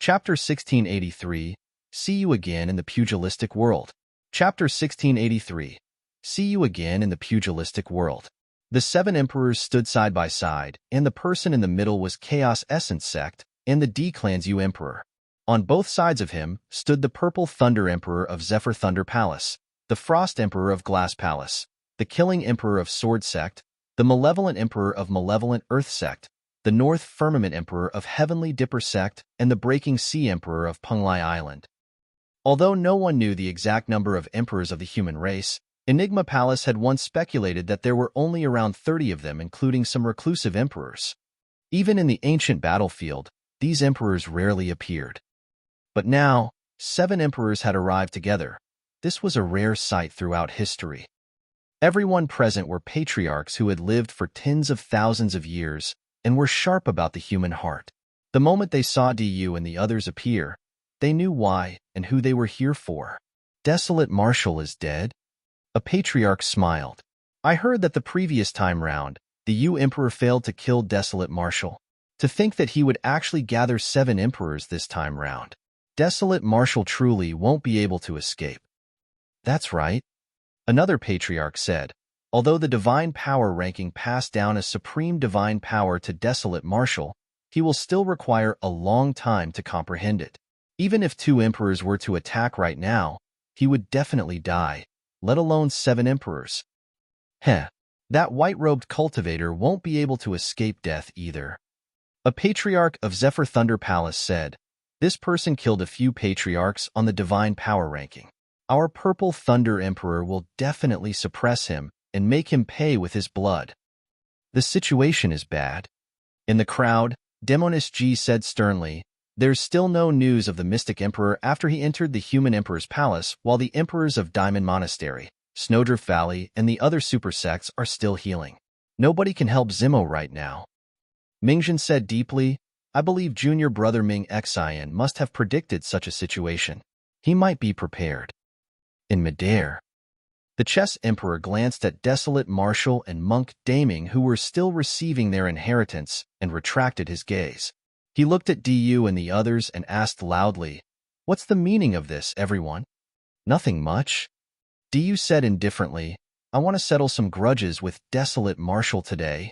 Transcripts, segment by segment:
Chapter 1683, See You Again in the Pugilistic World. Chapter 1683, See You Again in the Pugilistic World. The 7 emperors stood side by side, and the person in the middle was Chaos Essence Sect and the D-Clan's U Emperor. On both sides of him stood the Purple Thunder Emperor of Zephyr Thunder Palace, the Frost Emperor of Glass Palace, the Killing Emperor of Sword Sect, the Malevolent Emperor of Malevolent Earth Sect, the North Firmament Emperor of Heavenly Dipper Sect, and the Breaking Sea Emperor of Punglai Island. Although no one knew the exact number of emperors of the human race, Enigma Palace had once speculated that there were only around 30 of them, including some reclusive emperors. Even in the ancient battlefield, these emperors rarely appeared. But now, 7 emperors had arrived together. This was a rare sight throughout history. Everyone present were patriarchs who had lived for tens of thousands of years and were sharp about the human heart. The moment they saw Du and the others appear, they knew why and who they were here for. Desolate Marshal is dead? A patriarch smiled. I heard that the previous time round, the U Emperor failed to kill Desolate Marshal. To think that he would actually gather 7 emperors this time round. Desolate Marshal truly won't be able to escape. That's right. Another patriarch said, although the divine power ranking passed down as supreme divine power to Desolate Marshal, he will still require a long time to comprehend it. Even if 2 emperors were to attack right now, he would definitely die, let alone 7 emperors. That white-robed cultivator won't be able to escape death either. A patriarch of Zephyr Thunder Palace said, this person killed a few patriarchs on the divine power ranking. Our Purple Thunder Emperor will definitely suppress him and make him pay with his blood. The situation is bad. In the crowd, Demonis G said sternly, there's still no news of the Mystic Emperor after he entered the Human Emperor's palace, while the emperors of Diamond Monastery, Snowdrift Valley, and the other super sects are still healing. Nobody can help Zimo right now. Mingjin said deeply, I believe junior brother Ming Xian must have predicted such a situation. He might be prepared. In midair, the Chess Emperor glanced at Desolate Marshal and Monk Daming, who were still receiving their inheritance, and retracted his gaze. He looked at Du and the others and asked loudly, what's the meaning of this, everyone? Nothing much. Du said indifferently, I want to settle some grudges with Desolate Marshal today.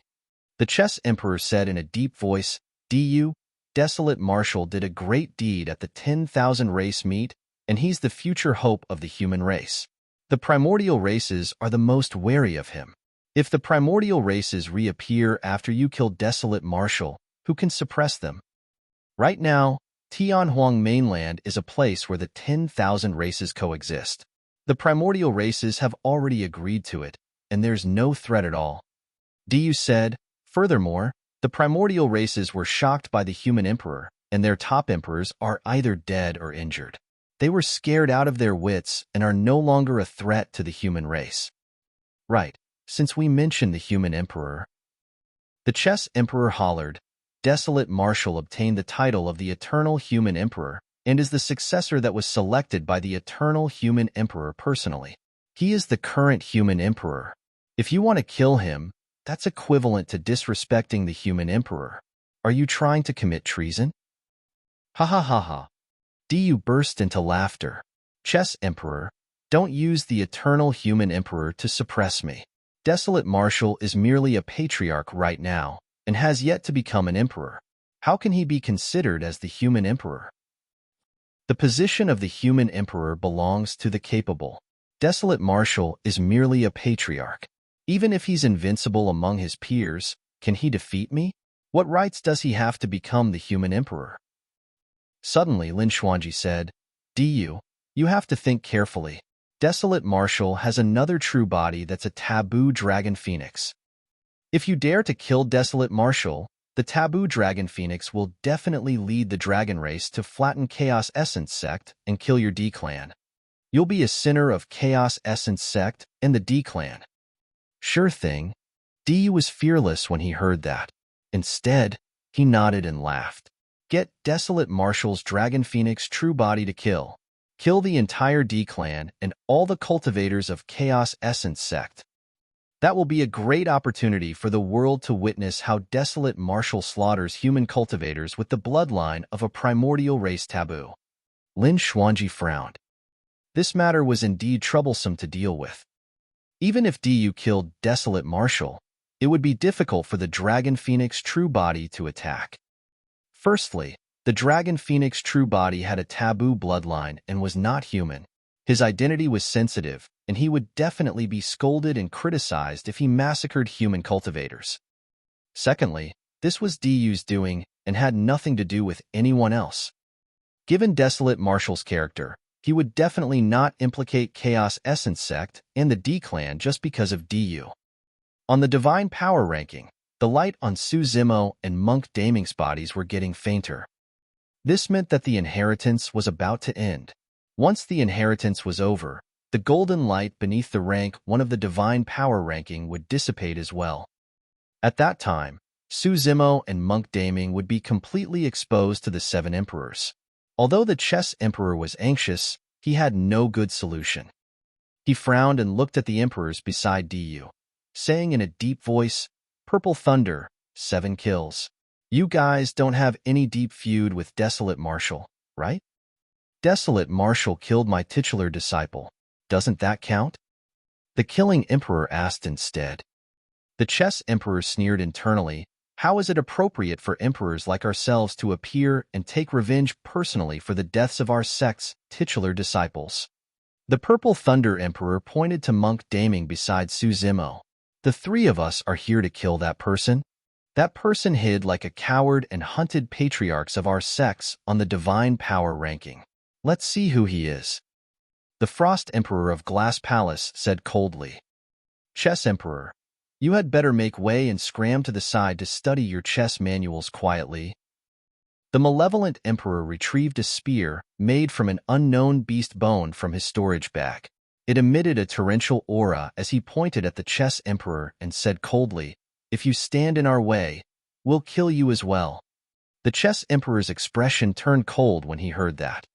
The Chess Emperor said in a deep voice, Du, Desolate Marshal did a great deed at the 10,000 race meet, and he's the future hope of the human race. The primordial races are the most wary of him. If the primordial races reappear after you kill Desolate Marshal, who can suppress them? Right now, Tianhuang Mainland is a place where the 10,000 races coexist. The primordial races have already agreed to it, and there's no threat at all. Du said, furthermore, the primordial races were shocked by the human emperor, and their top emperors are either dead or injured. They were scared out of their wits and are no longer a threat to the human race. Right, since we mentioned the human emperor. The Chess Emperor hollered, Desolate Marshal obtained the title of the Eternal Human Emperor and is the successor that was selected by the Eternal Human Emperor personally. He is the current human emperor. If you want to kill him, that's equivalent to disrespecting the human emperor. Are you trying to commit treason? Ha ha ha ha. Du burst into laughter. Chess Emperor, don't use the Eternal Human Emperor to suppress me. Desolate Marshal is merely a patriarch right now, and has yet to become an emperor. How can he be considered as the human emperor? The position of the human emperor belongs to the capable. Desolate Marshal is merely a patriarch. Even if he's invincible among his peers, can he defeat me? What rights does he have to become the human emperor? Suddenly, Lin Xuanji said, Du, you have to think carefully. Desolate Marshal has another true body that's a taboo dragon phoenix. If you dare to kill Desolate Marshal, the taboo dragon phoenix will definitely lead the dragon race to flatten Chaos Essence Sect and kill your D-Clan. You'll be a sinner of Chaos Essence Sect and the D-Clan. Sure thing. Du was fearless when he heard that. Instead, he nodded and laughed. Get Desolate Marshal's Dragon Phoenix true body to kill. Kill the entire D-Clan and all the cultivators of Chaos Essence Sect. That will be a great opportunity for the world to witness how Desolate Marshal slaughters human cultivators with the bloodline of a primordial race taboo. Lin Xuanji frowned. This matter was indeed troublesome to deal with. Even if Du killed Desolate Marshal, it would be difficult for the Dragon Phoenix True Body to attack. Firstly, the Dragon Phoenix True Body had a taboo bloodline and was not human. His identity was sensitive, and he would definitely be scolded and criticized if he massacred human cultivators. Secondly, this was Du's doing and had nothing to do with anyone else. Given Desolate Marshal's character, he would definitely not implicate Chaos Essence Sect and the D-Clan just because of Du. On the Divine Power ranking, the light on Su Zimo and Monk Daming's bodies were getting fainter. This meant that the inheritance was about to end. Once the inheritance was over, the golden light beneath the rank 1 of the Divine Power ranking would dissipate as well. At that time, Su Zimo and Monk Daming would be completely exposed to the 7 Emperors. Although the Chess Emperor was anxious, he had no good solution. He frowned and looked at the Emperors beside Du, saying in a deep voice, "Purple Thunder, 7 kills. You guys don't have any deep feud with Desolate Marshal, right? Desolate Marshal killed my titular disciple. Doesn't that count?" The Killing Emperor asked instead. The Chess Emperor sneered internally. How is it appropriate for emperors like ourselves to appear and take revenge personally for the deaths of our sect's titular disciples? The Purple Thunder Emperor pointed to Monk Daming beside Su Zimo. The 3 of us are here to kill that person. That person hid like a coward and hunted patriarchs of our sects on the Divine Power ranking. Let's see who he is. The Frost Emperor of Glass Palace said coldly. Chess Emperor, you had better make way and scram to the side to study your chess manuals quietly. The Malevolent Emperor retrieved a spear made from an unknown beast bone from his storage bag. It emitted a torrential aura as he pointed at the Chess Emperor and said coldly, "If you stand in our way, we'll kill you as well." The Chess Emperor's expression turned cold when he heard that.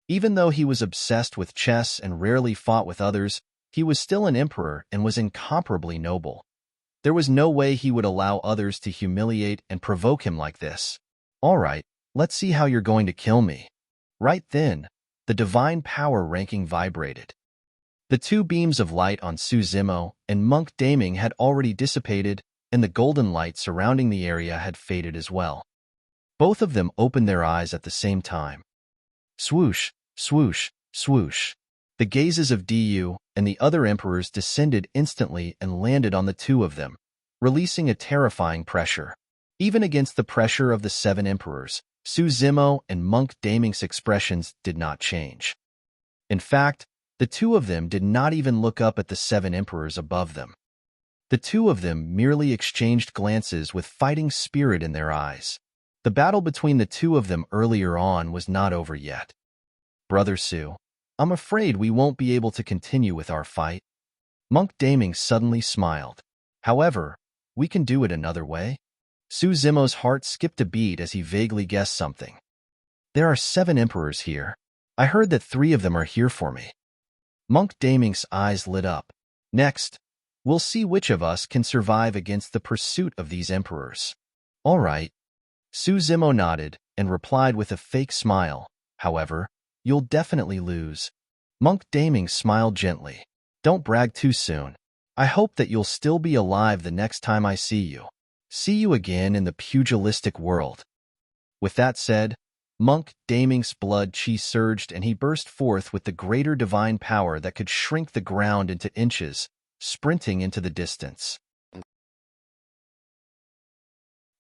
Even though he was obsessed with chess and rarely fought with others, he was still an emperor and was incomparably noble. There was no way he would allow others to humiliate and provoke him like this. "All right, let's see how you're going to kill me." Right then, the Divine Power ranking vibrated. The 2 beams of light on Su Zimo and Monk Daming had already dissipated, and the golden light surrounding the area had faded as well. Both of them opened their eyes at the same time. Swoosh, swoosh, swoosh. The gazes of Du and the other emperors descended instantly and landed on the 2 of them, releasing a terrifying pressure. Even against the pressure of the 7 emperors, Su Zimo and Monk Daming's expressions did not change. In fact, the 2 of them did not even look up at the 7 emperors above them. The 2 of them merely exchanged glances with fighting spirit in their eyes. The battle between the 2 of them earlier on was not over yet. "Brother Su, I'm afraid we won't be able to continue with our fight." Monk Daming suddenly smiled. "However, we can do it another way." Su Zimo's heart skipped a beat as he vaguely guessed something. "There are 7 emperors here. I heard that 3 of them are here for me." Monk Daming's eyes lit up. "Next, we'll see which of us can survive against the pursuit of these emperors." "All right." Su Zimo nodded and replied with a fake smile. "However, you'll definitely lose." Monk Daming smiled gently. "Don't brag too soon. I hope that you'll still be alive the next time I see you. See you again in the pugilistic world." With that said, Monk Daming's blood chi surged and he burst forth with the greater divine power that could shrink the ground into inches, sprinting into the distance.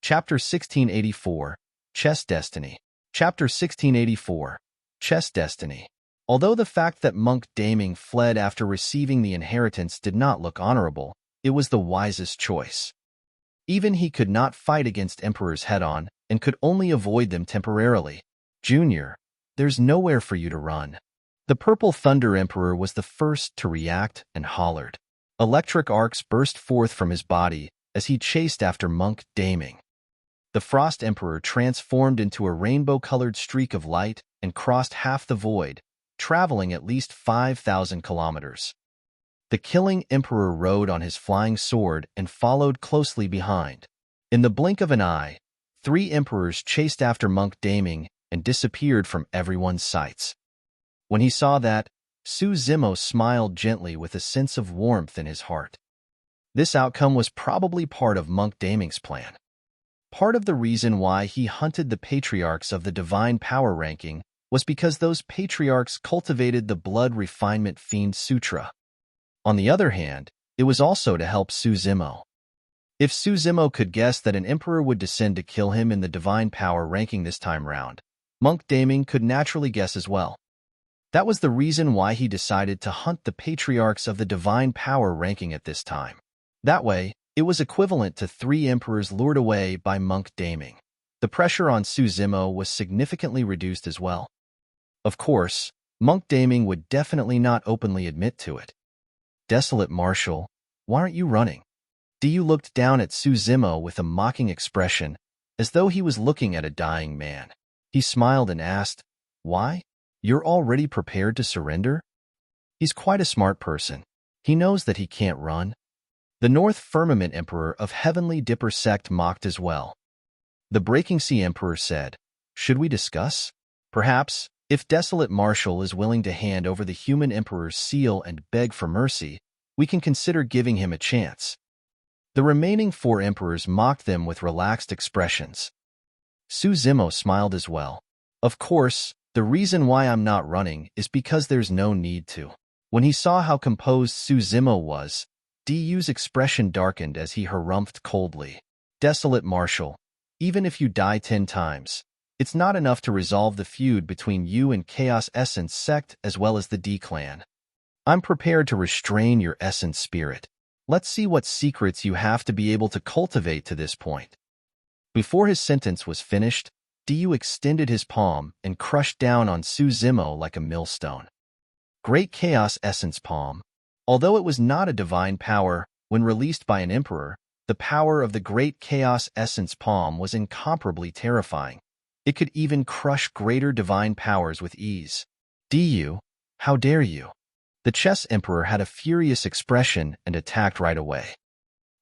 Chapter 1684, Chess Destiny. Chapter 1684, Chess Destiny. Although the fact that Monk Daming fled after receiving the inheritance did not look honorable, it was the wisest choice. Even he could not fight against emperors head-on and could only avoid them temporarily. "Junior, there's nowhere for you to run." The Purple Thunder Emperor was the first to react and hollered. Electric arcs burst forth from his body as he chased after Monk Daming. The Frost Emperor transformed into a rainbow-colored streak of light and crossed half the void, traveling at least 5,000 kilometers. The killing emperor rode on his flying sword and followed closely behind. In the blink of an eye, 3 emperors chased after Monk Daming and disappeared from everyone's sights. When he saw that, Su Zimo smiled gently with a sense of warmth in his heart. This outcome was probably part of Monk Daming's plan. Part of the reason why he hunted the patriarchs of the divine power ranking was because those patriarchs cultivated the blood refinement fiend sutra. On the other hand, it was also to help Su Zimo. If Su Zimo could guess that an emperor would descend to kill him in the divine power ranking this time round, Monk Daming could naturally guess as well. That was the reason why he decided to hunt the patriarchs of the divine power ranking at this time. That way, it was equivalent to 3 emperors lured away by Monk Daming. The pressure on Su Zimo was significantly reduced as well. Of course, Monk Daming would definitely not openly admit to it. Desolate Marshal, why aren't you running? Diyu looked down at Su Zimo with a mocking expression, as though he was looking at a dying man. He smiled and asked, "Why? You're already prepared to surrender?" He's quite a smart person. He knows that he can't run. The North Firmament Emperor of Heavenly Dipper sect mocked as well. The Breaking Sea Emperor said, "Should we discuss? Perhaps, if Desolate Marshal is willing to hand over the Human Emperor's seal and beg for mercy, we can consider giving him a chance." The remaining 4 emperors mocked them with relaxed expressions. Su Zimo smiled as well. "Of course, the reason why I'm not running is because there's no need to." When he saw how composed Su Zimo was, Diyu's expression darkened as he harumphed coldly. "Desolate Marshal, even if you die 10 times, it's not enough to resolve the feud between you and Chaos Essence sect as well as the D-clan. I'm prepared to restrain your essence spirit. Let's see what secrets you have to be able to cultivate to this point." Before his sentence was finished, Diyu extended his palm and crushed down on Su Zimo like a millstone. Great Chaos Essence Palm. Although it was not a divine power, when released by an emperor, the power of the Great Chaos Essence Palm was incomparably terrifying. It could even crush greater divine powers with ease. "Diyu, how dare you?" The Chess Emperor had a furious expression and attacked right away.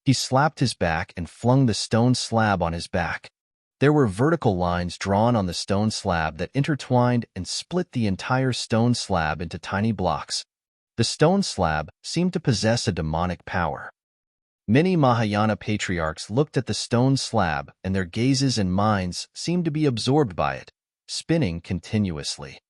He slapped his back and flung the stone slab on his back. There were vertical lines drawn on the stone slab that intertwined and split the entire stone slab into tiny blocks. The stone slab seemed to possess a demonic power. Many Mahayana patriarchs looked at the stone slab and their gazes and minds seemed to be absorbed by it, spinning continuously.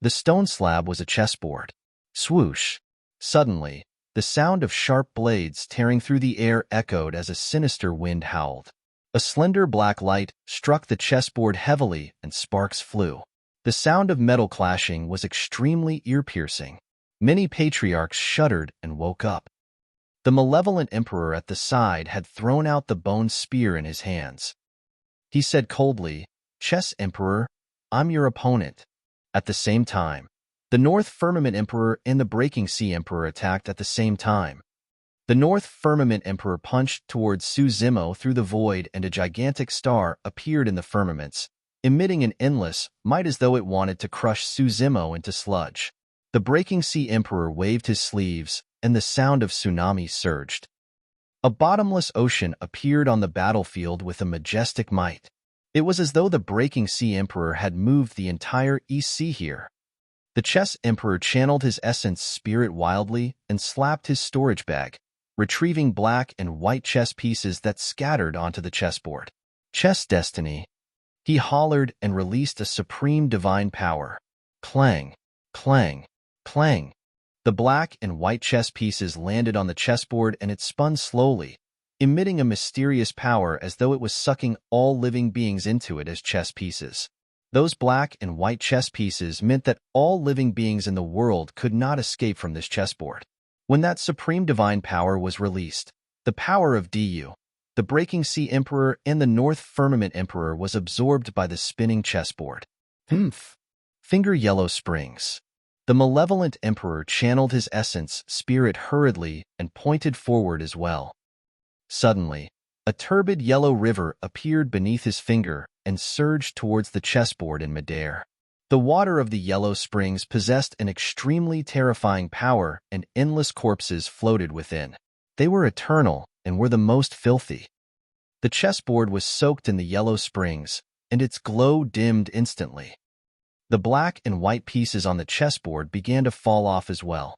The stone slab was a chessboard. Swoosh! Suddenly, the sound of sharp blades tearing through the air echoed as a sinister wind howled. A slender black light struck the chessboard heavily and sparks flew. The sound of metal clashing was extremely ear-piercing. Many patriarchs shuddered and woke up. The malevolent emperor at the side had thrown out the bone spear in his hands. He said coldly, "Chess Emperor, I'm your opponent." At the same time, the North Firmament Emperor and the Breaking Sea Emperor attacked at the same time. The North Firmament Emperor punched towards Su Zimo through the void and a gigantic star appeared in the firmaments, emitting an endless might as though it wanted to crush Su Zimo into sludge. The Breaking Sea Emperor waved his sleeves, and the sound of tsunami surged. A bottomless ocean appeared on the battlefield with a majestic might. It was as though the Breaking Sea Emperor had moved the entire East Sea here. The Chess Emperor channeled his essence spirit wildly and slapped his storage bag, retrieving black and white chess pieces that scattered onto the chessboard. "Chess Destiny." He hollered and released a supreme divine power. Clang, clang, clang. The black and white chess pieces landed on the chessboard and it spun slowly, emitting a mysterious power as though it was sucking all living beings into it as chess pieces. Those black and white chess pieces meant that all living beings in the world could not escape from this chessboard. When that supreme divine power was released, the power of Diyu, the Breaking Sea Emperor and the North Firmament Emperor was absorbed by the spinning chessboard. Finger Yellow Springs. The malevolent emperor channeled his essence spirit hurriedly and pointed forward as well. Suddenly, a turbid yellow river appeared beneath his finger and surged towards the chessboard in midair. The water of the yellow springs possessed an extremely terrifying power, and endless corpses floated within. They were eternal and were the most filthy. The chessboard was soaked in the yellow springs, and its glow dimmed instantly. The black and white pieces on the chessboard began to fall off as well.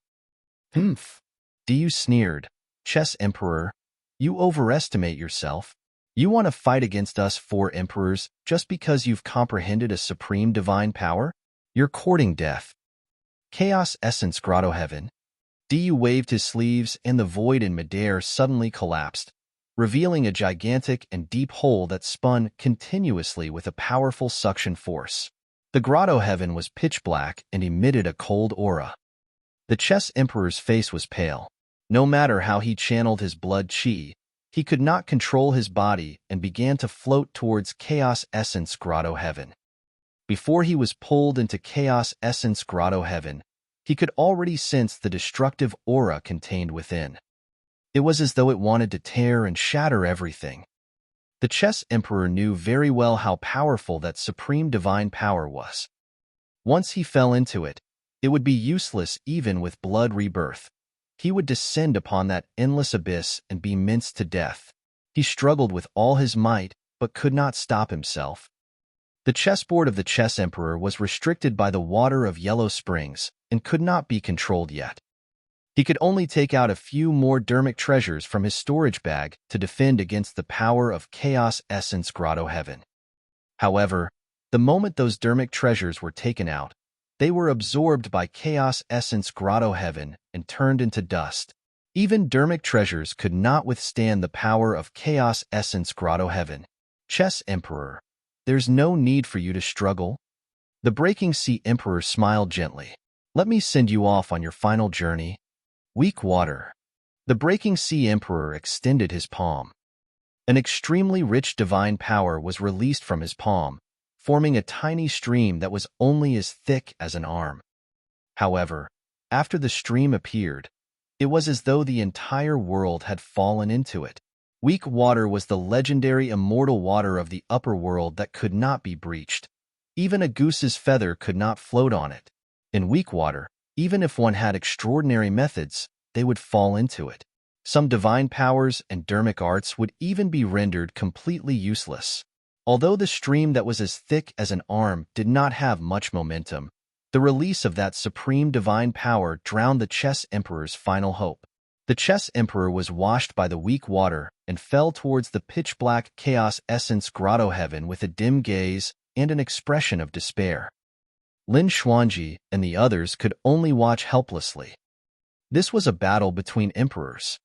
"Humph," Du sneered. "Chess Emperor, you overestimate yourself. You want to fight against us 4 emperors just because you've comprehended a supreme divine power? You're courting death." Chaos Essence Grotto-heaven. Du waved his sleeves, and the void in midair suddenly collapsed, revealing a gigantic and deep hole that spun continuously with a powerful suction force. The Grotto-heaven was pitch black and emitted a cold aura. The Chess Emperor's face was pale. No matter how he channeled his blood chi, he could not control his body and began to float towards Chaos Essence Grotto-heaven. Before he was pulled into Chaos Essence Grotto-heaven, he could already sense the destructive aura contained within. It was as though it wanted to tear and shatter everything. The Chess Emperor knew very well how powerful that supreme divine power was. Once he fell into it, it would be useless even with blood rebirth. He would descend upon that endless abyss and be minced to death. He struggled with all his might, but could not stop himself. The chessboard of the Chess Emperor was restricted by the water of yellow springs and could not be controlled yet. He could only take out a few more dermic treasures from his storage bag to defend against the power of Chaos Essence Grotto-heaven. However, the moment those dermic treasures were taken out, they were absorbed by Chaos Essence Grotto-heaven and turned into dust. Even dermic treasures could not withstand the power of Chaos Essence Grotto-heaven. Chess Emperor, there's no need for you to struggle. The Breaking Sea Emperor smiled gently. Let me send you off on your final journey. Weak water. The Breaking Sea Emperor extended his palm. An extremely rich divine power was released from his palm, forming a tiny stream that was only as thick as an arm. However, after the stream appeared, it was as though the entire world had fallen into it. Weak water was the legendary immortal water of the upper world that could not be breached. Even a goose's feather could not float on it. In weak water, even if one had extraordinary methods, they would fall into it. Some divine powers and dermic arts would even be rendered completely useless. Although the stream that was as thick as an arm did not have much momentum, the release of that supreme divine power drowned the Chess Emperor's final hope. The Chess Emperor was washed by the weak water and fell towards the pitch-black Chaos Essence Grotto-heaven with a dim gaze and an expression of despair. Lin Xuanji and the others could only watch helplessly. This was a battle between emperors.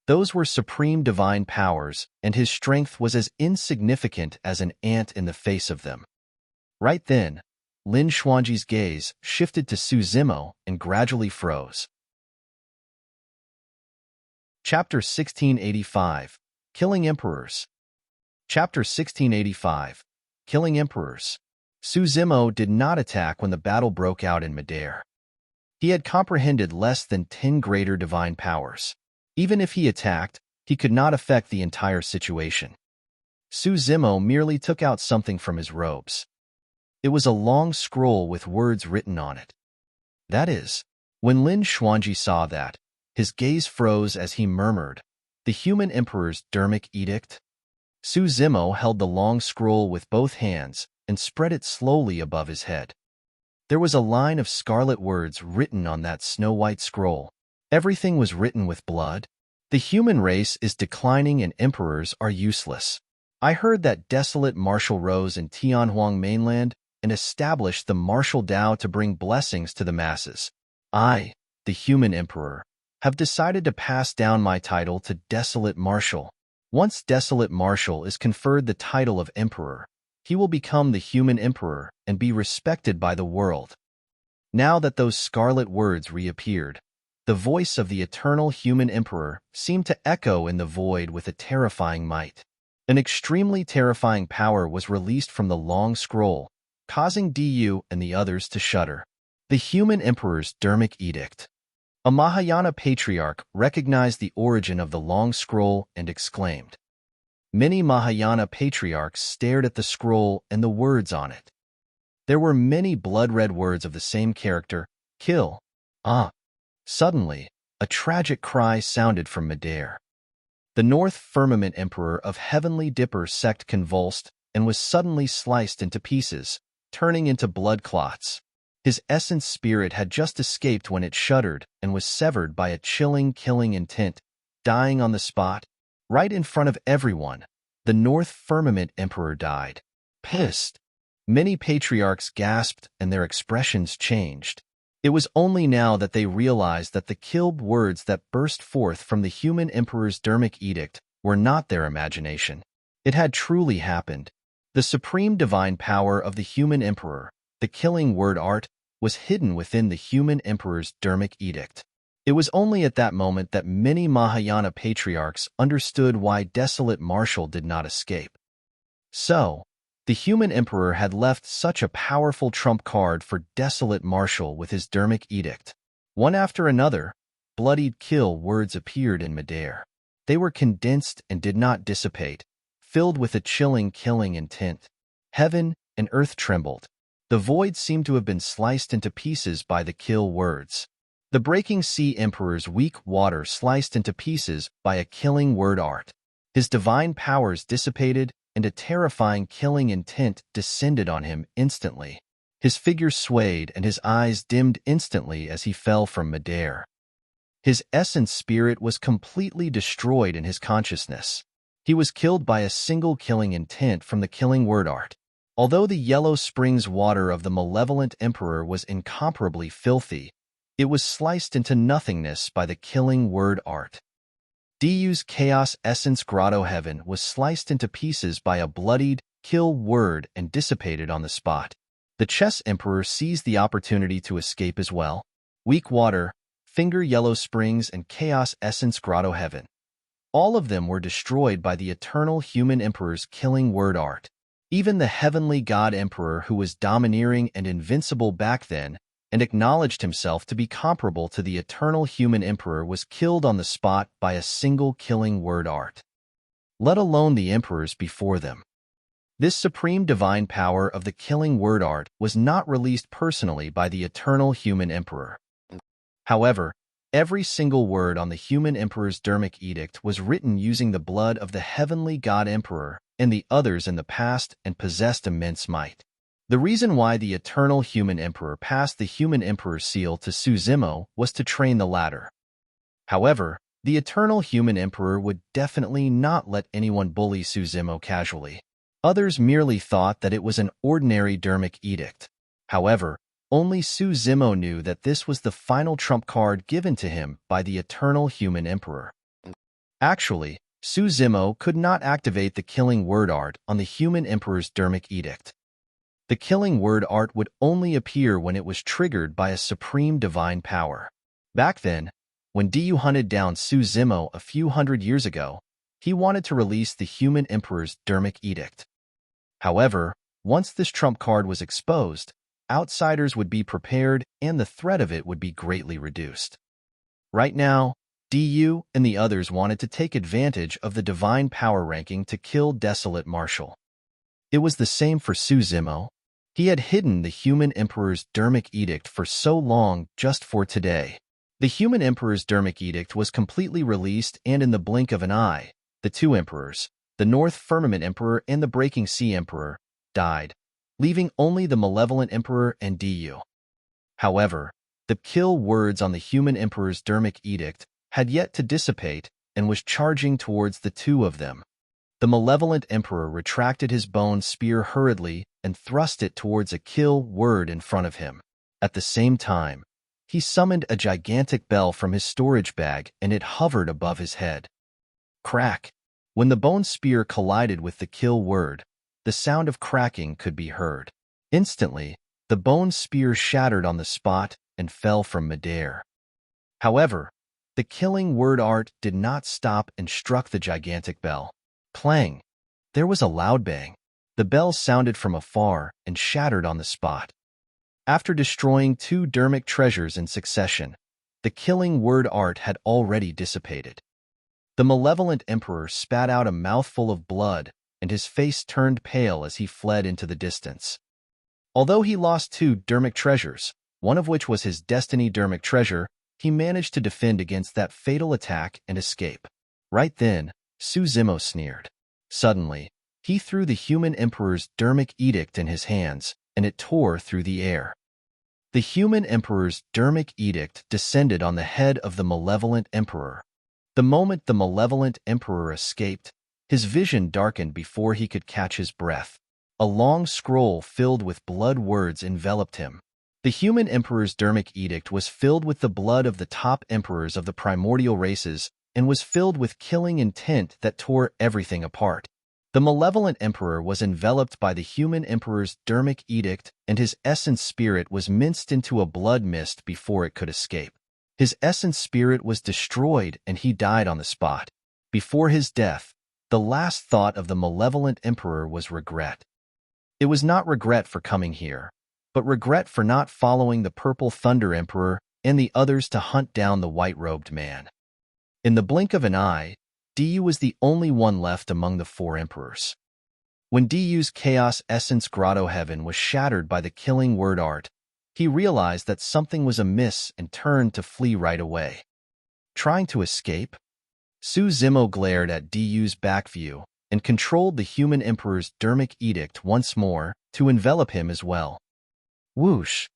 Those were supreme divine powers, and his strength was as insignificant as an ant in the face of them. Right then, Lin Xuanji's gaze shifted to Su Zimo and gradually froze. Chapter 1685, Killing Emperors. Chapter 1685, Killing Emperors. Su Zimo did not attack when the battle broke out in midair. He had comprehended less than 10 greater divine powers. Even if he attacked, he could not affect the entire situation. Su Zimo merely took out something from his robes. It was a long scroll with words written on it. That is, when Lin Xuanji saw that, his gaze froze as he murmured, "The human emperor's dermic edict?" Su Zimo held the long scroll with both hands and spread it slowly above his head. There was a line of scarlet words written on that snow-white scroll. Everything was written with blood. The human race is declining and emperors are useless. I heard that Desolate Marshal rose in Tianhuang mainland and established the martial Dao to bring blessings to the masses. I, the human emperor, have decided to pass down my title to Desolate Marshal. Once Desolate Marshal is conferred the title of emperor, he will become the human emperor and be respected by the world. Now that those scarlet words reappeared, the voice of the eternal human emperor seemed to echo in the void with a terrifying might. An extremely terrifying power was released from the long scroll, causing Du and the others to shudder. The human emperor's dermic edict. A Mahayana patriarch recognized the origin of the long scroll and exclaimed. Many Mahayana patriarchs stared at the scroll and the words on it. There were many blood-red words of the same character, kill. Ah! Suddenly, a tragic cry sounded from midair. The North Firmament Emperor of Heavenly Dipper sect convulsed and was suddenly sliced into pieces, turning into blood clots. His essence spirit had just escaped when it shuddered and was severed by a chilling, killing intent, dying on the spot. Right in front of everyone, the North Firmament Emperor died. Pissed. Many patriarchs gasped and their expressions changed. It was only now that they realized that the killed words that burst forth from the human emperor's dermic edict were not their imagination. It had truly happened. The supreme divine power of the human emperor, the killing word art, was hidden within the human emperor's dermic edict. It was only at that moment that many Mahayana patriarchs understood why Desolate Marshal did not escape. So, the human emperor had left such a powerful trump card for Desolate Marshal with his dermic edict. One after another, bloodied kill words appeared in midair. They were condensed and did not dissipate, filled with a chilling killing intent. Heaven and earth trembled. The void seemed to have been sliced into pieces by the kill words. The breaking sea emperor's weak water sliced into pieces by a killing word art. His divine powers dissipated, and a terrifying killing intent descended on him instantly. His figure swayed and his eyes dimmed instantly as he fell from midair. His essence spirit was completely destroyed in his consciousness. He was killed by a single killing intent from the killing word art. Although the yellow springs water of the malevolent emperor was incomparably filthy, it was sliced into nothingness by the killing word art. Du's chaos essence Grotto-heaven was sliced into pieces by a bloodied, kill word and dissipated on the spot. The chess emperor seized the opportunity to escape as well. Weak water, finger yellow springs, and chaos essence Grotto-heaven. All of them were destroyed by the eternal human emperor's killing word art. Even the heavenly god emperor, who was domineering and invincible back then, and acknowledged himself to be comparable to the eternal human emperor, was killed on the spot by a single killing word art. Let alone the emperors before them. This supreme divine power of the killing word art was not released personally by the eternal human emperor. However, every single word on the human emperor's dermic edict was written using the blood of the heavenly god emperor and the others in the past and possessed immense might. The reason why the eternal human emperor passed the human emperor's seal to Suzumo was to train the latter. However, the eternal human emperor would definitely not let anyone bully Suzumo casually. Others merely thought that it was an ordinary dermic edict. However, only Suzumo knew that this was the final trump card given to him by the eternal human emperor. Actually, Suzumo could not activate the killing word art on the human emperor's dermic edict. The killing word art would only appear when it was triggered by a supreme divine power. Back then, when Du hunted down Suzumo a few hundred years ago, he wanted to release the human emperor's dermic edict. However, once this trump card was exposed, outsiders would be prepared and the threat of it would be greatly reduced. Right now, Du and the others wanted to take advantage of the divine power ranking to kill Desolate Marshal. It was the same for Suzumo. He had hidden the human emperor's dermic edict for so long just for today. The human emperor's dermic edict was completely released, and in the blink of an eye, the two emperors, the North Firmament Emperor and the Breaking Sea Emperor, died, leaving only the malevolent emperor and Du. However, the kill words on the human emperor's dermic edict had yet to dissipate and was charging towards the two of them. The malevolent emperor retracted his bone spear hurriedly and thrust it towards a kill word in front of him. At the same time, he summoned a gigantic bell from his storage bag and it hovered above his head. Crack! When the bone spear collided with the kill word, the sound of cracking could be heard. Instantly, the bone spear shattered on the spot and fell from midair. However, the killing word art did not stop and struck the gigantic bell. Clang! There was a loud bang. The bell sounded from afar and shattered on the spot. After destroying two dermic treasures in succession, the killing word art had already dissipated. The malevolent emperor spat out a mouthful of blood, and his face turned pale as he fled into the distance. Although he lost 2 dermic treasures, one of which was his destiny dermic treasure, he managed to defend against that fatal attack and escape. Right then, Suzimo sneered. Suddenly, he threw the human emperor's dermic edict in his hands, and it tore through the air. The human emperor's dermic edict descended on the head of the malevolent emperor. The moment the malevolent emperor escaped, his vision darkened before he could catch his breath. A long scroll filled with blood words enveloped him. The human emperor's dermic edict was filled with the blood of the top emperors of the primordial races and was filled with killing intent that tore everything apart. The malevolent emperor was enveloped by the human emperor's dermic edict, and his essence spirit was minced into a blood mist before it could escape. His essence spirit was destroyed and he died on the spot. Before his death, the last thought of the malevolent emperor was regret. It was not regret for coming here, but regret for not following the Purple Thunder Emperor and the others to hunt down the white-robed man. In the blink of an eye, Du was the only one left among the 4 emperors. When Du's Chaos Essence Grotto-heaven was shattered by the killing word art, he realized that something was amiss and turned to flee right away. Trying to escape? Suzimo glared at Du's back view and controlled the human emperor's dermic edict once more to envelop him as well. Whoosh!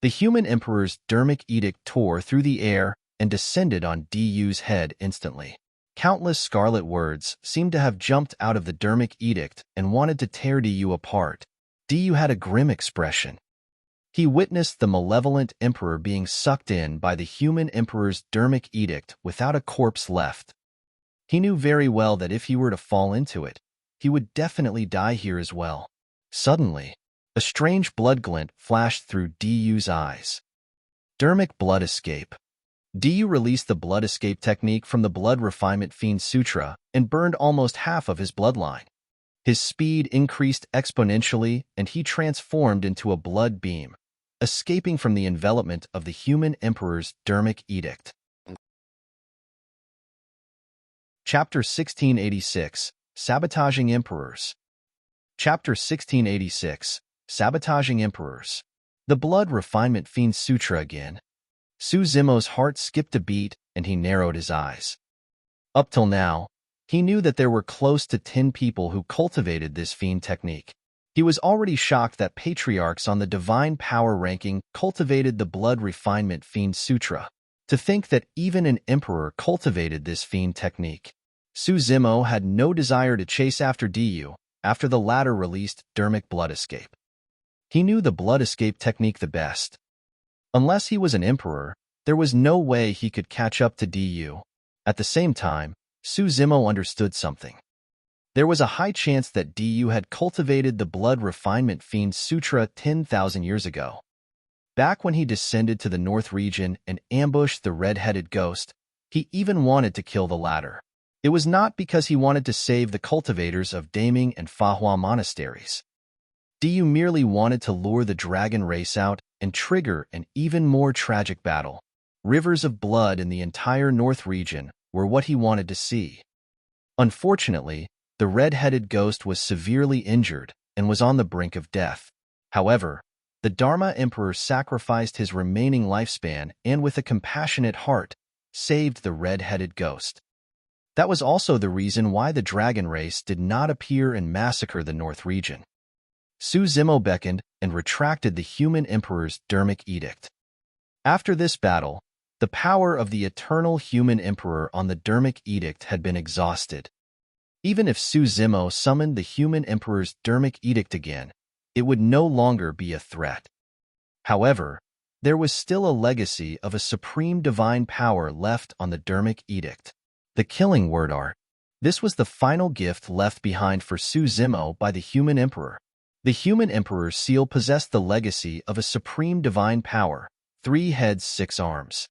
The human emperor's dermic edict tore through the air and descended on Du's head instantly. Countless scarlet words seemed to have jumped out of the dermic edict and wanted to tear Du apart. Du had a grim expression. He witnessed the malevolent emperor being sucked in by the human emperor's dermic edict without a corpse left. He knew very well that if he were to fall into it, he would definitely die here as well. Suddenly, a strange blood glint flashed through Du's eyes. Dermic blood escape. Du released the blood escape technique from the Blood Refinement Fiend Sutra and burned almost half of his bloodline. His speed increased exponentially and he transformed into a blood beam, escaping from the envelopment of the human emperor's dermic edict. Chapter 1686, Sabotaging Emperors. Chapter 1686, Sabotaging Emperors. The Blood Refinement Fiend Sutra again. Suzimo's heart skipped a beat and he narrowed his eyes. Up till now, he knew that there were close to 10 people who cultivated this fiend technique. He was already shocked that patriarchs on the divine power ranking cultivated the Blood Refinement Fiend Sutra. To think that even an emperor cultivated this fiend technique. Suzimo had no desire to chase after Du after the latter released dermic blood escape. He knew the blood escape technique the best. Unless he was an emperor, there was no way he could catch up to Du. At the same time, Suzimo understood something. There was a high chance that Du had cultivated the Blood Refinement Fiend Sutra 10,000 years ago. Back when he descended to the North region and ambushed the red-headed ghost, he even wanted to kill the latter. It was not because he wanted to save the cultivators of Daming and Fahua monasteries. Du merely wanted to lure the dragon race out and trigger an even more tragic battle. Rivers of blood in the entire North region were what he wanted to see. Unfortunately, the red-headed ghost was severely injured and was on the brink of death. However, the Dharma Emperor sacrificed his remaining lifespan and with a compassionate heart, saved the red-headed ghost. That was also the reason why the dragon race did not appear and massacre the North region. Suzimo beckoned and retracted the human emperor's dermic edict. After this battle, the power of the eternal human emperor on the dermic edict had been exhausted. Even if Suzimo summoned the human emperor's dermic edict again, it would no longer be a threat. However, there was still a legacy of a supreme divine power left on the dermic edict. The killing word art. This was the final gift left behind for Suzimo by the human emperor. The human emperor's seal possessed the legacy of a supreme divine power, 3 heads, 6 arms.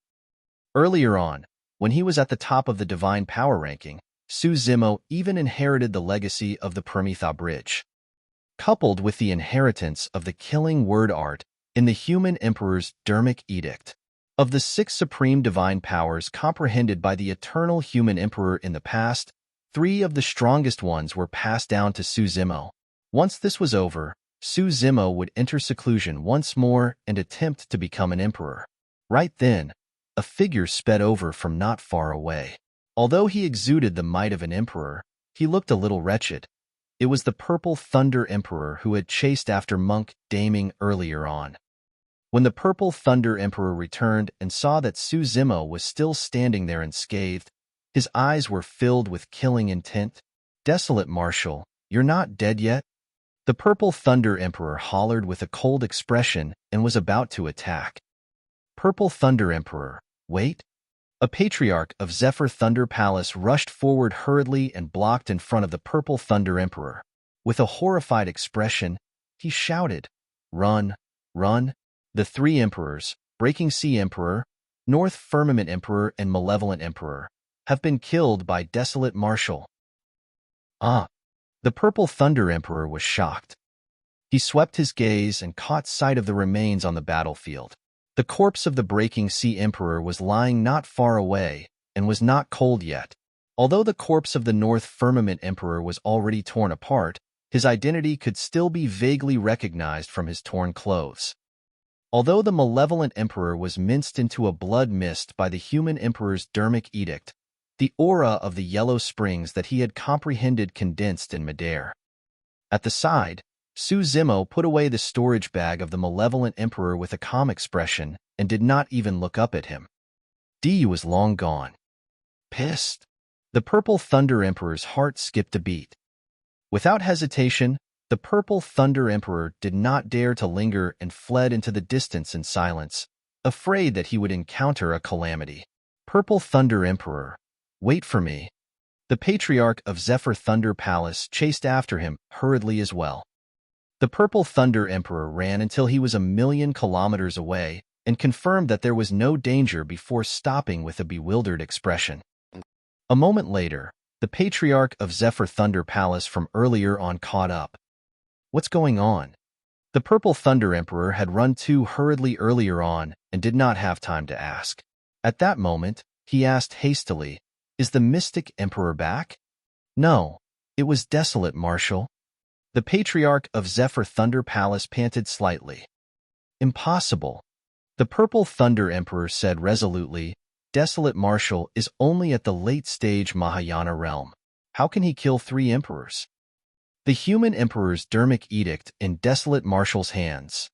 Earlier on, when he was at the top of the divine power ranking, Suzimo even inherited the legacy of the Prometha Bridge. Coupled with the inheritance of the killing word art in the human emperor's dermic edict. Of the 6 supreme divine powers comprehended by the eternal human emperor in the past, 3 of the strongest ones were passed down to Suzimo. Once this was over, Su Zimo would enter seclusion once more and attempt to become an emperor. Right then, a figure sped over from not far away. Although he exuded the might of an emperor, he looked a little wretched. It was the Purple Thunder Emperor who had chased after Monk Daming earlier on. When the Purple Thunder Emperor returned and saw that Su Zimo was still standing there unscathed, his eyes were filled with killing intent. "Desolate Marshal, you're not dead yet?" The Purple Thunder Emperor hollered with a cold expression and was about to attack. Purple Thunder Emperor, wait. A patriarch of Zephyr Thunder Palace rushed forward hurriedly and blocked in front of the Purple Thunder Emperor. With a horrified expression, he shouted, "Run, run!" The three emperors, Breaking Sea Emperor, North Firmament Emperor, and Malevolent Emperor, have been killed by Desolate Marshal. Ah! The Purple Thunder Emperor was shocked. He swept his gaze and caught sight of the remains on the battlefield. The corpse of the Breaking Sea Emperor was lying not far away and was not cold yet. Although the corpse of the North Firmament Emperor was already torn apart, his identity could still be vaguely recognized from his torn clothes. Although the Malevolent Emperor was minced into a blood mist by the Human Emperor's dermic edict, the aura of the yellow springs that he had comprehended condensed in midair. At the side, Su Zimo put away the storage bag of the Malevolent Emperor with a calm expression and did not even look up at him. D was long gone. Pissed. The Purple Thunder Emperor's heart skipped a beat. Without hesitation, the Purple Thunder Emperor did not dare to linger and fled into the distance in silence, afraid that he would encounter a calamity. Purple Thunder Emperor, wait for me. The Patriarch of Zephyr Thunder Palace chased after him hurriedly as well. The Purple Thunder Emperor ran until he was 1,000,000 kilometers away and confirmed that there was no danger before stopping with a bewildered expression. A moment later, the Patriarch of Zephyr Thunder Palace from earlier on caught up. What's going on? The Purple Thunder Emperor had run too hurriedly earlier on and did not have time to ask. At that moment, he asked hastily, "Is the Mystic Emperor back?" "No, it was Desolate, Marshal." The Patriarch of Zephyr Thunder Palace panted slightly. "Impossible." The Purple Thunder Emperor said resolutely, "Desolate Marshal is only at the late-stage Mahayana realm. How can he kill 3 emperors?" The Human Emperor's dermic edict in Desolate Marshal's hands.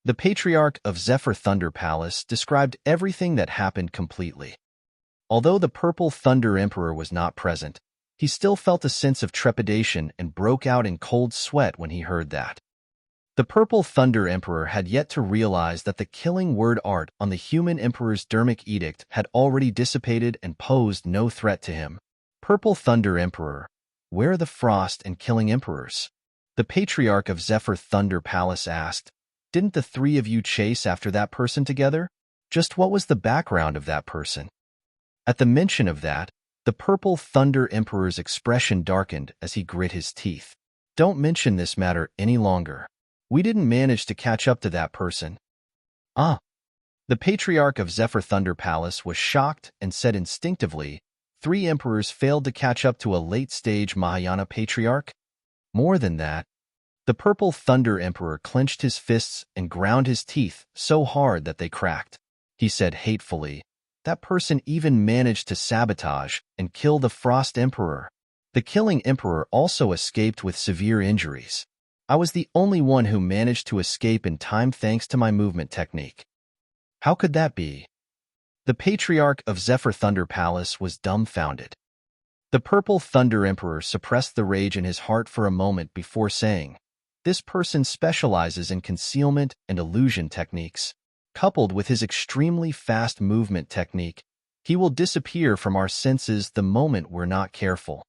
The Patriarch of Zephyr Thunder Palace described everything that happened completely. Although the Purple Thunder Emperor was not present, he still felt a sense of trepidation and broke out in cold sweat when he heard that. The Purple Thunder Emperor had yet to realize that the killing word art on the Human Emperor's dermic edict had already dissipated and posed no threat to him. Purple Thunder Emperor, where are the Frost and Killing Emperors? The Patriarch of Zephyr Thunder Palace asked, "Didn't the 3 of you chase after that person together? Just what was the background of that person?" At the mention of that, the Purple Thunder Emperor's expression darkened as he grit his teeth. "Don't mention this matter any longer. We didn't manage to catch up to that person." "Ah." The Patriarch of Zephyr Thunder Palace was shocked and said instinctively, 3 emperors failed to catch up to a late-stage Mahayana Patriarch? More than that, the Purple Thunder Emperor clenched his fists and ground his teeth so hard that they cracked. He said hatefully, "That person even managed to sabotage and kill the Frost Emperor. The Killing Emperor also escaped with severe injuries. I was the only one who managed to escape in time thanks to my movement technique." How could that be? The Patriarch of Zephyr Thunder Palace was dumbfounded. The Purple Thunder Emperor suppressed the rage in his heart for a moment before saying, "This person specializes in concealment and illusion techniques. Coupled with his extremely fast movement technique, he will disappear from our senses the moment we're not careful."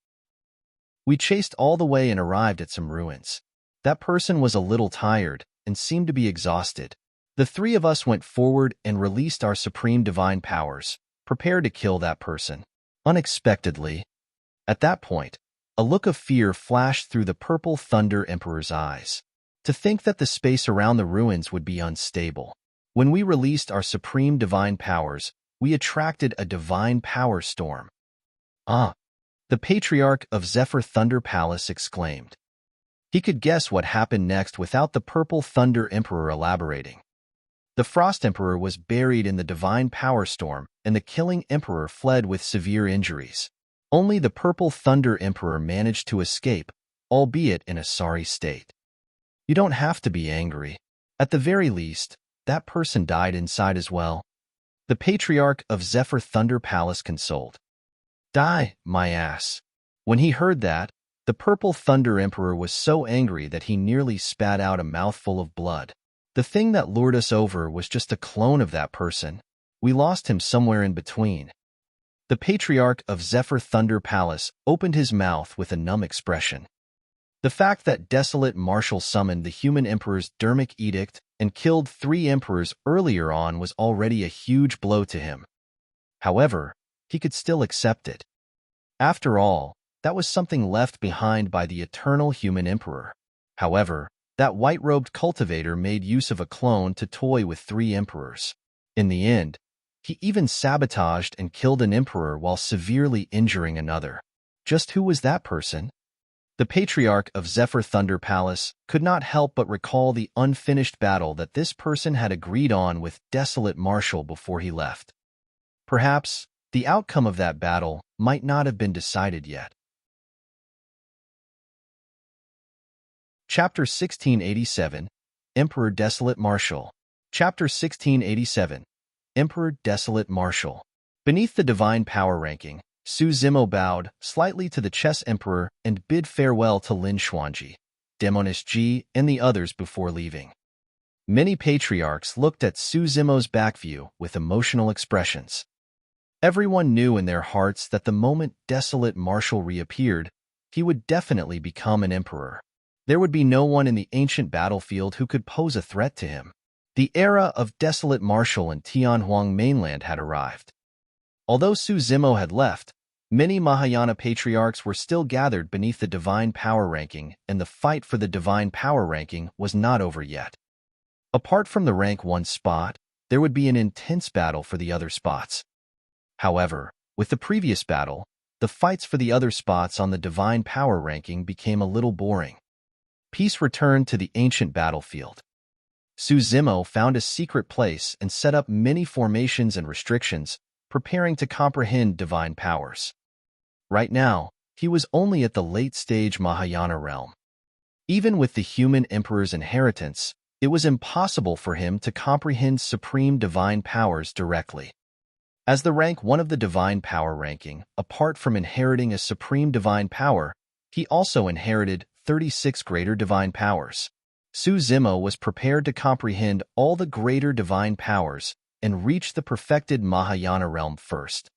We chased all the way and arrived at some ruins. That person was a little tired and seemed to be exhausted. The 3 of us went forward and released our supreme divine powers, prepared to kill that person. Unexpectedly, at that point, a look of fear flashed through the Purple Thunder Emperor's eyes. To think that the space around the ruins would be unstable. When we released our supreme divine powers, we attracted a divine power storm. "Ah!" the Patriarch of Zephyr Thunder Palace exclaimed. He could guess what happened next without the Purple Thunder Emperor elaborating. The Frost Emperor was buried in the divine power storm, and the Killing Emperor fled with severe injuries. Only the Purple Thunder Emperor managed to escape, albeit in a sorry state. You don't have to be angry. At the very least, that person died inside as well. The Patriarch of Zephyr Thunder Palace consoled. Die, my ass. When he heard that, the Purple Thunder Emperor was so angry that he nearly spat out a mouthful of blood. The thing that lured us over was just a clone of that person. We lost him somewhere in between. The Patriarch of Zephyr Thunder Palace opened his mouth with a numb expression. The fact that Desolate Marshal summoned the human emperor's Dermic Edict and killed 3 emperors earlier on was already a huge blow to him. However, he could still accept it. After all, that was something left behind by the eternal human emperor. However, that white-robed cultivator made use of a clone to toy with 3 emperors. In the end, he even sabotaged and killed an emperor while severely injuring another. Just who was that person? The Patriarch of Zephyr Thunder Palace could not help but recall the unfinished battle that this person had agreed on with Desolate Marshal before he left. Perhaps the outcome of that battle might not have been decided yet. Chapter 1687, Emperor Desolate Marshal. Chapter 1687, Emperor Desolate Marshal. Beneath the divine power ranking, Su Zimo bowed slightly to the Chess Emperor and bid farewell to Lin Xuanji, Demonist Ji, and the others before leaving. Many patriarchs looked at Su Zimo's back view with emotional expressions. Everyone knew in their hearts that the moment Desolate Marshal reappeared, he would definitely become an emperor. There would be no one in the ancient battlefield who could pose a threat to him. The era of Desolate Marshal in Tianhuang mainland had arrived. Although Su Zimo had left, many Mahayana patriarchs were still gathered beneath the divine power ranking, and the fight for the divine power ranking was not over yet. Apart from the rank 1 spot, there would be an intense battle for the other spots. However, with the previous battle, the fights for the other spots on the divine power ranking became a little boring. Peace returned to the ancient battlefield. Su Zimo found a secret place and set up many formations and restrictions, preparing to comprehend divine powers. Right now, he was only at the late-stage Mahayana realm. Even with the human emperor's inheritance, it was impossible for him to comprehend supreme divine powers directly. As the rank 1 of the divine power ranking, apart from inheriting a supreme divine power, he also inherited 36 greater divine powers. Su Zimo was prepared to comprehend all the greater divine powers and reach the perfected Mahayana realm first.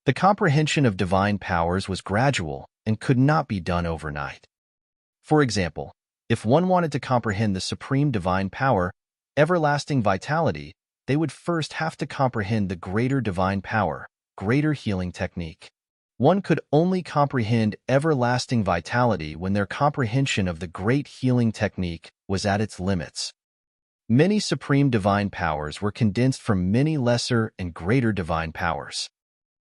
The comprehension of divine powers was gradual and could not be done overnight. For example, if one wanted to comprehend the supreme divine power, everlasting vitality, they would first have to comprehend the greater divine power, greater healing technique. One could only comprehend everlasting vitality when their comprehension of the great healing technique was at its limits. Many supreme divine powers were condensed from many lesser and greater divine powers.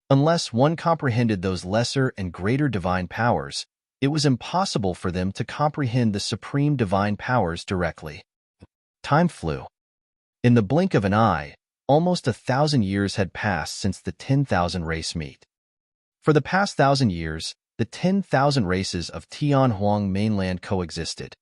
Unless one comprehended those lesser and greater divine powers, it was impossible for them to comprehend the supreme divine powers directly. Time flew. In the blink of an eye, almost 1,000 years had passed since the 10,000 race meet. For the past 1,000 years, the 10,000 races of Tianhuang mainland coexisted.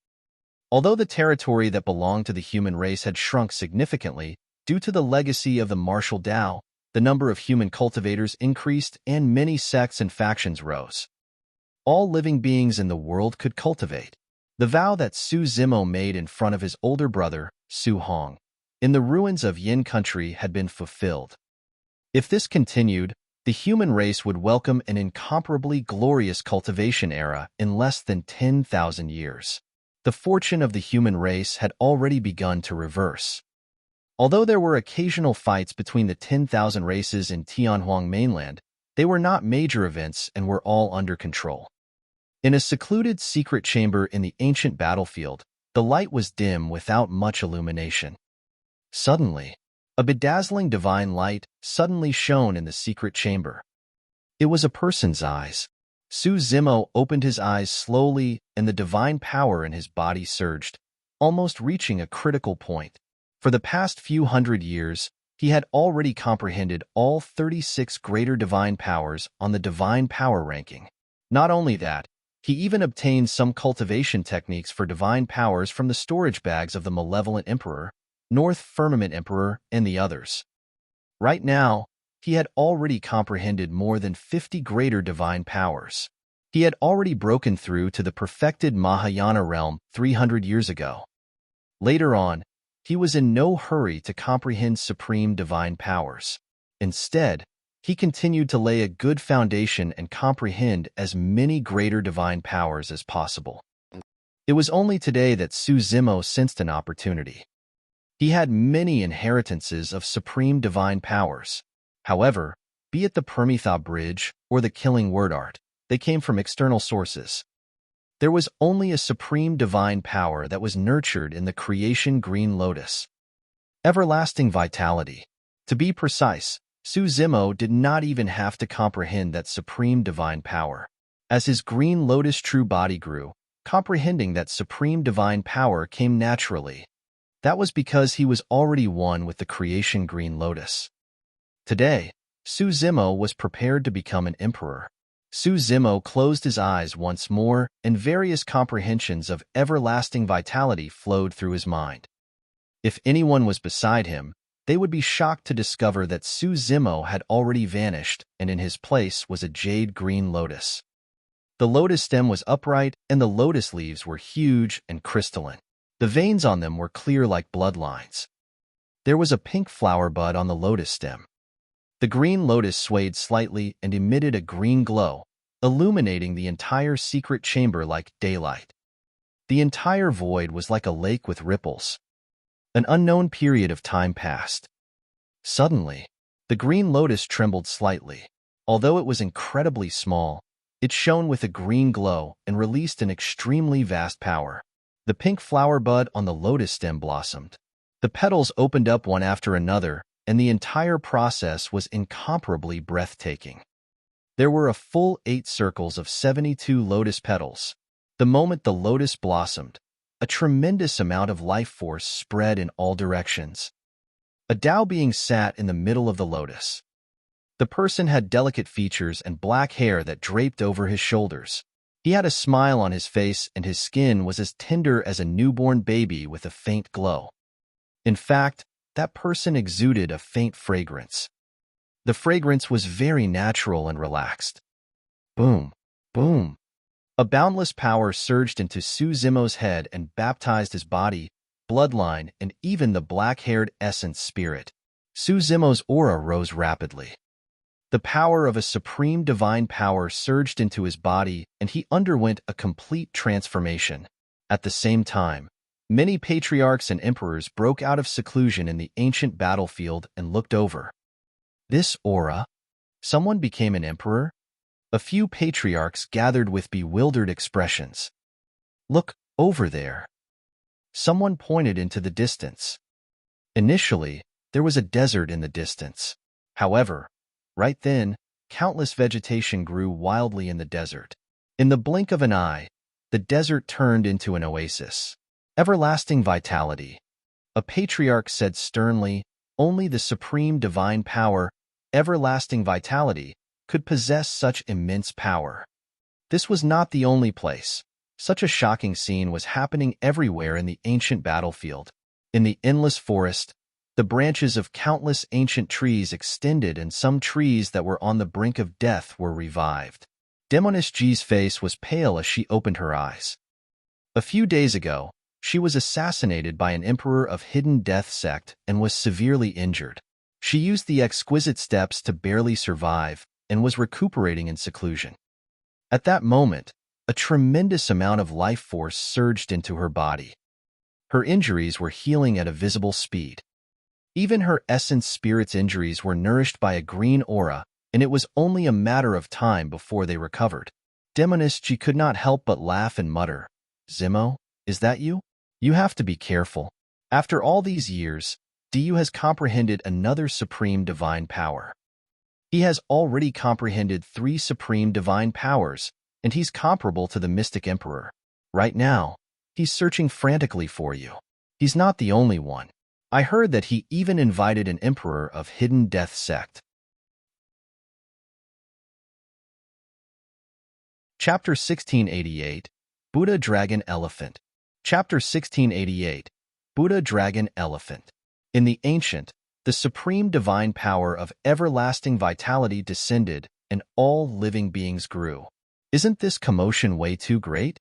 Although the territory that belonged to the human race had shrunk significantly due to the legacy of the martial Tao, the number of human cultivators increased and many sects and factions rose. All living beings in the world could cultivate. The vow that Su Zimo made in front of his older brother, Su Hong, in the ruins of Yin country had been fulfilled. If this continued, the human race would welcome an incomparably glorious cultivation era in less than 10,000 years. The fortune of the human race had already begun to reverse. Although there were occasional fights between the 10,000 races in Tianhuang mainland, they were not major events and were all under control. In a secluded secret chamber in the ancient battlefield, the light was dim without much illumination. Suddenly, a bedazzling divine light suddenly shone in the secret chamber. It was a person's eyes. Su Zimo opened his eyes slowly, and the divine power in his body surged, almost reaching a critical point. For the past few hundred years, he had already comprehended all 36 greater divine powers on the divine power ranking. Not only that, he even obtained some cultivation techniques for divine powers from the storage bags of the Malevolent Emperor, North Firmament Emperor, and the others. Right now, he had already comprehended more than 50 greater divine powers. He had already broken through to the perfected Mahayana realm 300 years ago. Later on, he was in no hurry to comprehend supreme divine powers. Instead, he continued to lay a good foundation and comprehend as many greater divine powers as possible. It was only today that Su Zimo sensed an opportunity. He had many inheritances of supreme divine powers. However, be it the Permitha Bridge or the Killing Word Art, they came from external sources. There was only a supreme divine power that was nurtured in the creation Green Lotus. Everlasting vitality. To be precise, Su Zimo did not even have to comprehend that supreme divine power. As his Green Lotus true body grew, comprehending that supreme divine power came naturally. That was because he was already one with the creation Green Lotus. Today, Su Zimo was prepared to become an emperor. Su Zimo closed his eyes once more, and various comprehensions of everlasting vitality flowed through his mind. If anyone was beside him, they would be shocked to discover that Su Zimo had already vanished, and in his place was a jade green lotus. The lotus stem was upright, and the lotus leaves were huge and crystalline. The veins on them were clear like bloodlines. There was a pink flower bud on the lotus stem. The green lotus swayed slightly and emitted a green glow, illuminating the entire secret chamber like daylight. The entire void was like a lake with ripples. An unknown period of time passed. Suddenly, the green lotus trembled slightly. Although it was incredibly small, it shone with a green glow and released an extremely vast power. The pink flower bud on the lotus stem blossomed. The petals opened up one after another, and the entire process was incomparably breathtaking. There were a full 8 circles of 72 lotus petals. The moment the lotus blossomed, a tremendous amount of life force spread in all directions. A Tao being sat in the middle of the lotus. The person had delicate features and black hair that draped over his shoulders. He had a smile on his face, and his skin was as tender as a newborn baby with a faint glow. In fact, that person exuded a faint fragrance. The fragrance was very natural and relaxed. Boom, boom. A boundless power surged into Su Zimo's head and baptized his body, bloodline, and even the black-haired essence spirit. Su Zimo's aura rose rapidly. The power of a supreme divine power surged into his body, and he underwent a complete transformation. At the same time, many patriarchs and emperors broke out of seclusion in the ancient battlefield and looked over. This aura? Someone became an emperor? A few patriarchs gathered with bewildered expressions. Look, over there. Someone pointed into the distance. Initially, there was a desert in the distance. However, right then, countless vegetation grew wildly in the desert. In the blink of an eye, the desert turned into an oasis. Everlasting vitality. A patriarch said sternly, only the supreme divine power, everlasting vitality, could possess such immense power. This was not the only place. Such a shocking scene was happening everywhere in the ancient battlefield. In the endless forest, the branches of countless ancient trees extended, and some trees that were on the brink of death were revived. Demoness G's face was pale as she opened her eyes. A few days ago, she was assassinated by an emperor of Hidden Death sect and was severely injured. She used the exquisite steps to barely survive and was recuperating in seclusion. At that moment, a tremendous amount of life force surged into her body. Her injuries were healing at a visible speed. Even her essence spirit's injuries were nourished by a green aura, and it was only a matter of time before they recovered. Demoness G could not help but laugh and mutter, "Zimo, is that you? You have to be careful. After all these years, Du has comprehended another supreme divine power. He has already comprehended 3 supreme divine powers, and he's comparable to the Mystic Emperor. Right now, he's searching frantically for you. He's not the only one. I heard that he even invited an emperor of Hidden Death sect. Chapter 1688, Buddha Dragon Elephant. Chapter 1688, Buddha Dragon Elephant. In the ancient, the supreme divine power of everlasting vitality descended, and all living beings grew. Isn't this commotion way too great?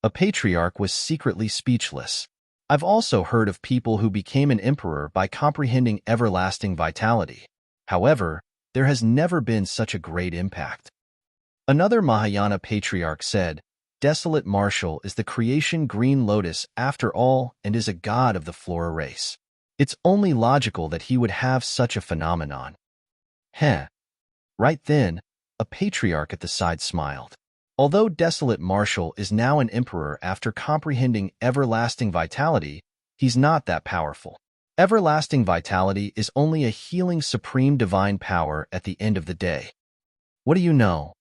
A patriarch was secretly speechless. I've also heard of people who became an emperor by comprehending everlasting vitality. However, there has never been such a great impact. Another Mahayana patriarch said, Desolate Marshal is the creation green lotus after all and is a god of the flora race. It's only logical that he would have such a phenomenon. Heh. Right then, a patriarch at the side smiled. Although Desolate Marshal is now an emperor after comprehending everlasting vitality, he's not that powerful. Everlasting vitality is only a healing supreme divine power at the end of the day. What do you know?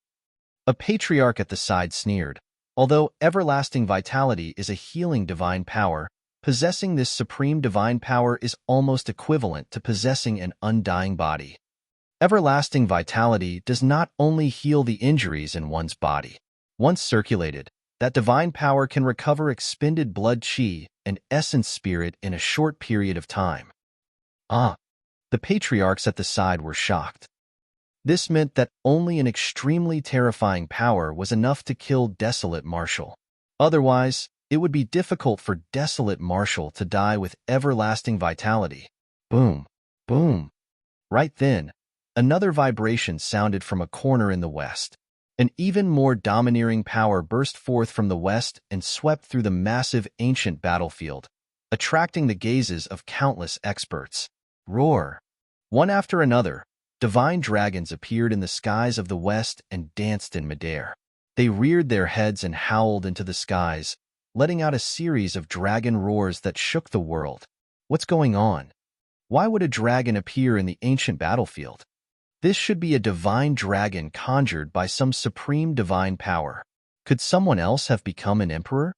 A patriarch at the side sneered. Although everlasting vitality is a healing divine power, possessing this supreme divine power is almost equivalent to possessing an undying body. Everlasting vitality does not only heal the injuries in one's body. Once circulated, that divine power can recover expended blood chi and essence spirit in a short period of time. The patriarchs at the side were shocked. This meant that only an extremely terrifying power was enough to kill Desolate Marshal. Otherwise, it would be difficult for Desolate Marshal to die with everlasting vitality. Boom, boom. Right then, another vibration sounded from a corner in the west. An even more domineering power burst forth from the west and swept through the massive ancient battlefield, attracting the gazes of countless experts. Roar! One after another, divine dragons appeared in the skies of the west and danced in midair. They reared their heads and howled into the skies, letting out a series of dragon roars that shook the world. What's going on? Why would a dragon appear in the ancient battlefield? This should be a divine dragon conjured by some supreme divine power. Could someone else have become an emperor?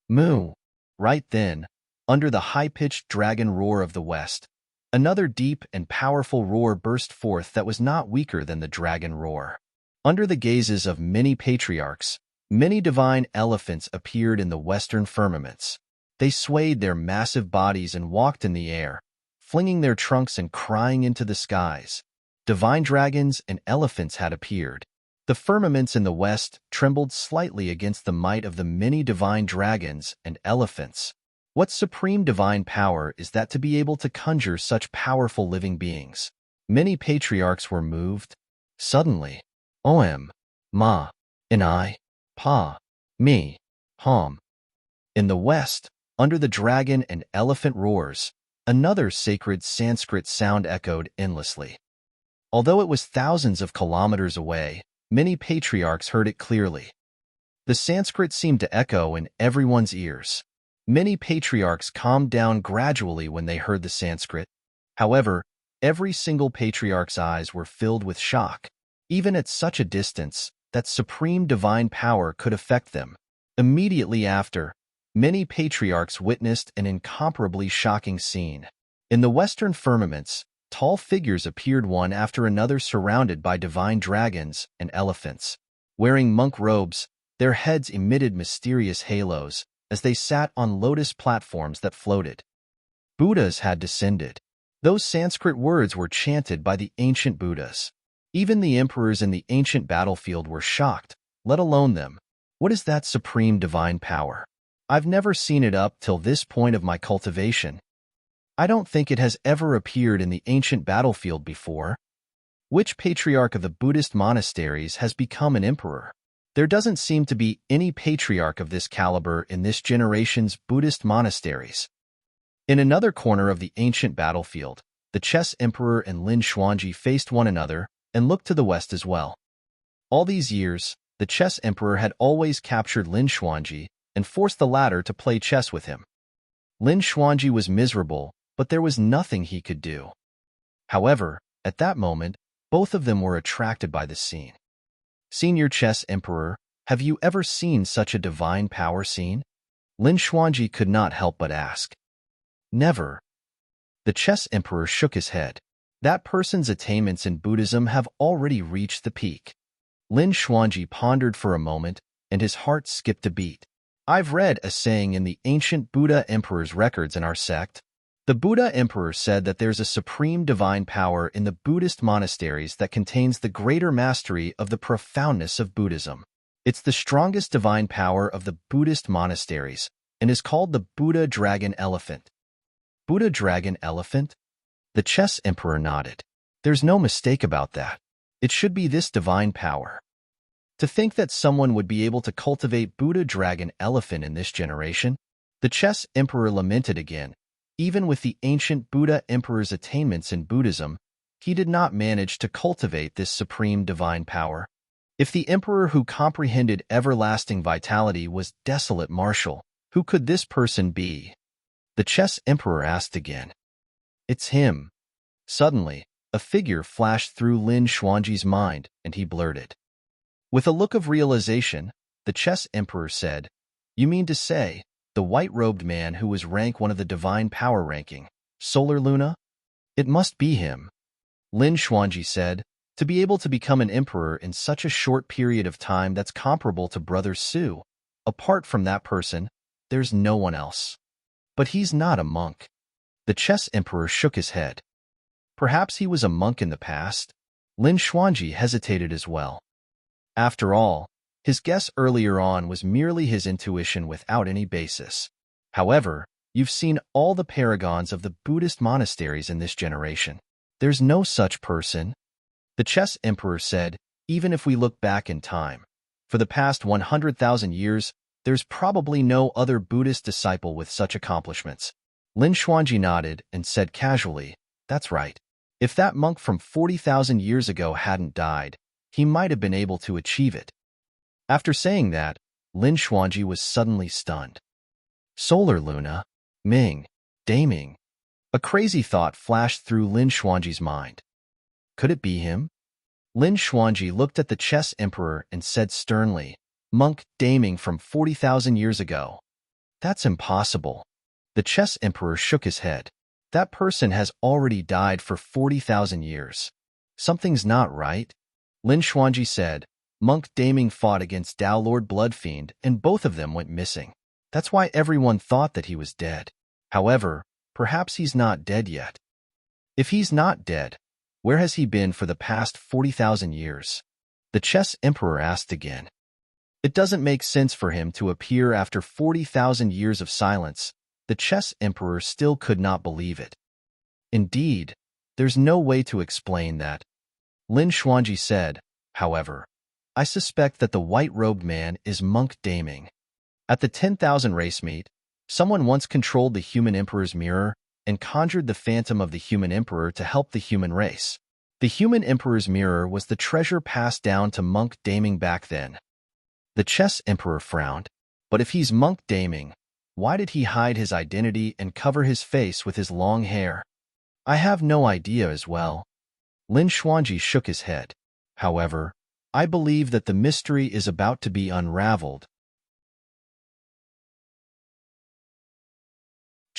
Moo! Right then, under the high-pitched dragon roar of the west, another deep and powerful roar burst forth that was not weaker than the dragon roar. Under the gazes of many patriarchs, many divine elephants appeared in the western firmaments. They swayed their massive bodies and walked in the air, flinging their trunks and crying into the skies. Divine dragons and elephants had appeared. The firmaments in the west trembled slightly against the might of the many divine dragons and elephants. What supreme divine power is that to be able to conjure such powerful living beings? Many patriarchs were moved. Suddenly, Om, Ma, and I, Pa, Me, Hom. In the west, under the dragon and elephant roars, another sacred Sanskrit sound echoed endlessly. Although it was thousands of kilometers away, many patriarchs heard it clearly. The Sanskrit seemed to echo in everyone's ears. Many patriarchs calmed down gradually when they heard the Sanskrit. However, every single patriarch's eyes were filled with shock. Even at such a distance, that supreme divine power could affect them. Immediately after, many patriarchs witnessed an incomparably shocking scene. In the western firmaments, tall figures appeared one after another surrounded by divine dragons and elephants. Wearing monk robes, their heads emitted mysterious halos as they sat on lotus platforms that floated. Buddhas had descended. Those Sanskrit words were chanted by the ancient Buddhas. Even the emperors in the ancient battlefield were shocked, let alone them. What is that supreme divine power? I've never seen it up till this point of my cultivation. I don't think it has ever appeared in the ancient battlefield before. Which patriarch of the Buddhist monasteries has become an emperor? There doesn't seem to be any patriarch of this caliber in this generation's Buddhist monasteries. In another corner of the ancient battlefield, the Chess Emperor and Lin Xuanji faced one another and looked to the west as well. All these years, the Chess Emperor had always captured Lin Xuanji and forced the latter to play chess with him. Lin Xuanji was miserable, but there was nothing he could do. However, at that moment, both of them were attracted by the scene. Senior Chess Emperor, Have you ever seen such a divine power scene? Lin Xuanji could not help but ask. Never. The chess emperor shook his head. That person's attainments in Buddhism have already reached the peak. Lin Xuanji pondered for a moment, and his heart skipped a beat. I've read a saying in the ancient Buddha emperor's records in our sect. The Buddha emperor said that there's a supreme divine power in the Buddhist monasteries that contains the greater mastery of the profoundness of Buddhism. It's the strongest divine power of the Buddhist monasteries and is called the Buddha Dragon Elephant. Buddha Dragon Elephant? The chess emperor nodded. There's no mistake about that. It should be this divine power. To think that someone would be able to cultivate Buddha Dragon Elephant in this generation? The chess emperor lamented again. Even with the ancient Buddha emperor's attainments in Buddhism, he did not manage to cultivate this supreme divine power. If the emperor who comprehended everlasting vitality was Desolate Martial, who could this person be? The chess emperor asked again. It's him. Suddenly, a figure flashed through Lin Xuanji's mind, and he blurted. With a look of realization, the chess emperor said, You mean to say, the white-robed man who was rank 1 of the divine power ranking, Solar Luna? It must be him. Lin Xuanji said, to be able to become an emperor in such a short period of time that's comparable to Brother Su. Apart from that person, there's no one else. But he's not a monk. The chess emperor shook his head. Perhaps he was a monk in the past. Lin Xuanji hesitated as well. After all, his guess earlier on was merely his intuition without any basis. However, you've seen all the paragons of the Buddhist monasteries in this generation. There's no such person. The chess emperor said, even if we look back in time, for the past 100,000 years, there's probably no other Buddhist disciple with such accomplishments. Lin Xuanji nodded and said casually, That's right. If that monk from 40,000 years ago hadn't died, he might have been able to achieve it. After saying that, Lin Xuanji was suddenly stunned. Solar Luna, Ming, Daming. A crazy thought flashed through Lin Xuanji's mind. Could it be him? Lin Xuanji looked at the chess emperor and said sternly, Monk Daming from 40,000 years ago. That's impossible. The chess emperor shook his head. That person has already died for 40,000 years. Something's not right. Lin Xuanji said, Monk Daming fought against Tao Lord Bloodfiend and both of them went missing. That's why everyone thought that he was dead. However, perhaps he's not dead yet. If he's not dead, where has he been for the past 40,000 years? The chess emperor asked again. It doesn't make sense for him to appear after 40,000 years of silence. The chess emperor still could not believe it. Indeed, there's no way to explain that. Lin Xuanji said, however, I suspect that the white-robed man is Monk Daming. At the 10,000 race meet, someone once controlled the human emperor's mirror and conjured the phantom of the human emperor to help the human race. The human emperor's mirror was the treasure passed down to Monk Daming back then. The chess emperor frowned. But if he's Monk Daming, why did he hide his identity and cover his face with his long hair? I have no idea as well. Lin Xuanji shook his head. However, I believe that the mystery is about to be unraveled.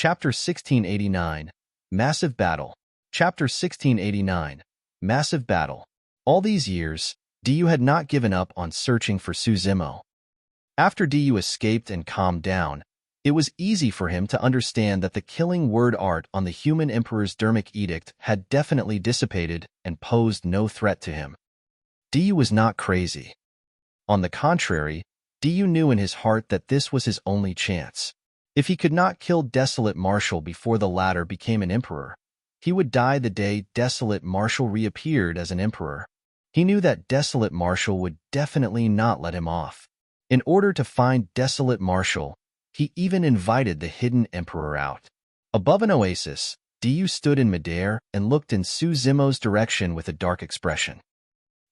Chapter 1689, Massive Battle. Chapter 1689, Massive Battle. All these years, Diyu had not given up on searching for Su Zimo. After Diyu escaped and calmed down, it was easy for him to understand that the killing word art on the human emperor's Dermic edict had definitely dissipated and posed no threat to him. Diyu was not crazy. On the contrary, Diyu knew in his heart that this was his only chance. If he could not kill Desolate Martial before the latter became an emperor, he would die the day Desolate Martial reappeared as an emperor. He knew that Desolate Martial would definitely not let him off. In order to find Desolate Martial, he even invited the hidden emperor out. Above an oasis, Diyu stood in midair and looked in Su Zimo's direction with a dark expression.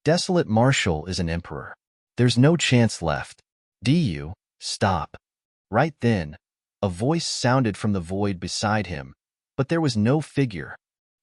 Desolate Martial is an emperor. There's no chance left. Diyu, stop. Right then, a voice sounded from the void beside him, but there was no figure.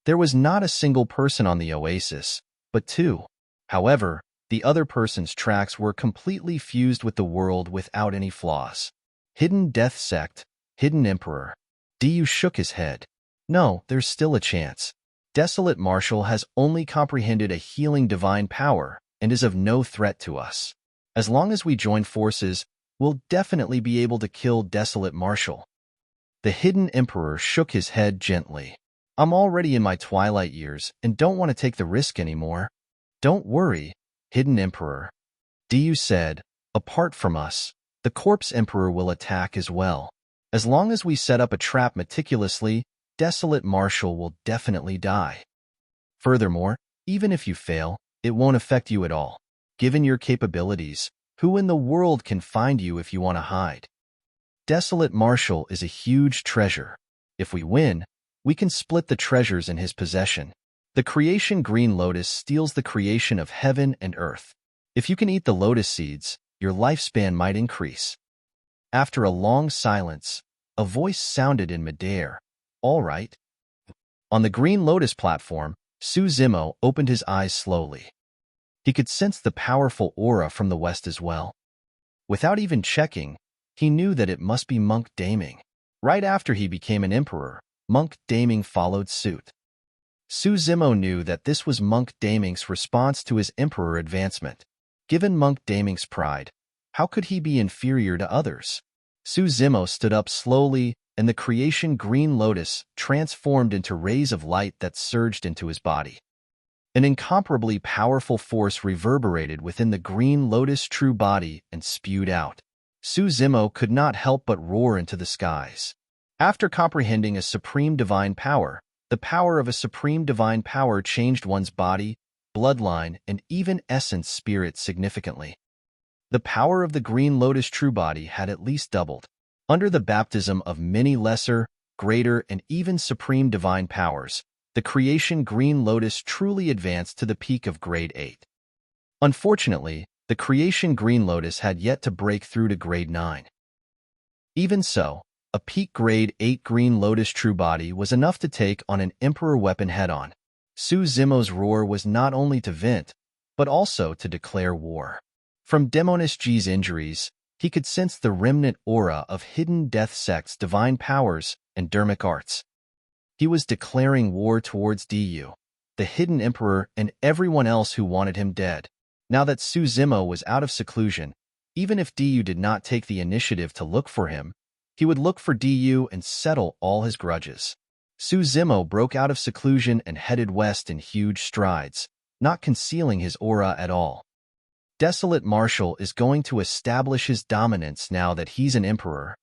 There was not a single person on the oasis, but two. However, The other person's tracks were completely fused with the world without any flaws. Hidden Death Sect, Hidden Emperor. Du shook his head. No, there's still a chance. Desolate Marshal has only comprehended a healing divine power and is of no threat to us. As long as we join forces, we'll definitely be able to kill Desolate Marshal. The Hidden Emperor shook his head gently. I'm already in my twilight years and don't want to take the risk anymore. Don't worry, Hidden Emperor. Du said, apart from us, the Corpse Emperor will attack as well. As long as we set up a trap meticulously, Desolate Marshal will definitely die. Furthermore, even if you fail, it won't affect you at all. Given your capabilities, who in the world can find you if you want to hide? Desolate Marshal is a huge treasure. If we win, we can split the treasures in his possession. The creation Green Lotus steals the creation of heaven and earth. If you can eat the lotus seeds, your lifespan might increase. After a long silence, a voice sounded in midair. All right. On the Green Lotus platform, Su Zimo opened his eyes slowly. He could sense the powerful aura from the west as well. Without even checking, he knew that it must be Monk Daming. Right after he became an emperor, Monk Daming followed suit. Su Zimo knew that this was Monk Daming's response to his emperor advancement. Given Monk Daming's pride, how could he be inferior to others? Su Zimo stood up slowly, and the creation Green Lotus transformed into rays of light that surged into his body. An incomparably powerful force reverberated within the Green Lotus true body and spewed out. Su Zimo could not help but roar into the skies. After comprehending a supreme divine power, the power of a supreme divine power changed one's body, bloodline, and even essence spirit significantly. The power of the Green Lotus true body had at least doubled. Under the baptism of many lesser, greater, and even supreme divine powers, the creation Green Lotus truly advanced to the peak of Grade 8. Unfortunately, the creation Green Lotus had yet to break through to Grade 9. Even so, a peak Grade 8 Green Lotus true body was enough to take on an Emperor weapon head-on. Su Zimo's roar was not only to vent, but also to declare war. From Demoness G's injuries, he could sense the remnant aura of Hidden Death Sect's divine powers and dermic arts. He was declaring war towards Du, the Hidden Emperor, and everyone else who wanted him dead. Now that Su Zimo was out of seclusion, even if Du did not take the initiative to look for him, he would look for Du and settle all his grudges. Su Zimo broke out of seclusion and headed west in huge strides, not concealing his aura at all. Desolate Marshal is going to establish his dominance now that he's an emperor.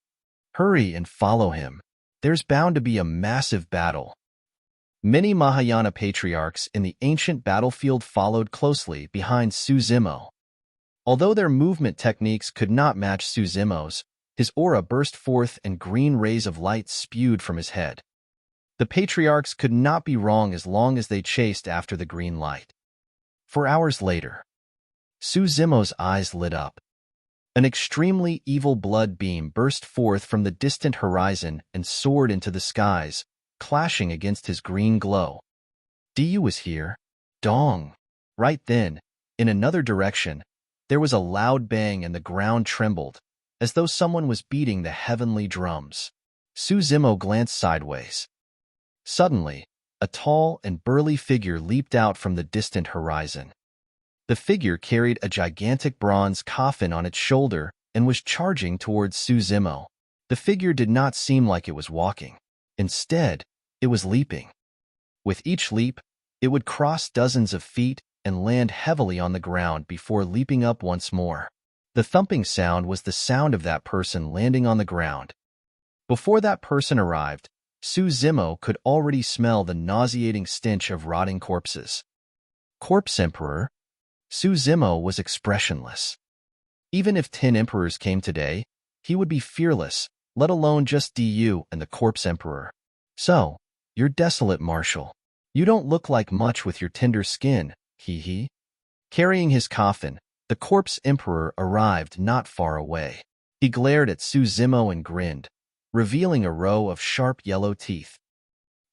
Hurry and follow him. There's bound to be a massive battle. Many Mahayana patriarchs in the ancient battlefield followed closely behind Su Zimo. Although their movement techniques could not match Su Zimo's, his aura burst forth and green rays of light spewed from his head. The patriarchs could not be wrong as long as they chased after the green light. 4 hours later, Su Zimo's eyes lit up. An extremely evil blood beam burst forth from the distant horizon and soared into the skies, clashing against his green glow. Du was here. Dong! Right then, in another direction, there was a loud bang and the ground trembled, as though someone was beating the heavenly drums. Su Zimo glanced sideways. Suddenly, a tall and burly figure leaped out from the distant horizon. The figure carried a gigantic bronze coffin on its shoulder and was charging towards Su Zimo. The figure did not seem like it was walking. Instead, it was leaping. With each leap, it would cross dozens of feet and land heavily on the ground before leaping up once more. The thumping sound was the sound of that person landing on the ground. Before that person arrived, Su Zimo could already smell the nauseating stench of rotting corpses. Corpse Emperor? Su Zimo was expressionless. Even if 10 emperors came today, he would be fearless, let alone just Du and the Corpse Emperor. So, you're Desolate Marshal. You don't look like much with your tender skin, hee. Carrying his coffin, the Corpse Emperor arrived not far away. He glared at Su Zimo and grinned, revealing a row of sharp yellow teeth.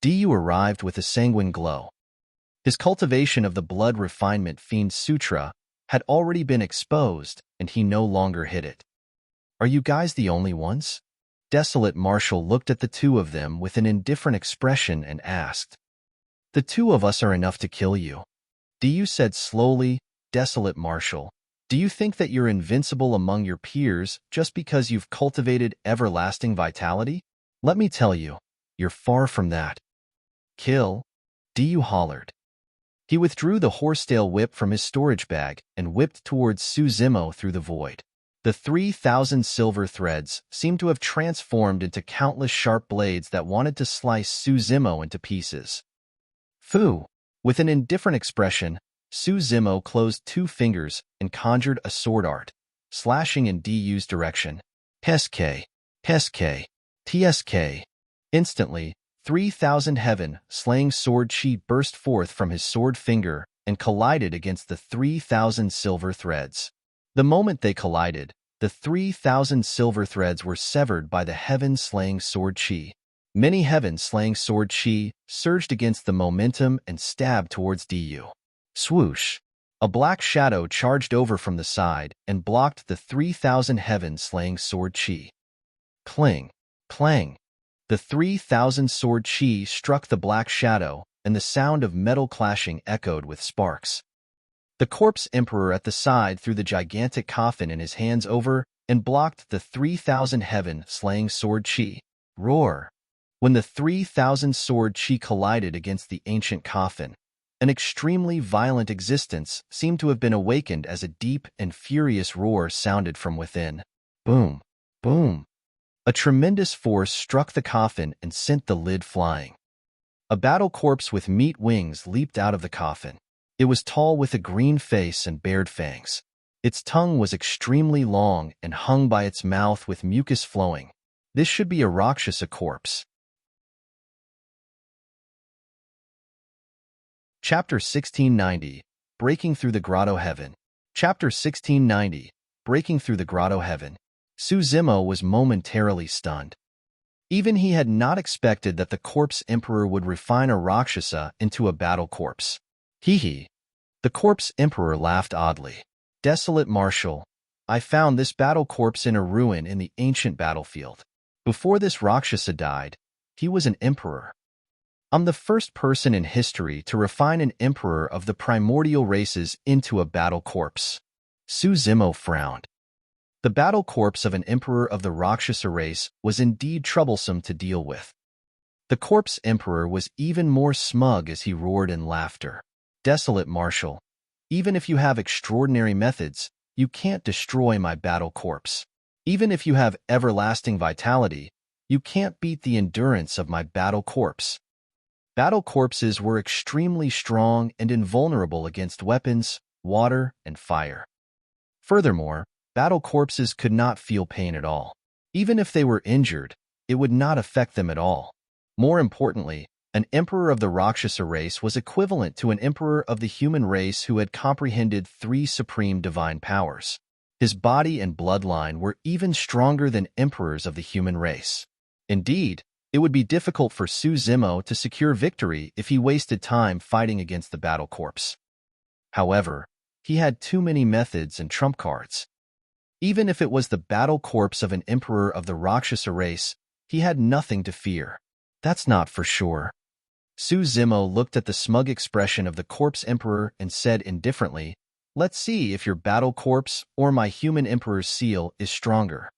Du arrived with a sanguine glow. His cultivation of the blood refinement Fiend Sutra had already been exposed, and he no longer hid it. Are you guys the only ones? Desolate Marshal looked at the two of them with an indifferent expression and asked. The two of us are enough to kill you. Du said slowly. Desolate Marshal, do you think that you're invincible among your peers just because you've cultivated everlasting vitality? Let me tell you, you're far from that. Kill? Du hollered. He withdrew the horsetail whip from his storage bag and whipped towards Suzimo through the void. The 3,000 silver threads seemed to have transformed into countless sharp blades that wanted to slice Suzimo into pieces. Fu! With an indifferent expression, Suzimo closed two fingers and conjured a sword art, slashing in Du's direction. Tsk, tsk, tsk. Instantly, 3,000 heaven slaying sword chi burst forth from his sword finger and collided against the 3,000 silver threads. The moment they collided, the 3,000 silver threads were severed by the heaven-slaying sword chi. Many heaven-slaying sword chi surged against the momentum and stabbed towards Du. Swoosh! A black shadow charged over from the side and blocked the 3,000 heaven-slaying sword chi. Cling! Clang! The 3,000 sword chi struck the black shadow, and the sound of metal clashing echoed with sparks. The corpse emperor at the side threw the gigantic coffin in his hands over and blocked the 3,000 heaven-slaying sword chi. Roar! When the 3,000 sword chi collided against the ancient coffin, an extremely violent existence seemed to have been awakened as a deep and furious roar sounded from within. Boom! Boom! A tremendous force struck the coffin and sent the lid flying. A battle corpse with meat wings leaped out of the coffin. It was tall with a green face and bared fangs. Its tongue was extremely long and hung by its mouth with mucus flowing. This should be a Rakshasa corpse. Chapter 1690, Breaking Through the Grotto-heaven. Chapter 1690, Breaking Through the Grotto-heaven. Suzimo was momentarily stunned. Even he had not expected that the corpse emperor would refine a Rakshasa into a battle corpse. Hee. The corpse emperor laughed oddly. Desolate Marshal, I found this battle corpse in a ruin in the ancient battlefield. Before this Rakshasa died, he was an emperor. I'm the first person in history to refine an emperor of the primordial races into a battle corpse. Suzimo frowned. The battle corpse of an emperor of the Rakshasa race was indeed troublesome to deal with. The corpse emperor was even more smug as he roared in laughter. Desolate Marshal, even if you have extraordinary methods, you can't destroy my battle corpse. Even if you have everlasting vitality, you can't beat the endurance of my battle corpse. Battle corpses were extremely strong and invulnerable against weapons, water, and fire. Furthermore, battle corpses could not feel pain at all. Even if they were injured, it would not affect them at all. More importantly, an emperor of the Rakshasa race was equivalent to an emperor of the human race who had comprehended 3 supreme divine powers. His body and bloodline were even stronger than emperors of the human race. Indeed, it would be difficult for Suzimo to secure victory if he wasted time fighting against the battle corpse. However, he had too many methods and trump cards. Even if it was the battle corpse of an emperor of the Rakshasa race, he had nothing to fear. That's not for sure. Suzimo looked at the smug expression of the corpse emperor and said indifferently, Let's see if your battle corpse or my human emperor's seal is stronger.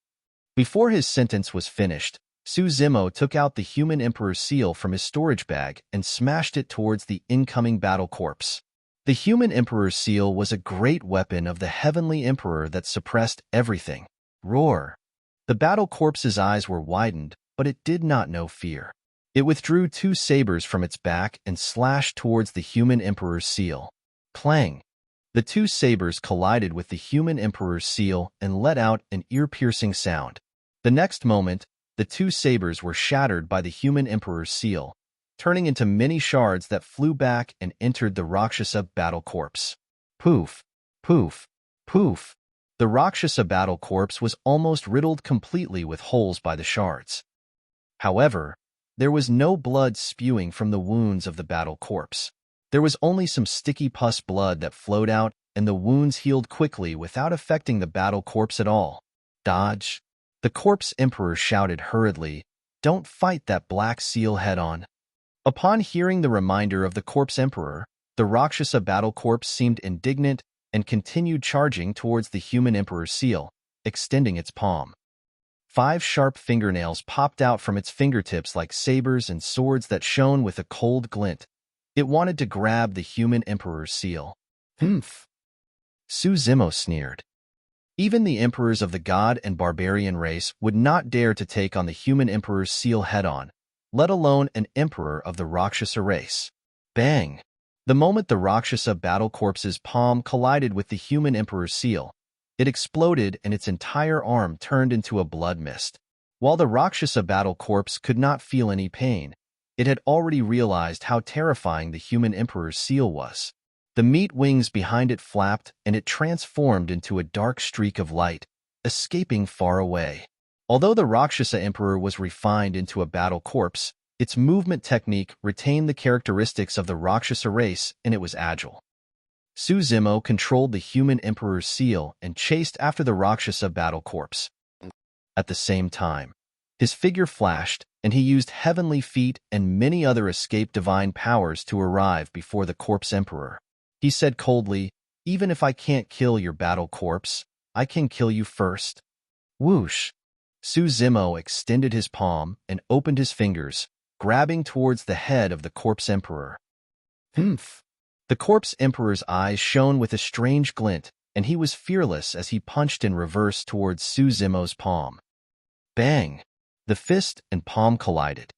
Before his sentence was finished, Suzimo took out the human emperor's seal from his storage bag and smashed it towards the incoming battle corpse. The human emperor's seal was a great weapon of the heavenly emperor that suppressed everything. Roar! The battle corpse's eyes were widened, but it did not know fear. It withdrew 2 sabers from its back and slashed towards the human emperor's seal. Clang! The 2 sabers collided with the human emperor's seal and let out an ear-piercing sound. The next moment, the 2 sabers were shattered by the human emperor's seal, turning into many shards that flew back and entered the Rakshasa battle corpse. Poof! Poof! Poof! The Rakshasa battle corpse was almost riddled completely with holes by the shards. However, there was no blood spewing from the wounds of the battle corpse. There was only some sticky pus blood that flowed out and the wounds healed quickly without affecting the battle corpse at all. Dodge. The corpse emperor shouted hurriedly, "Don't fight that black seal head-on." Upon hearing the reminder of the corpse emperor, the Rakshasa battle corpse seemed indignant and continued charging towards the human emperor's seal, extending its palm. 5 sharp fingernails popped out from its fingertips like sabers and swords that shone with a cold glint. It wanted to grab the human emperor's seal. "Humph!" Suzimo sneered. Even the emperors of the god and barbarian race would not dare to take on the human emperor's seal head-on, let alone an emperor of the Rakshasa race. Bang! The moment the Rakshasa battle corpse's palm collided with the human emperor's seal, it exploded and its entire arm turned into a blood mist. While the Rakshasa battle corpse could not feel any pain, it had already realized how terrifying the human emperor's seal was. The meat wings behind it flapped, and it transformed into a dark streak of light, escaping far away. Although the Rakshasa emperor was refined into a battle corpse, its movement technique retained the characteristics of the Rakshasa race, and it was agile. Suzimo controlled the human emperor's seal and chased after the Rakshasa battle corpse. At the same time, his figure flashed, and he used heavenly feet and many other escaped divine powers to arrive before the corpse emperor. He said coldly, "Even if I can't kill your battle corpse, I can kill you first." Whoosh! Suzimo extended his palm and opened his fingers, grabbing towards the head of the corpse emperor. Humph! The corpse emperor's eyes shone with a strange glint, and he was fearless as he punched in reverse towards Suzimo's palm. Bang! The fist and palm collided.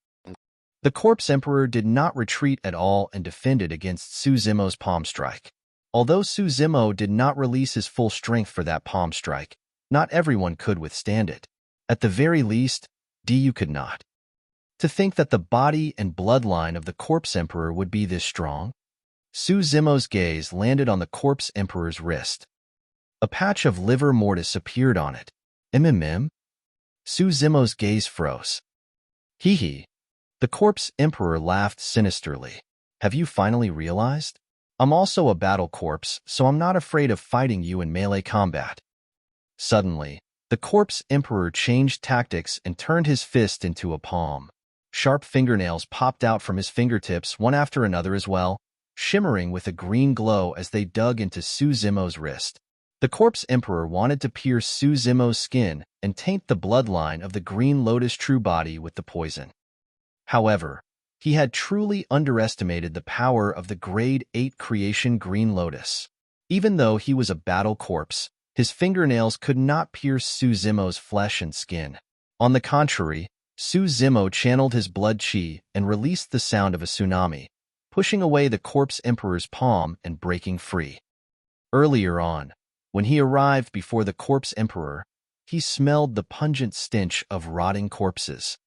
The corpse emperor did not retreat at all and defended against Suzimo's palm strike. Although Suzimo did not release his full strength for that palm strike, not everyone could withstand it. At the very least, Du could not. To think that the body and bloodline of the corpse emperor would be this strong? Suzimo's gaze landed on the corpse emperor's wrist. A patch of livor mortis appeared on it. Suzimo's gaze froze. Hee. The corpse emperor laughed sinisterly. "Have you finally realized? I'm also a battle corpse, so I'm not afraid of fighting you in melee combat." Suddenly, the corpse emperor changed tactics and turned his fist into a palm. Sharp fingernails popped out from his fingertips one after another as well, shimmering with a green glow as they dug into Suzimo's wrist. The corpse emperor wanted to pierce Suzimo's skin and taint the bloodline of the Green Lotus true body with the poison. However, he had truly underestimated the power of the Grade 8 creation Green Lotus. Even though he was a battle corpse, his fingernails could not pierce Suzimo's flesh and skin. On the contrary, Suzimo channeled his blood chi and released the sound of a tsunami, pushing away the corpse emperor's palm and breaking free. Earlier on, when he arrived before the corpse emperor, he smelled the pungent stench of rotting corpses.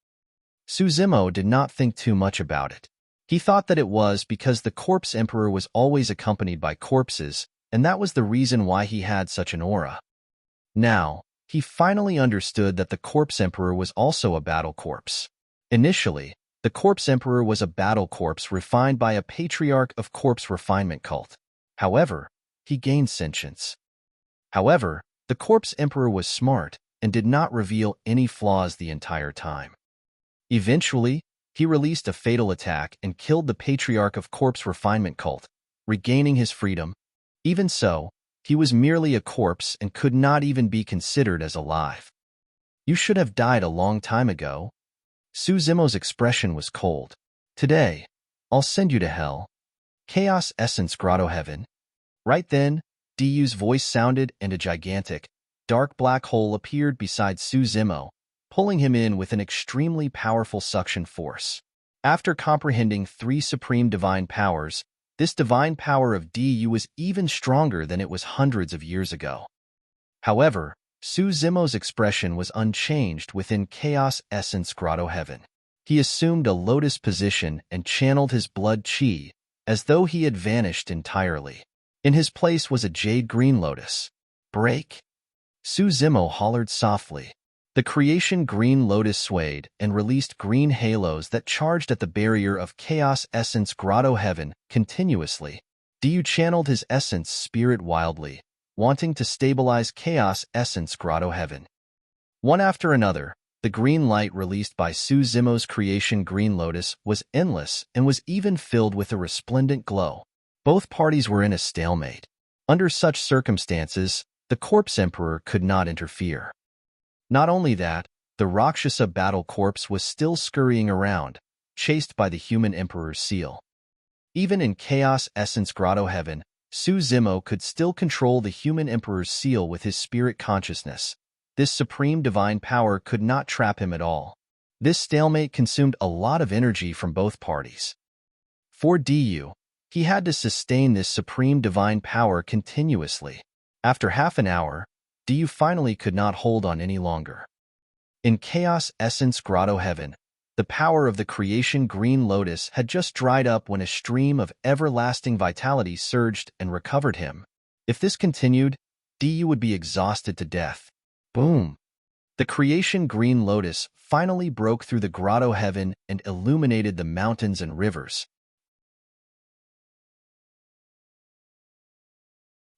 Suzimo did not think too much about it. He thought that it was because the corpse emperor was always accompanied by corpses, and that was the reason why he had such an aura. Now, he finally understood that the corpse emperor was also a battle corpse. Initially, the corpse emperor was a battle corpse refined by a patriarch of corpse refinement cult. However, he gained sentience. However, the corpse emperor was smart and did not reveal any flaws the entire time. Eventually, he released a fatal attack and killed the patriarch of corpse refinement cult, regaining his freedom. Even so, he was merely a corpse and could not even be considered as alive. "You should have died a long time ago." Suzimo's expression was cold. "Today, I'll send you to hell. Chaos Essence Grotto-heaven." Right then, Du's voice sounded and a gigantic, dark black hole appeared beside Suzimo, pulling him in with an extremely powerful suction force. After comprehending 3 supreme divine powers, this divine power of Du was even stronger than it was hundreds of years ago. However, Suzimo's expression was unchanged within Chaos Essence Grotto-heaven. He assumed a lotus position and channeled his blood chi, as though he had vanished entirely. In his place was a jade green lotus. "Break!" Suzimo hollered softly. The creation green lotus swayed and released green halos that charged at the barrier of Chaos Essence Grotto-heaven continuously. Diyu channeled his essence spirit wildly, wanting to stabilize Chaos Essence Grotto-heaven. One after another, the green light released by Su Zimo's creation Green Lotus was endless and was even filled with a resplendent glow. Both parties were in a stalemate. Under such circumstances, the Corpse Emperor could not interfere. Not only that, the Rakshasa battle corpse was still scurrying around, chased by the human Emperor's seal. Even in Chaos Essence Grotto-heaven, Su Zimo could still control the human Emperor's seal with his spirit consciousness. This supreme divine power could not trap him at all. This stalemate consumed a lot of energy from both parties. For Diyu, he had to sustain this supreme divine power continuously. After half an hour, Diyu finally could not hold on any longer. In Chaos Essence Grotto-heaven, the power of the creation Green Lotus had just dried up when a stream of everlasting vitality surged and recovered him. If this continued, Diyu would be exhausted to death. Boom! The creation Green Lotus finally broke through the Grotto-heaven and illuminated the mountains and rivers.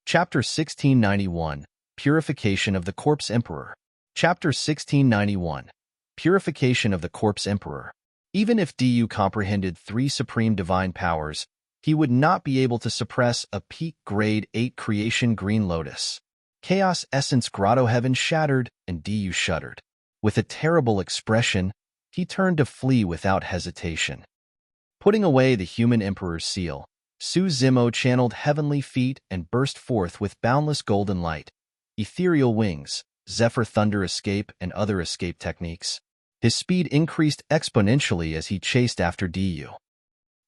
Chapter 1691, Purification of the Corpse Emperor. Chapter 1691, Purification of the Corpse Emperor. Even if Diyu comprehended 3 supreme divine powers, he would not be able to suppress a peak grade 8 creation Green Lotus. Chaos Essence Grotto-heaven shattered, and Diyu shuddered. With a terrible expression, he turned to flee without hesitation. Putting away the human Emperor's seal, Su Zimo channeled heavenly feet and burst forth with boundless golden light, ethereal wings, zephyr thunder escape, and other escape techniques. His speed increased exponentially as he chased after Diyu.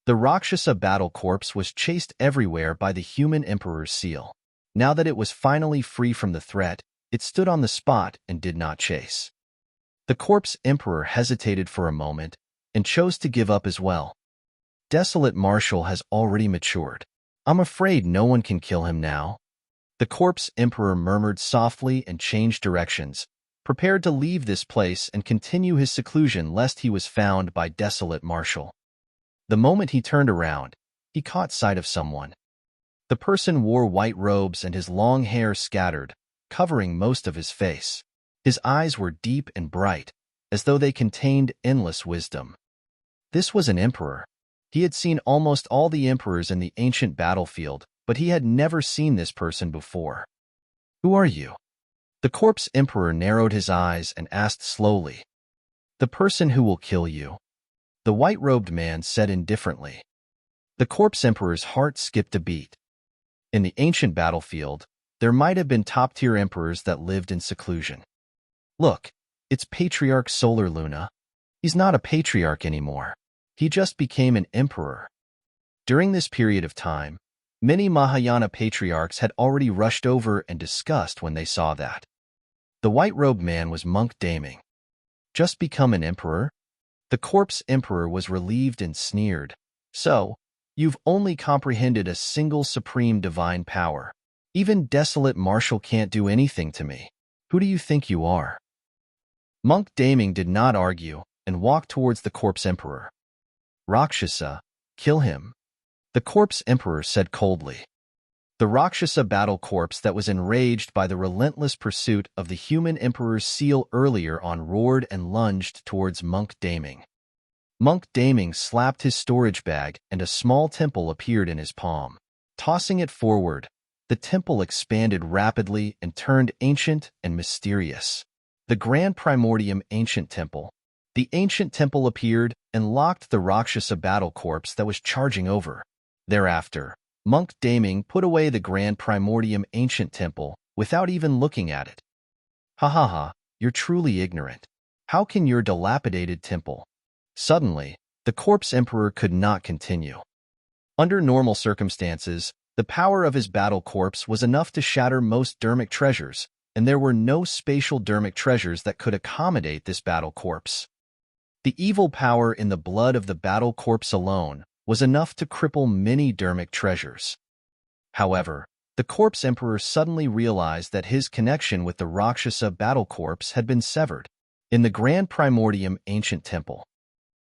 The Rakshasa battle corpse was chased everywhere by the human Emperor's seal. Now that it was finally free from the threat, it stood on the spot and did not chase. The Corpse Emperor hesitated for a moment and chose to give up as well. Desolate Marshal has already matured. I'm afraid no one can kill him now. The Corpse Emperor murmured softly and changed directions, prepared to leave this place and continue his seclusion lest he was found by Desolate Marshal. The moment he turned around, he caught sight of someone. The person wore white robes and his long hair scattered, covering most of his face. His eyes were deep and bright, as though they contained endless wisdom. This was an emperor. He had seen almost all the emperors in the ancient battlefield, but he had never seen this person before. Who are you? The Corpse Emperor narrowed his eyes and asked slowly. The person who will kill you. The white-robed man said indifferently. The Corpse Emperor's heart skipped a beat. In the ancient battlefield, there might have been top-tier emperors that lived in seclusion. Look, it's Patriarch Solar Luna. He's not a patriarch anymore. He just became an emperor. During this period of time, many Mahayana patriarchs had already rushed over and discussed when they saw that. The white-robed man was Monk Daming. Just become an emperor? The Corpse Emperor was relieved and sneered. So, you've only comprehended a single supreme divine power. Even Desolate Marshal can't do anything to me. Who do you think you are? Monk Daming did not argue and walked towards the Corpse Emperor. Rakshasa, kill him. The Corpse Emperor said coldly. The Rakshasa battle corpse that was enraged by the relentless pursuit of the human Emperor's seal earlier on roared and lunged towards Monk Daming. Monk Daming slapped his storage bag and a small temple appeared in his palm. Tossing it forward, the temple expanded rapidly and turned ancient and mysterious. The Grand Primordium Ancient Temple. The ancient temple appeared and locked the Rakshasa battle corpse that was charging over. Thereafter, Monk Daming put away the Grand Primordium Ancient Temple without even looking at it. Ha ha ha, you're truly ignorant. How can your dilapidated temple? Suddenly, the Corpse Emperor could not continue. Under normal circumstances, the power of his battle corpse was enough to shatter most dermic treasures, and there were no spatial dermic treasures that could accommodate this battle corpse. The evil power in the blood of the battle corpse alone was enough to cripple many dermic treasures. However, the Corpse Emperor suddenly realized that his connection with the Rakshasa battle corpse had been severed. In the Grand Primordium Ancient Temple,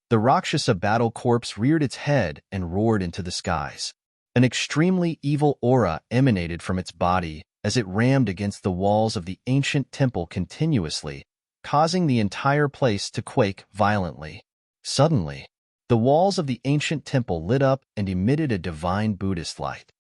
the Rakshasa battle corpse reared its head and roared into the skies. An extremely evil aura emanated from its body as it rammed against the walls of the ancient temple continuously, causing the entire place to quake violently. Suddenly, the walls of the ancient temple lit up and emitted a divine Buddhist light.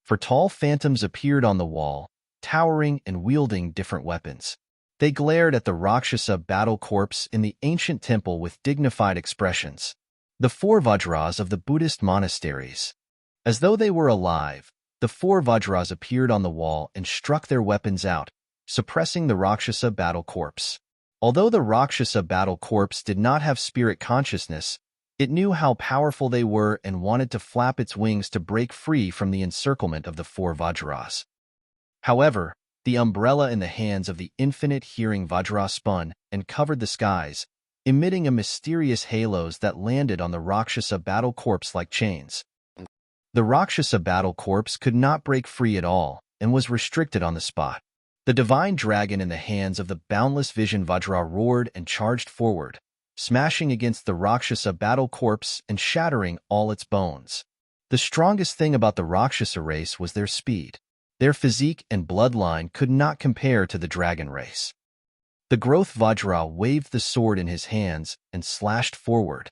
For tall phantoms appeared on the wall, towering and wielding different weapons. They glared at the Rakshasa battle corpse in the ancient temple with dignified expressions. The four Vajras of the Buddhist monasteries. As though they were alive, the four Vajras appeared on the wall and struck their weapons out, suppressing the Rakshasa battle corpse. Although the Rakshasa battle corpse did not have spirit consciousness, it knew how powerful they were and wanted to flap its wings to break free from the encirclement of the four Vajras. However, the umbrella in the hands of the infinite hearing Vajra spun and covered the skies, emitting a mysterious halos that landed on the Rakshasa battle corpse like chains. The Rakshasa battle corpse could not break free at all and was restricted on the spot. The divine dragon in the hands of the boundless vision Vajra roared and charged forward, smashing against the Rakshasa battle corpse and shattering all its bones. The strongest thing about the Rakshasa race was their speed. Their physique and bloodline could not compare to the dragon race. The Growth Vajra waved the sword in his hands and slashed forward.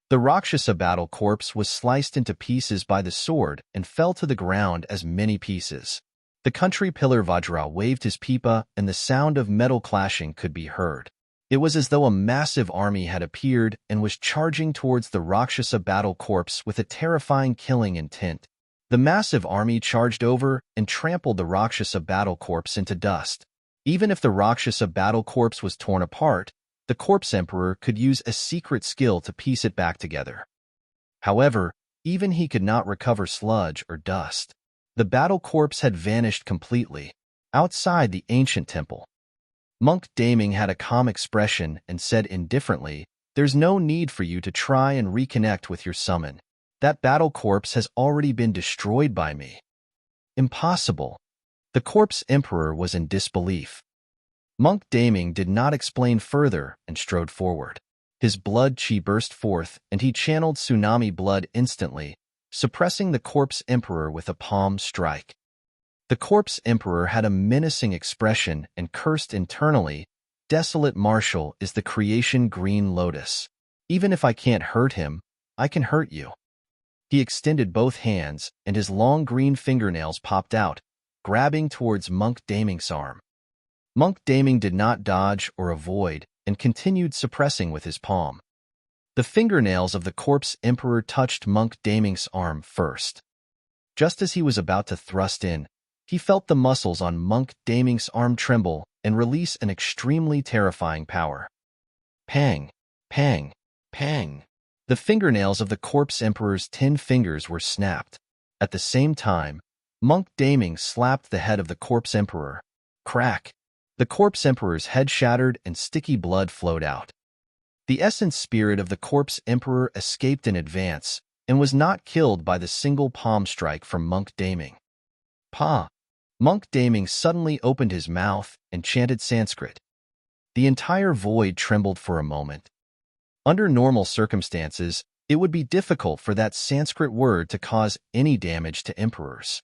The Rakshasa battle corpse was sliced into pieces by the sword and fell to the ground as many pieces. The country pillar Vajra waved his pipa and the sound of metal clashing could be heard. It was as though a massive army had appeared and was charging towards the Rakshasa battle corpse with a terrifying killing intent. The massive army charged over and trampled the Rakshasa battle corpse into dust. Even if the Rakshasa battle corpse was torn apart, the corpse emperor could use a secret skill to piece it back together. However, even he could not recover sludge or dust. The battle corpse had vanished completely, outside the ancient temple. Monk Daming had a calm expression and said indifferently, "There's no need for you to try and reconnect with your summon. That battle corpse has already been destroyed by me." Impossible. The corpse emperor was in disbelief. Monk Daming did not explain further and strode forward. His blood chi burst forth and he channeled tsunami blood instantly, suppressing the corpse emperor with a palm strike. The corpse emperor had a menacing expression and cursed internally, "Desolate Marshal is the creation green lotus. Even if I can't hurt him, I can hurt you." He extended both hands and his long green fingernails popped out, grabbing towards Monk Daming's arm. Monk Daming did not dodge or avoid and continued suppressing with his palm. The fingernails of the corpse emperor touched Monk Daming's arm first. Just as he was about to thrust in, he felt the muscles on Monk Daming's arm tremble and release an extremely terrifying power. Pang, pang, pang. The fingernails of the corpse emperor's 10 fingers were snapped. At the same time, Monk Daming slapped the head of the corpse emperor. Crack! The corpse emperor's head shattered and sticky blood flowed out. The essence spirit of the corpse emperor escaped in advance and was not killed by the single palm strike from Monk Daming. Pa! Monk Daming suddenly opened his mouth and chanted Sanskrit. The entire void trembled for a moment. Under normal circumstances, it would be difficult for that Sanskrit word to cause any damage to emperors.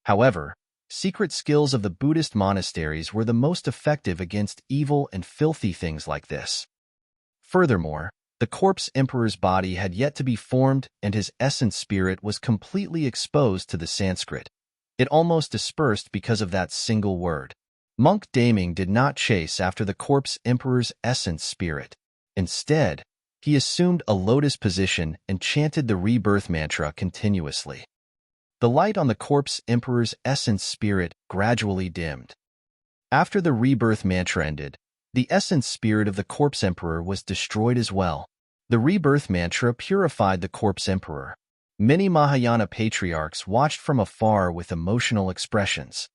However, secret skills of the Buddhist monasteries were the most effective against evil and filthy things like this. Furthermore, the corpse emperor's body had yet to be formed and his essence spirit was completely exposed to the Sanskrit. It almost dispersed because of that single word. Monk Daming did not chase after the corpse emperor's essence spirit. Instead, he assumed a lotus position and chanted the rebirth mantra continuously. The light on the corpse emperor's essence spirit gradually dimmed. After the rebirth mantra ended, the essence spirit of the corpse emperor was destroyed as well. The rebirth mantra purified the corpse emperor. Many Mahayana patriarchs watched from afar with emotional expressions.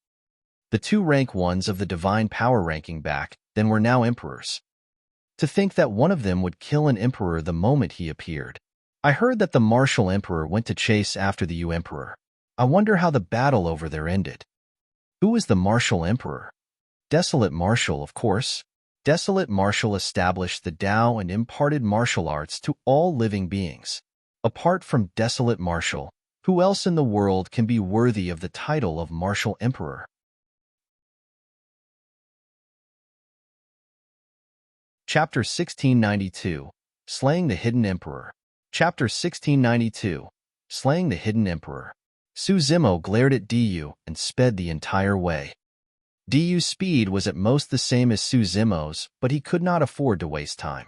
The 2 rank ones of the divine power ranking back then were now emperors. To think that one of them would kill an emperor the moment he appeared. I heard that the martial emperor went to chase after the Yu emperor. I wonder how the battle over there ended. Who is the martial emperor? Desolate Marshal, of course. Desolate Marshal established the Tao and imparted martial arts to all living beings. Apart from Desolate Marshal, Who else in the world can be worthy of the title of martial emperor? Chapter 1692, Slaying the Hidden Emperor. Chapter 1692, Slaying the Hidden Emperor. Su Zimo glared at Du and sped the entire way. Du's speed was at most the same as Su Zimo's, but he could not afford to waste time.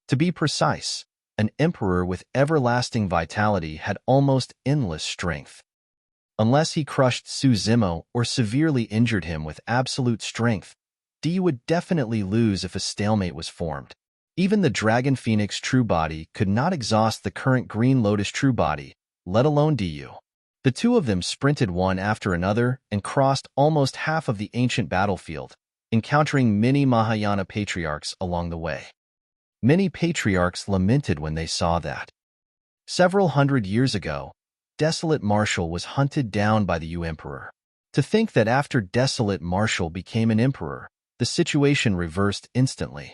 To be precise, an emperor with everlasting vitality had almost endless strength. Unless he crushed Su Zimo or severely injured him with absolute strength, Du would definitely lose if a stalemate was formed. Even the Dragon Phoenix True Body could not exhaust the current Green Lotus True Body, let alone Du. The two of them sprinted one after another and crossed almost half of the ancient battlefield, encountering many Mahayana patriarchs along the way. Many patriarchs lamented when they saw that. Several hundred years ago, Desolate Marshal was hunted down by the Yu Emperor. To think that after Desolate Marshal became an emperor, the situation reversed instantly.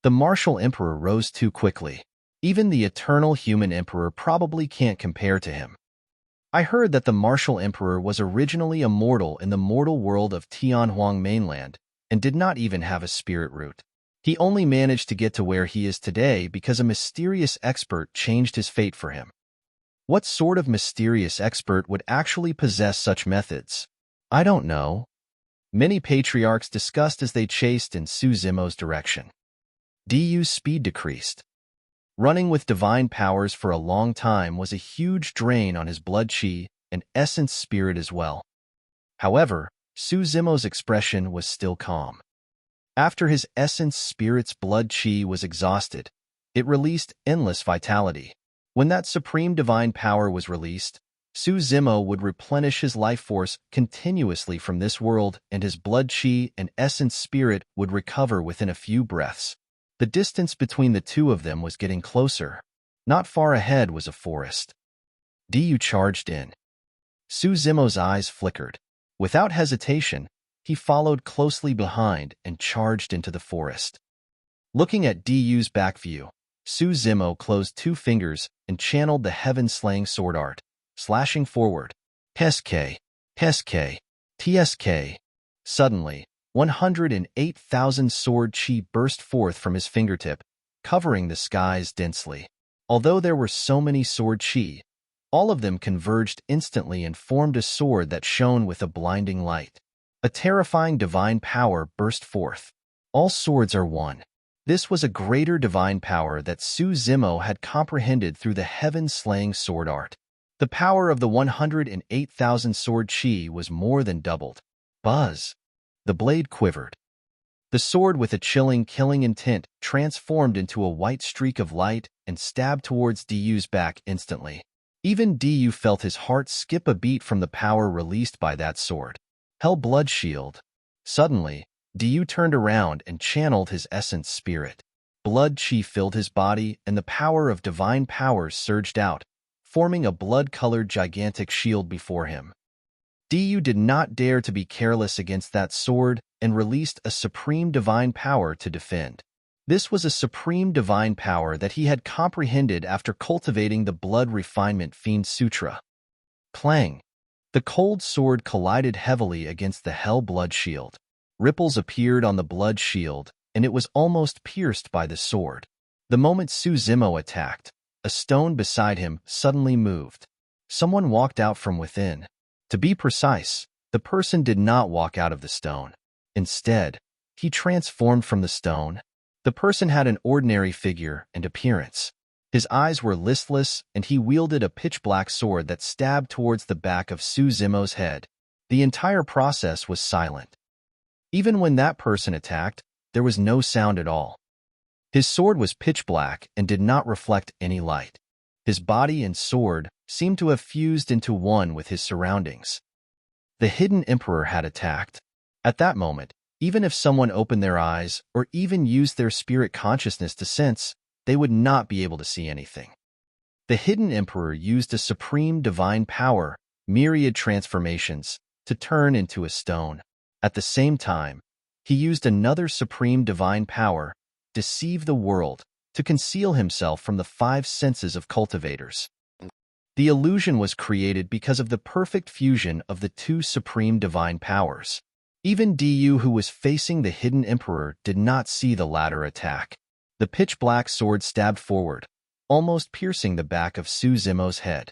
The Martial Emperor rose too quickly. Even the eternal human emperor probably can't compare to him. I heard that the Martial Emperor was originally a mortal in the mortal world of Tianhuang mainland and did not even have a spirit root. He only managed to get to where he is today because a mysterious expert changed his fate for him. What sort of mysterious expert would actually possess such methods? I don't know. Many patriarchs discussed as they chased in Su Zimo's direction. Du's speed decreased. Running with divine powers for a long time was a huge drain on his blood chi and essence spirit as well. However, Su Zimo's expression was still calm. After his essence spirit's blood chi was exhausted, it released endless vitality. When that supreme divine power was released, Su Zimo would replenish his life force continuously from this world, and his blood chi and essence spirit would recover within a few breaths. The distance between the two of them was getting closer. Not far ahead was a forest. Du charged in. Su Zimo's eyes flickered. Without hesitation, he followed closely behind and charged into the forest. Looking at Du's back view, Su Zimo closed two fingers and channeled the heaven-slaying sword art, slashing forward. Tsk, tsk, tsk. Suddenly, 108,000 sword chi burst forth from his fingertip, covering the skies densely. Although there were so many sword chi, all of them converged instantly and formed a sword that shone with a blinding light. A terrifying divine power burst forth. All swords are one. This was a greater divine power that Su Zimo had comprehended through the heaven-slaying sword art. The power of the 108,000 sword chi was more than doubled. Buzz! The blade quivered. The sword, with a chilling, killing intent, transformed into a white streak of light and stabbed towards Du's back instantly. Even Du felt his heart skip a beat from the power released by that sword. Hell Blood Shield. Suddenly, Du turned around and channeled his essence spirit. Blood chi filled his body, and the power of divine powers surged out, forming a blood-colored gigantic shield before him. Du did not dare to be careless against that sword and released a supreme divine power to defend. This was a supreme divine power that he had comprehended after cultivating the Blood Refinement Fiend Sutra. Clang! The cold sword collided heavily against the Hell Blood Shield. Ripples appeared on the blood shield, and it was almost pierced by the sword. The moment Su Zimo attacked, a stone beside him suddenly moved. Someone walked out from within. To be precise, the person did not walk out of the stone. Instead, he transformed from the stone. The person had an ordinary figure and appearance. His eyes were listless, and he wielded a pitch-black sword that stabbed towards the back of Su Zimo's head. The entire process was silent. Even when that person attacked, there was no sound at all. His sword was pitch-black and did not reflect any light. His body and sword seemed to have fused into one with his surroundings. The Hidden Emperor had attacked. At that moment, even if someone opened their eyes or even used their spirit consciousness to sense, they would not be able to see anything. The Hidden Emperor used a supreme divine power, myriad transformations, to turn into a stone. At the same time, he used another supreme divine power, deceive the world, to conceal himself from the five senses of cultivators. The illusion was created because of the perfect fusion of the two supreme divine powers. Even Du, who was facing the hidden emperor, did not see the latter attack. The pitch-black sword stabbed forward, almost piercing the back of Su Zimo's head.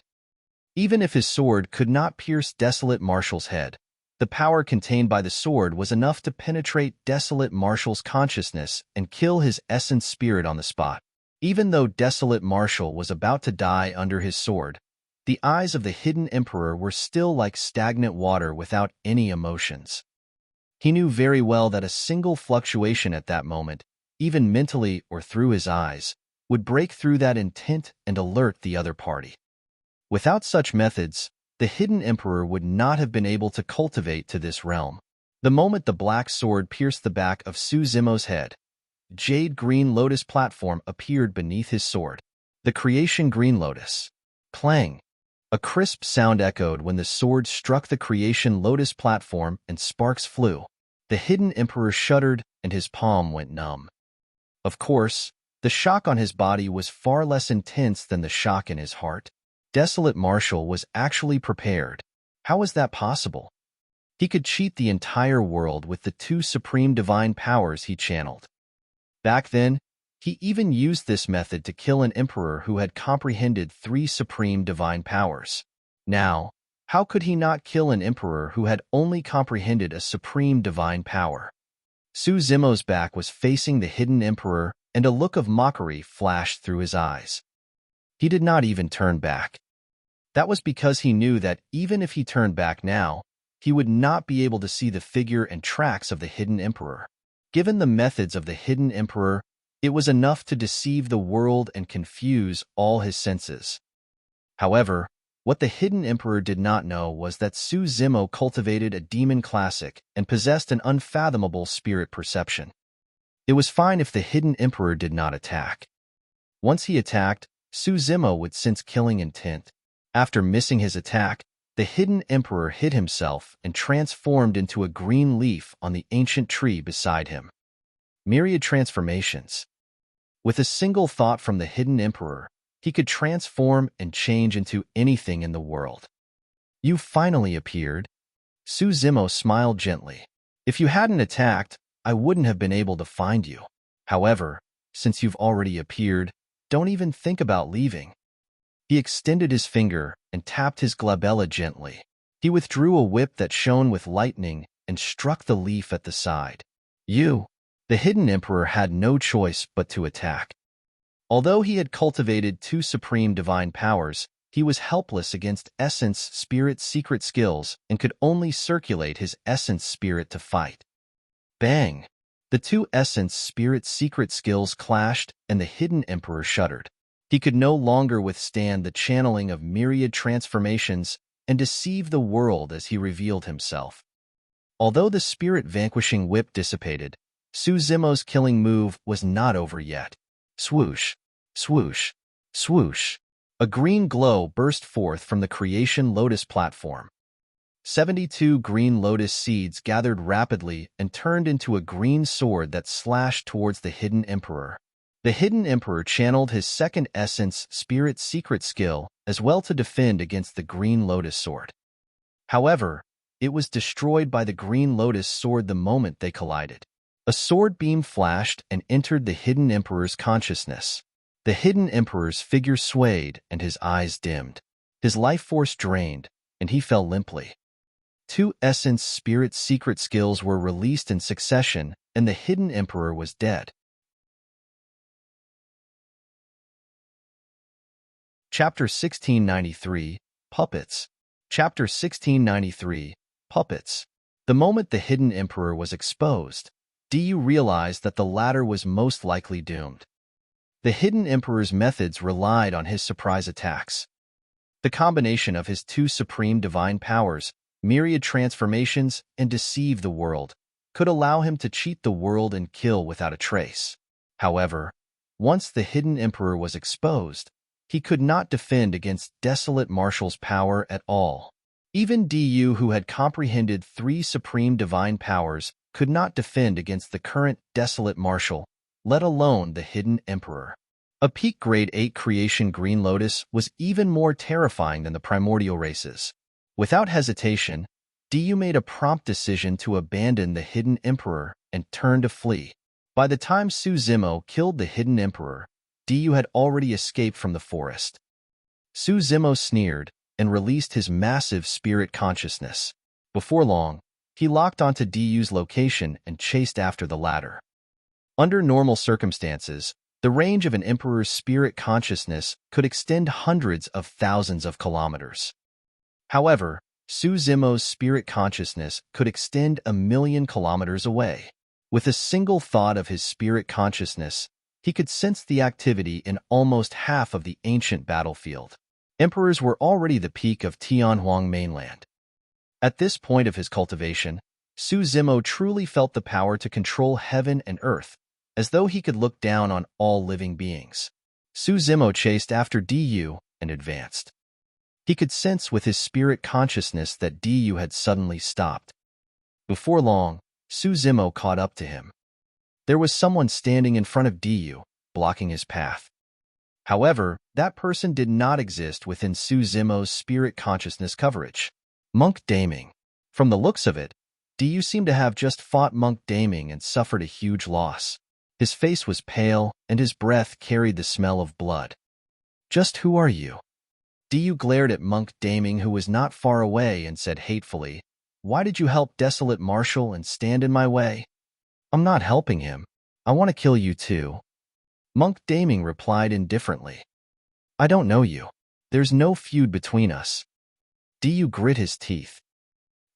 Even if his sword could not pierce Desolate Marshall's head, the power contained by the sword was enough to penetrate Desolate Marshall's consciousness and kill his essence spirit on the spot. Even though Desolate Marshall was about to die under his sword, the eyes of the hidden emperor were still like stagnant water without any emotions. He knew very well that a single fluctuation at that moment, even mentally or through his eyes, would break through that intent and alert the other party. Without such methods, the hidden emperor would not have been able to cultivate to this realm. The moment the black sword pierced the back of Su Zimo's head, Jade Green Lotus platform appeared beneath his sword. The Creation Green Lotus. Clang! A crisp sound echoed when the sword struck the Creation Lotus platform and sparks flew. The hidden emperor shuddered and his palm went numb. Of course, the shock on his body was far less intense than the shock in his heart. Desolate Marshall was actually prepared. How was that possible? He could cheat the entire world with the two supreme divine powers he channeled. Back then, he even used this method to kill an emperor who had comprehended three supreme divine powers. Now, how could he not kill an emperor who had only comprehended a supreme divine power? Su Zimo's back was facing the hidden emperor, and a look of mockery flashed through his eyes. He did not even turn back. That was because he knew that even if he turned back now, he would not be able to see the figure and tracks of the hidden emperor. Given the methods of the hidden emperor, it was enough to deceive the world and confuse all his senses. However, what the hidden emperor did not know was that Su Zimo cultivated a demon classic and possessed an unfathomable spirit perception. It was fine if the hidden emperor did not attack. Once he attacked, Su Zimo would sense killing intent. After missing his attack, the hidden emperor hid himself and transformed into a green leaf on the ancient tree beside him. Myriad transformations. With a single thought from the hidden emperor, he could transform and change into anything in the world. You finally appeared. Su Zimo smiled gently. If you hadn't attacked, I wouldn't have been able to find you. However, since you've already appeared, don't even think about leaving. He extended his finger and tapped his glabella gently. He withdrew a whip that shone with lightning and struck the leaf at the side. The hidden emperor had no choice but to attack. Although he had cultivated two supreme divine powers, he was helpless against Essence Spirit secret skills and could only circulate his Essence Spirit to fight. Bang! The two Essence Spirit secret skills clashed and the hidden emperor shuddered. He could no longer withstand the channeling of myriad transformations and deceive the world as he revealed himself. Although the spirit-vanquishing whip dissipated, Su Zimo's killing move was not over yet. Swoosh, swoosh, swoosh. A green glow burst forth from the Creation Lotus platform. 72 green lotus seeds gathered rapidly and turned into a green sword that slashed towards the hidden emperor. The hidden emperor channeled his second essence spirit secret skill as well to defend against the green lotus sword. However, it was destroyed by the green lotus sword the moment they collided. A sword beam flashed and entered the hidden emperor's consciousness. The hidden emperor's figure swayed and his eyes dimmed. His life force drained, and he fell limply. Two essence spirit secret skills were released in succession, and the hidden emperor was dead. Chapter 1693, Puppets. Chapter 1693, Puppets. The moment the hidden emperor was exposed, Du realized that the latter was most likely doomed. The hidden emperor's methods relied on his surprise attacks. The combination of his two supreme divine powers, myriad transformations, and deceive the world, could allow him to cheat the world and kill without a trace. However, once the hidden emperor was exposed, he could not defend against Desolate Marshall's power at all. Even Du, who had comprehended three supreme divine powers, could not defend against the current Desolate Marshall, let alone the hidden emperor. A peak grade 8 creation Green Lotus was even more terrifying than the primordial races. Without hesitation, Du made a prompt decision to abandon the Hidden Emperor and turn to flee. By the time Su Zimo killed the Hidden Emperor, Du had already escaped from the forest. Su Zimo sneered and released his massive spirit consciousness. Before long, he locked onto Du's location and chased after the latter. Under normal circumstances, the range of an emperor's spirit consciousness could extend hundreds of thousands of kilometers. However, Su Zimo's spirit consciousness could extend 1,000,000 kilometers away. With a single thought of his spirit consciousness, he could sense the activity in almost half of the ancient battlefield. Emperors were already the peak of Tianhuang mainland. At this point of his cultivation, Su Zimo truly felt the power to control heaven and earth, as though he could look down on all living beings. Su Zimo chased after Du and advanced. He could sense with his spirit consciousness that Du had suddenly stopped. Before long, Su Zimo caught up to him. There was someone standing in front of Du, blocking his path. However, that person did not exist within Su Zimo's spirit consciousness coverage. Monk Daming. From the looks of it, Du seemed to have just fought Monk Daming and suffered a huge loss. His face was pale, and his breath carried the smell of blood. Just who are you? Du glared at Monk Daming, who was not far away, and said hatefully, "Why did you help Desolate Marshal and stand in my way?" "I'm not helping him. I want to kill you too." Monk Daming replied indifferently. "I don't know you. There's no feud between us." Du grit his teeth.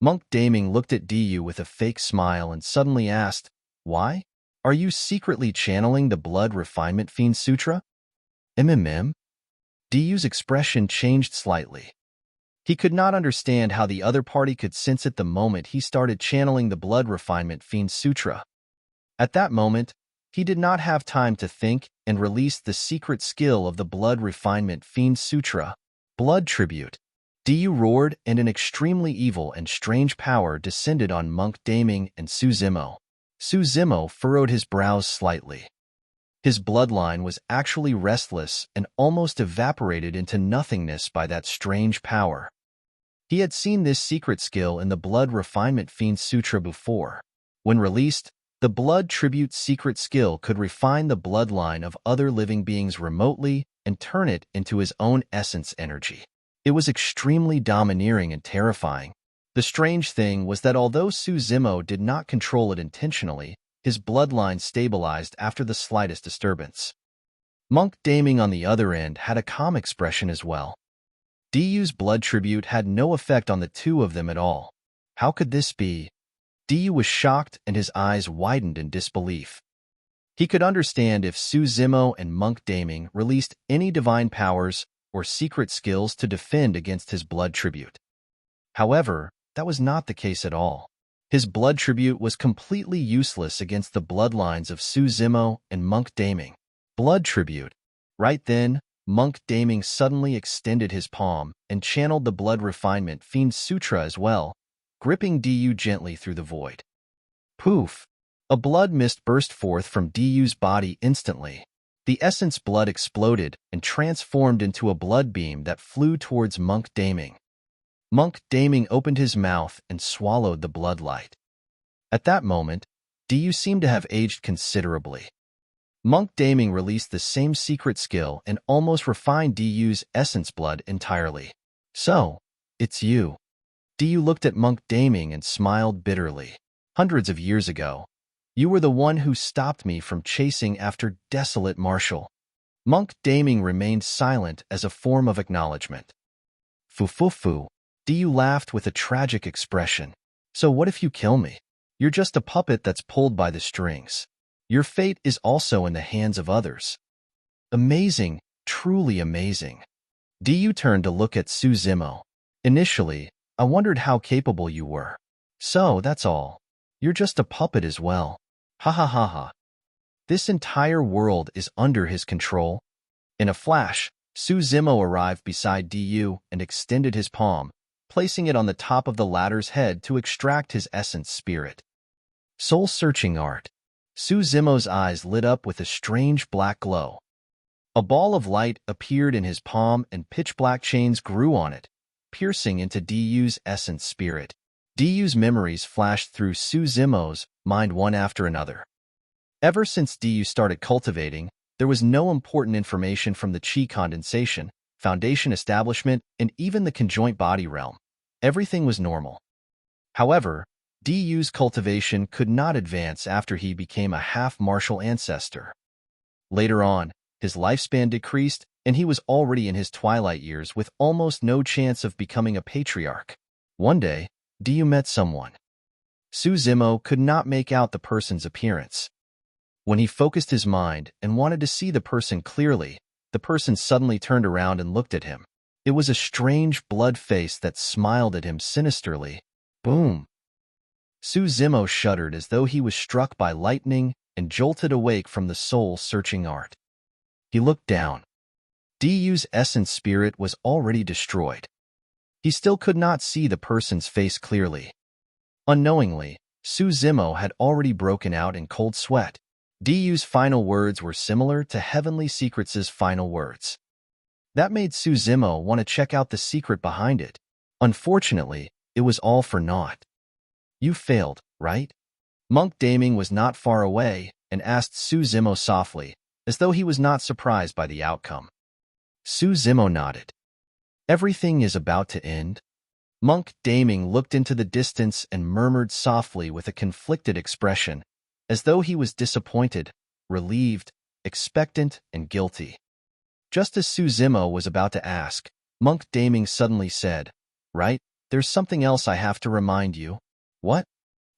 Monk Daming looked at Du with a fake smile and suddenly asked, "Why? Are you secretly channeling the Blood Refinement Fiend Sutra?" "MMM?" Du's expression changed slightly. He could not understand how the other party could sense it the moment he started channeling the Blood Refinement Fiend Sutra. At that moment, he did not have time to think and released the secret skill of the Blood Refinement Fiend Sutra, Blood Tribute. Du roared, and an extremely evil and strange power descended on Monk Daming and Su Zimo. Su Zimo furrowed his brows slightly. His bloodline was actually restless and almost evaporated into nothingness by that strange power. He had seen this secret skill in the Blood Refinement Fiend Sutra before. When released, the Blood Tribute secret skill could refine the bloodline of other living beings remotely and turn it into his own essence energy. It was extremely domineering and terrifying. The strange thing was that although Su Zimo did not control it intentionally, his bloodline stabilized after the slightest disturbance. Monk Daming, on the other end, had a calm expression as well. Du's blood tribute had no effect on the two of them at all. How could this be? Du was shocked and his eyes widened in disbelief. He could understand if Su Zimo and Monk Daming released any divine powers or secret skills to defend against his blood tribute. However, that was not the case at all. His blood tribute was completely useless against the bloodlines of Su Zimo and Monk Daming. Blood tribute. Right then, Monk Daming suddenly extended his palm and channeled the Blood Refinement Fiend Sutra as well, gripping Du gently through the void. Poof! A blood mist burst forth from Du's body instantly. The essence blood exploded and transformed into a blood beam that flew towards Monk Daming. Monk Daming opened his mouth and swallowed the bloodlight. At that moment, Du seemed to have aged considerably. Monk Daming released the same secret skill and almost refined Du's essence blood entirely. "So, it's you." Du looked at Monk Daming and smiled bitterly. "Hundreds of years ago, you were the one who stopped me from chasing after Desolate Marshal." Monk Daming remained silent as a form of acknowledgement. Fu. Du laughed with a tragic expression. "So what if you kill me? You're just a puppet that's pulled by the strings. Your fate is also in the hands of others." Amazing, truly amazing. Du turned to look at Su Zimo. "Initially, I wondered how capable you were. So, that's all. You're just a puppet as well. Ha ha ha ha. This entire world is under his control." In a flash, Su Zimo arrived beside Du and extended his palm, placing it on the top of the latter's head to extract his essence spirit. Soul-searching art. Su Zimo's eyes lit up with a strange black glow. A ball of light appeared in his palm and pitch-black chains grew on it, piercing into Du's essence spirit. Du's memories flashed through Su Zimo's mind one after another. Ever since Du started cultivating, there was no important information from the Qi condensation, foundation establishment, and even the conjoint body realm. Everything was normal. However, Du's cultivation could not advance after he became a half-martial ancestor. Later on, his lifespan decreased, and he was already in his twilight years with almost no chance of becoming a patriarch. One day, Du met someone. Su Zimo could not make out the person's appearance. When he focused his mind and wanted to see the person clearly, the person suddenly turned around and looked at him. It was a strange blood face that smiled at him sinisterly. Boom! Su Zimo shuddered as though he was struck by lightning and jolted awake from the soul-searching art. He looked down. Du's essence spirit was already destroyed. He still could not see the person's face clearly. Unknowingly, Su Zimo had already broken out in cold sweat. Du's final words were similar to Heavenly Secrets' final words. That made Su Zimo want to check out the secret behind it. Unfortunately, it was all for naught. You failed, right? Monk Daming was not far away and asked Su Zimo softly, as though he was not surprised by the outcome. Su Zimo nodded. Everything is about to end? Monk Daming looked into the distance and murmured softly with a conflicted expression, as though he was disappointed, relieved, expectant, and guilty. Just as Su Zimo was about to ask, Monk Daming suddenly said, "Right, there's something else I have to remind you." "What?"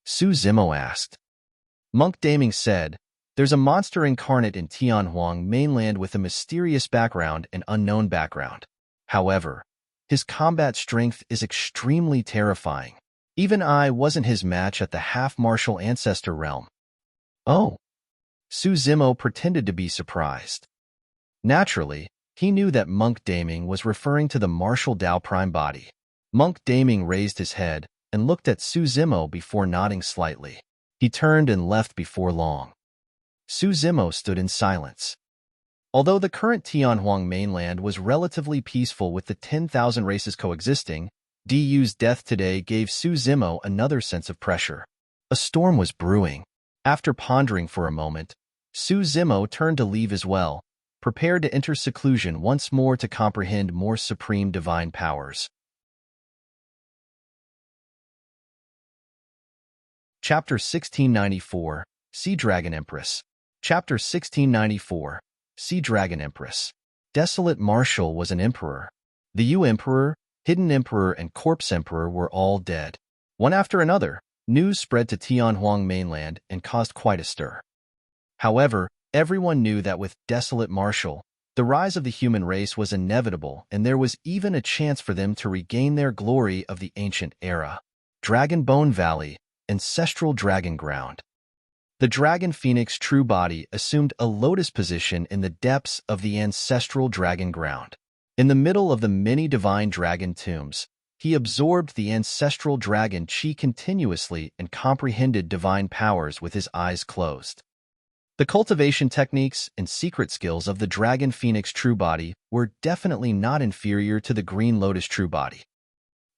Su Zimo asked. Monk Daming said, "There's a monster incarnate in Tianhuang mainland with a mysterious background and unknown background. However, his combat strength is extremely terrifying. Even I wasn't his match at the half-martial ancestor realm." "Oh." Su Zimo pretended to be surprised. Naturally, he knew that Monk Daming was referring to the martial Dao Prime body. Monk Daming raised his head and looked at Su Zimo before nodding slightly. He turned and left before long. Su Zimo stood in silence. Although the current Tianhuang mainland was relatively peaceful with the 10,000 races coexisting, Du's death today gave Su Zimo another sense of pressure. A storm was brewing. After pondering for a moment, Su Zimo turned to leave as well, prepared to enter seclusion once more to comprehend more supreme divine powers. Chapter 1694, Sea Dragon Empress. Chapter 1694, Sea Dragon Empress. Desolate Marshal was an emperor. The Yu Emperor, Hidden Emperor, and Corpse Emperor were all dead. One after another, news spread to Tianhuang mainland and caused quite a stir. However, everyone knew that with Desolate Marshal, the rise of the human race was inevitable and there was even a chance for them to regain their glory of the ancient era. Dragon Bone Valley, Ancestral Dragon Ground. The Dragon Phoenix true body assumed a lotus position in the depths of the Ancestral Dragon Ground. In the middle of the many divine dragon tombs, he absorbed the ancestral dragon Qi continuously and comprehended divine powers with his eyes closed. The cultivation techniques and secret skills of the Dragon Phoenix true body were definitely not inferior to the Green Lotus true body.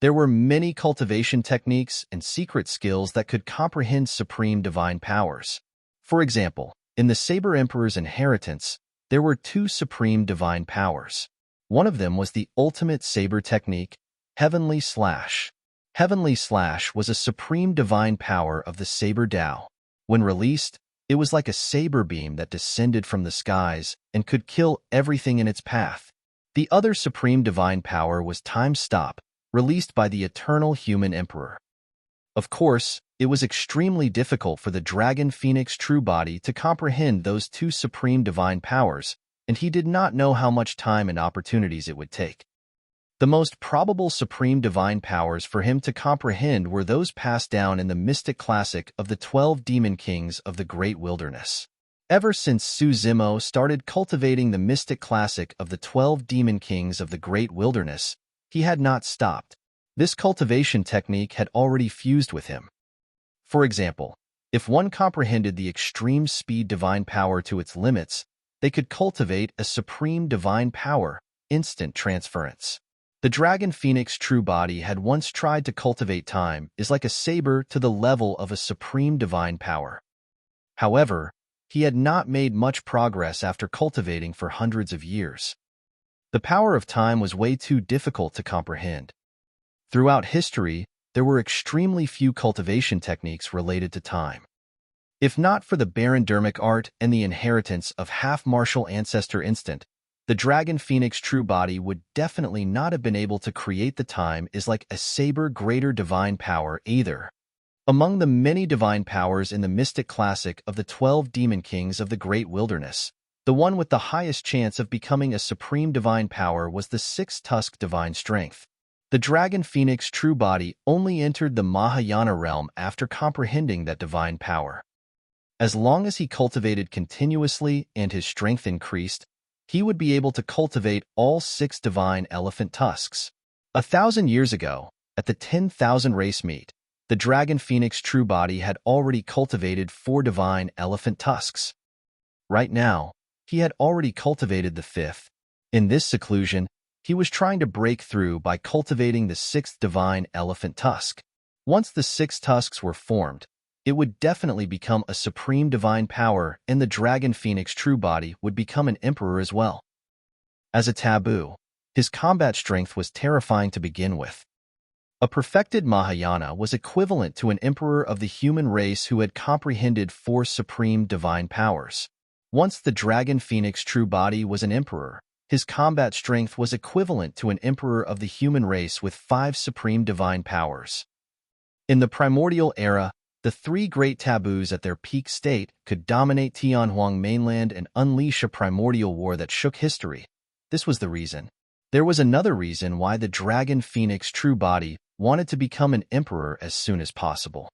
There were many cultivation techniques and secret skills that could comprehend supreme divine powers. For example, in the Saber Emperor's inheritance, there were two supreme divine powers. One of them was the ultimate saber technique, Heavenly Slash. Heavenly Slash was a supreme divine power of the Saber Dao. When released, it was like a saber beam that descended from the skies and could kill everything in its path. The other supreme divine power was Time Stop, released by the eternal human emperor. Of course, it was extremely difficult for the Dragon Phoenix true body to comprehend those two supreme divine powers, and he did not know how much time and opportunities it would take. The most probable supreme divine powers for him to comprehend were those passed down in the mystic classic of the 12 demon kings of the Great Wilderness. Ever since Su Zimo started cultivating the mystic classic of the 12 demon kings of the Great Wilderness, he had not stopped. This cultivation technique had already fused with him. For example, if one comprehended the extreme speed divine power to its limits, they could cultivate a supreme divine power, instant transference. The dragon phoenix true body had once tried to cultivate time is like a saber to the level of a supreme divine power. However, he had not made much progress after cultivating for hundreds of years. The power of time was way too difficult to comprehend. Throughout history, there were extremely few cultivation techniques related to time. If not for the barondermic art and the inheritance of half-martial ancestor instinct, the dragon phoenix true body would definitely not have been able to create the time is like a saber greater divine power either. Among the many divine powers in the mystic classic of the 12 demon kings of the great wilderness, the one with the highest chance of becoming a supreme divine power was the six-tusked divine strength. The dragon phoenix true body only entered the Mahayana realm after comprehending that divine power. As long as he cultivated continuously and his strength increased, he would be able to cultivate all 6 divine elephant tusks. 1,000 years ago, at the 10,000 race meet, the dragon phoenix true body had already cultivated 4 divine elephant tusks. Right now, he had already cultivated the 5th. In this seclusion, he was trying to break through by cultivating the 6th divine elephant tusk. Once the 6 tusks were formed, it would definitely become a supreme divine power, and the dragon phoenix true body would become an emperor as well. As a taboo, his combat strength was terrifying to begin with. A perfected Mahayana was equivalent to an emperor of the human race who had comprehended 4 supreme divine powers. Once the dragon phoenix true body was an emperor, his combat strength was equivalent to an emperor of the human race with 5 supreme divine powers. In the primordial era, the 3 great taboos at their peak state could dominate Tianhuang mainland and unleash a primordial war that shook history. This was the reason. There was another reason why the dragon phoenix true body wanted to become an emperor as soon as possible.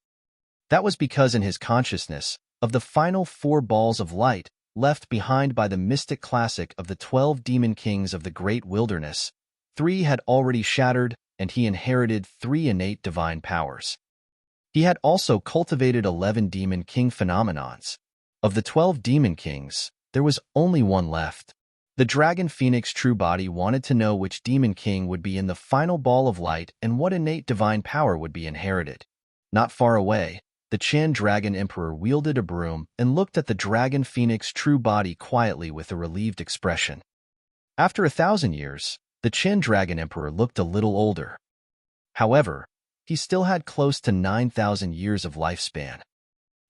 That was because in his consciousness, of the final 4 balls of light left behind by the mystic classic of the 12 demon kings of the great wilderness, 3 had already shattered, and he inherited 3 innate divine powers. He had also cultivated 11 demon king phenomenons. Of the 12 demon kings, there was only 1 left. The dragon phoenix true body wanted to know which demon king would be in the final ball of light and what innate divine power would be inherited. Not far away, the Chen dragon emperor wielded a broom and looked at the dragon phoenix true body quietly with a relieved expression. After 1,000 years, the Chen dragon emperor looked a little older. However, he still had close to 9,000 years of lifespan.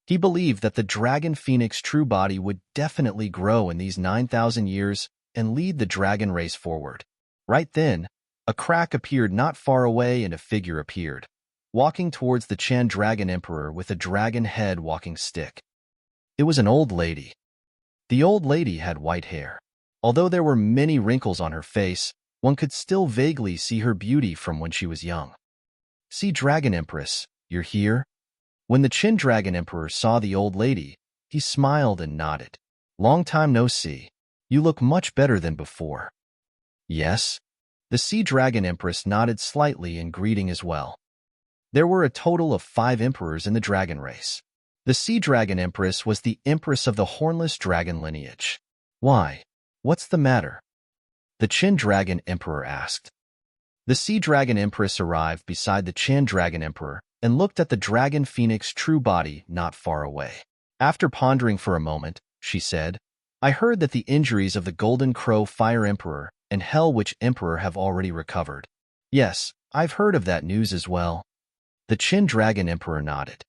He believed that the dragon phoenix true body would definitely grow in these 9,000 years and lead the dragon race forward. Right then, a crack appeared not far away and a figure appeared, walking towards the Chen dragon emperor with a dragon head walking stick. It was an old lady. The old lady had white hair. Although there were many wrinkles on her face, one could still vaguely see her beauty from when she was young. "See, Dragon Empress, you're here?" When the Chen Dragon Emperor saw the old lady, he smiled and nodded. "Long time no see. You look much better than before." "Yes." The Sea Dragon Empress nodded slightly in greeting as well. There were a total of 5 emperors in the dragon race. The Sea Dragon Empress was the empress of the hornless dragon lineage. "Why? What's the matter?" the Chen Dragon Emperor asked. The Sea Dragon Empress arrived beside the Chen Dragon Emperor and looked at the dragon phoenix true body not far away. After pondering for a moment, she said, "I heard that the injuries of the Golden Crow Fire Emperor and Hell Witch Emperor have already recovered." "Yes, I've heard of that news as well." The Chen Dragon Emperor nodded.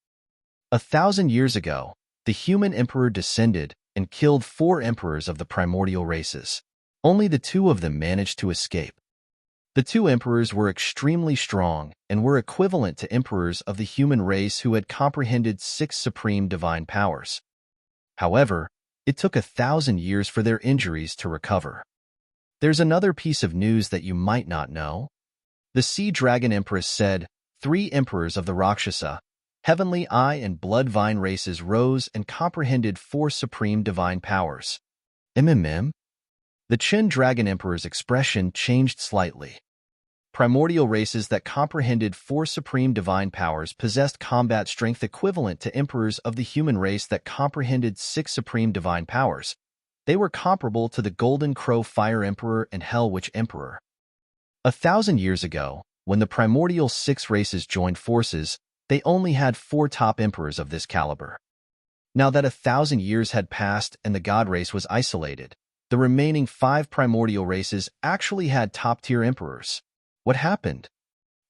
1,000 years ago, the human emperor descended and killed 4 emperors of the primordial races. Only the 2 of them managed to escape. The 2 emperors were extremely strong and were equivalent to emperors of the human race who had comprehended 6 supreme divine powers. However, it took 1,000 years for their injuries to recover. There's another piece of news that you might not know. The Sea Dragon Empress said, 3 emperors of the Rakshasa, Heavenly Eye and Blood Vine races rose and comprehended 4 supreme divine powers. The Chen Dragon Emperor's expression changed slightly. Primordial races that comprehended 4 supreme divine powers possessed combat strength equivalent to emperors of the human race that comprehended 6 supreme divine powers. They were comparable to the Golden Crow Fire Emperor and Hell Witch Emperor. 1,000 years ago, when the primordial 6 races joined forces, they only had 4 top emperors of this caliber. Now that 1,000 years had passed and the god race was isolated, the remaining 5 primordial races actually had top-tier emperors. What happened?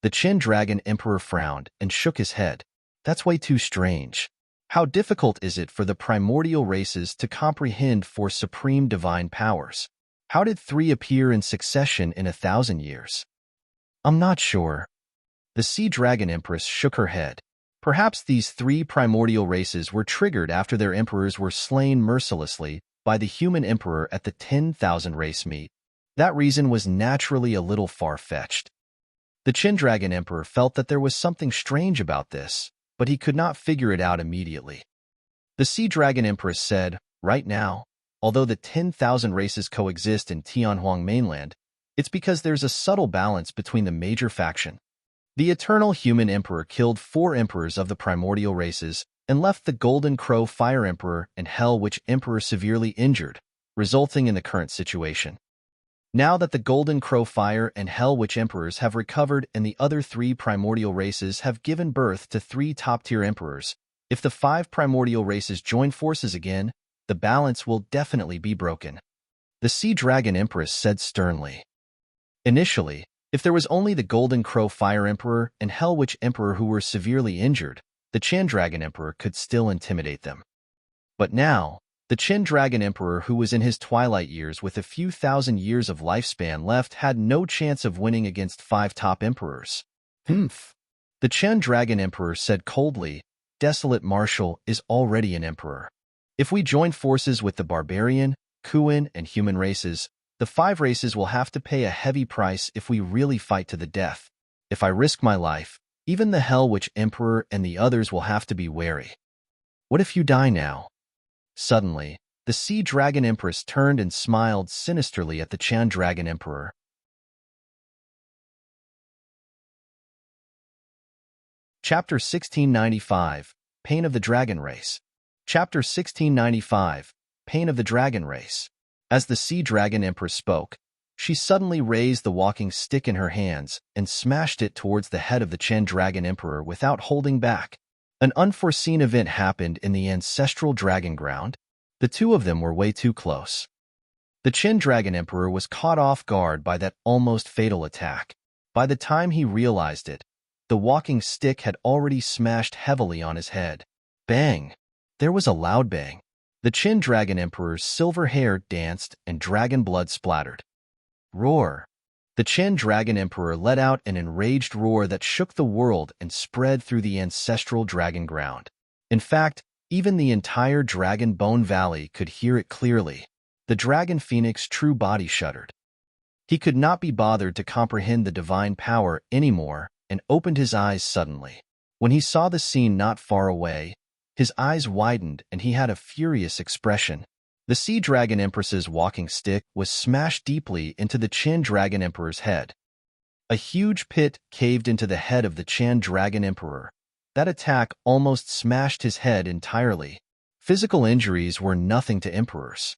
The Chin Dragon Emperor frowned and shook his head. That's way too strange. How difficult is it for the primordial races to comprehend 4 supreme divine powers? How did 3 appear in succession in 1,000 years? I'm not sure. The Sea Dragon Empress shook her head. Perhaps these 3 primordial races were triggered after their emperors were slain mercilessly by the human emperor at the 10,000 race meet. That reason was naturally a little far-fetched. The Chin Dragon Emperor felt that there was something strange about this, but he could not figure it out immediately. The Sea Dragon Empress said, right now, although the 10,000 races coexist in Tianhuang mainland, it's because there's a subtle balance between the major faction. The Eternal Human Emperor killed 4 emperors of the primordial races and left the Golden Crow Fire Emperor and Hell Witch Emperor severely injured, resulting in the current situation. Now that the Golden Crow Fire and Hell Witch Emperors have recovered and the other 3 primordial races have given birth to 3 top-tier emperors, if the 5 primordial races join forces again, the balance will definitely be broken. The Sea Dragon Empress said sternly. Initially, if there was only the Golden Crow Fire Emperor and Hell Witch Emperor who were severely injured, the Chin Dragon Emperor could still intimidate them. But now, the Chin Dragon Emperor who was in his twilight years with a few thousand years of lifespan left had no chance of winning against 5 top emperors. Humph. The Chin Dragon Emperor said coldly, Desolate Marshal is already an emperor. If we join forces with the barbarian, Kuan, and human races, the 5 races will have to pay a heavy price if we really fight to the death. If I risk my life, even the Hell Witch Emperor and the others will have to be wary. What if you die now? Suddenly, the Sea Dragon Empress turned and smiled sinisterly at the Chan Dragon Emperor. Chapter 1695, Pain of the Dragon Race. Chapter 1695, Pain of the Dragon Race. As the Sea Dragon Empress spoke, she suddenly raised the walking stick in her hands and smashed it towards the head of the Chen Dragon Emperor without holding back. An unforeseen event happened in the ancestral dragon ground. The 2 of them were way too close. The Chen Dragon Emperor was caught off guard by that almost fatal attack. By the time he realized it, the walking stick had already smashed heavily on his head. Bang! There was a loud bang. The Chen Dragon Emperor's silver hair danced and dragon blood splattered. Roar! The Chen Dragon Emperor let out an enraged roar that shook the world and spread through the ancestral dragon ground. In fact, even the entire Dragon Bone Valley could hear it clearly. The Dragon Phoenix's true body shuddered. He could not be bothered to comprehend the divine power anymore and opened his eyes suddenly. When he saw the scene not far away, his eyes widened and he had a furious expression. The Sea Dragon Empress's walking stick was smashed deeply into the Chin Dragon Emperor's head. A huge pit caved into the head of the Chin Dragon Emperor. That attack almost smashed his head entirely. Physical injuries were nothing to emperors.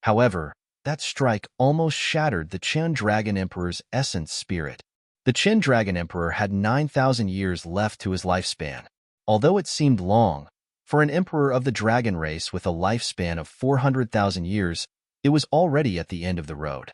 However, that strike almost shattered the Chin Dragon Emperor's essence spirit. The Chin Dragon Emperor had 9,000 years left to his lifespan. Although it seemed long, for an emperor of the dragon race with a lifespan of 400,000 years, it was already at the end of the road.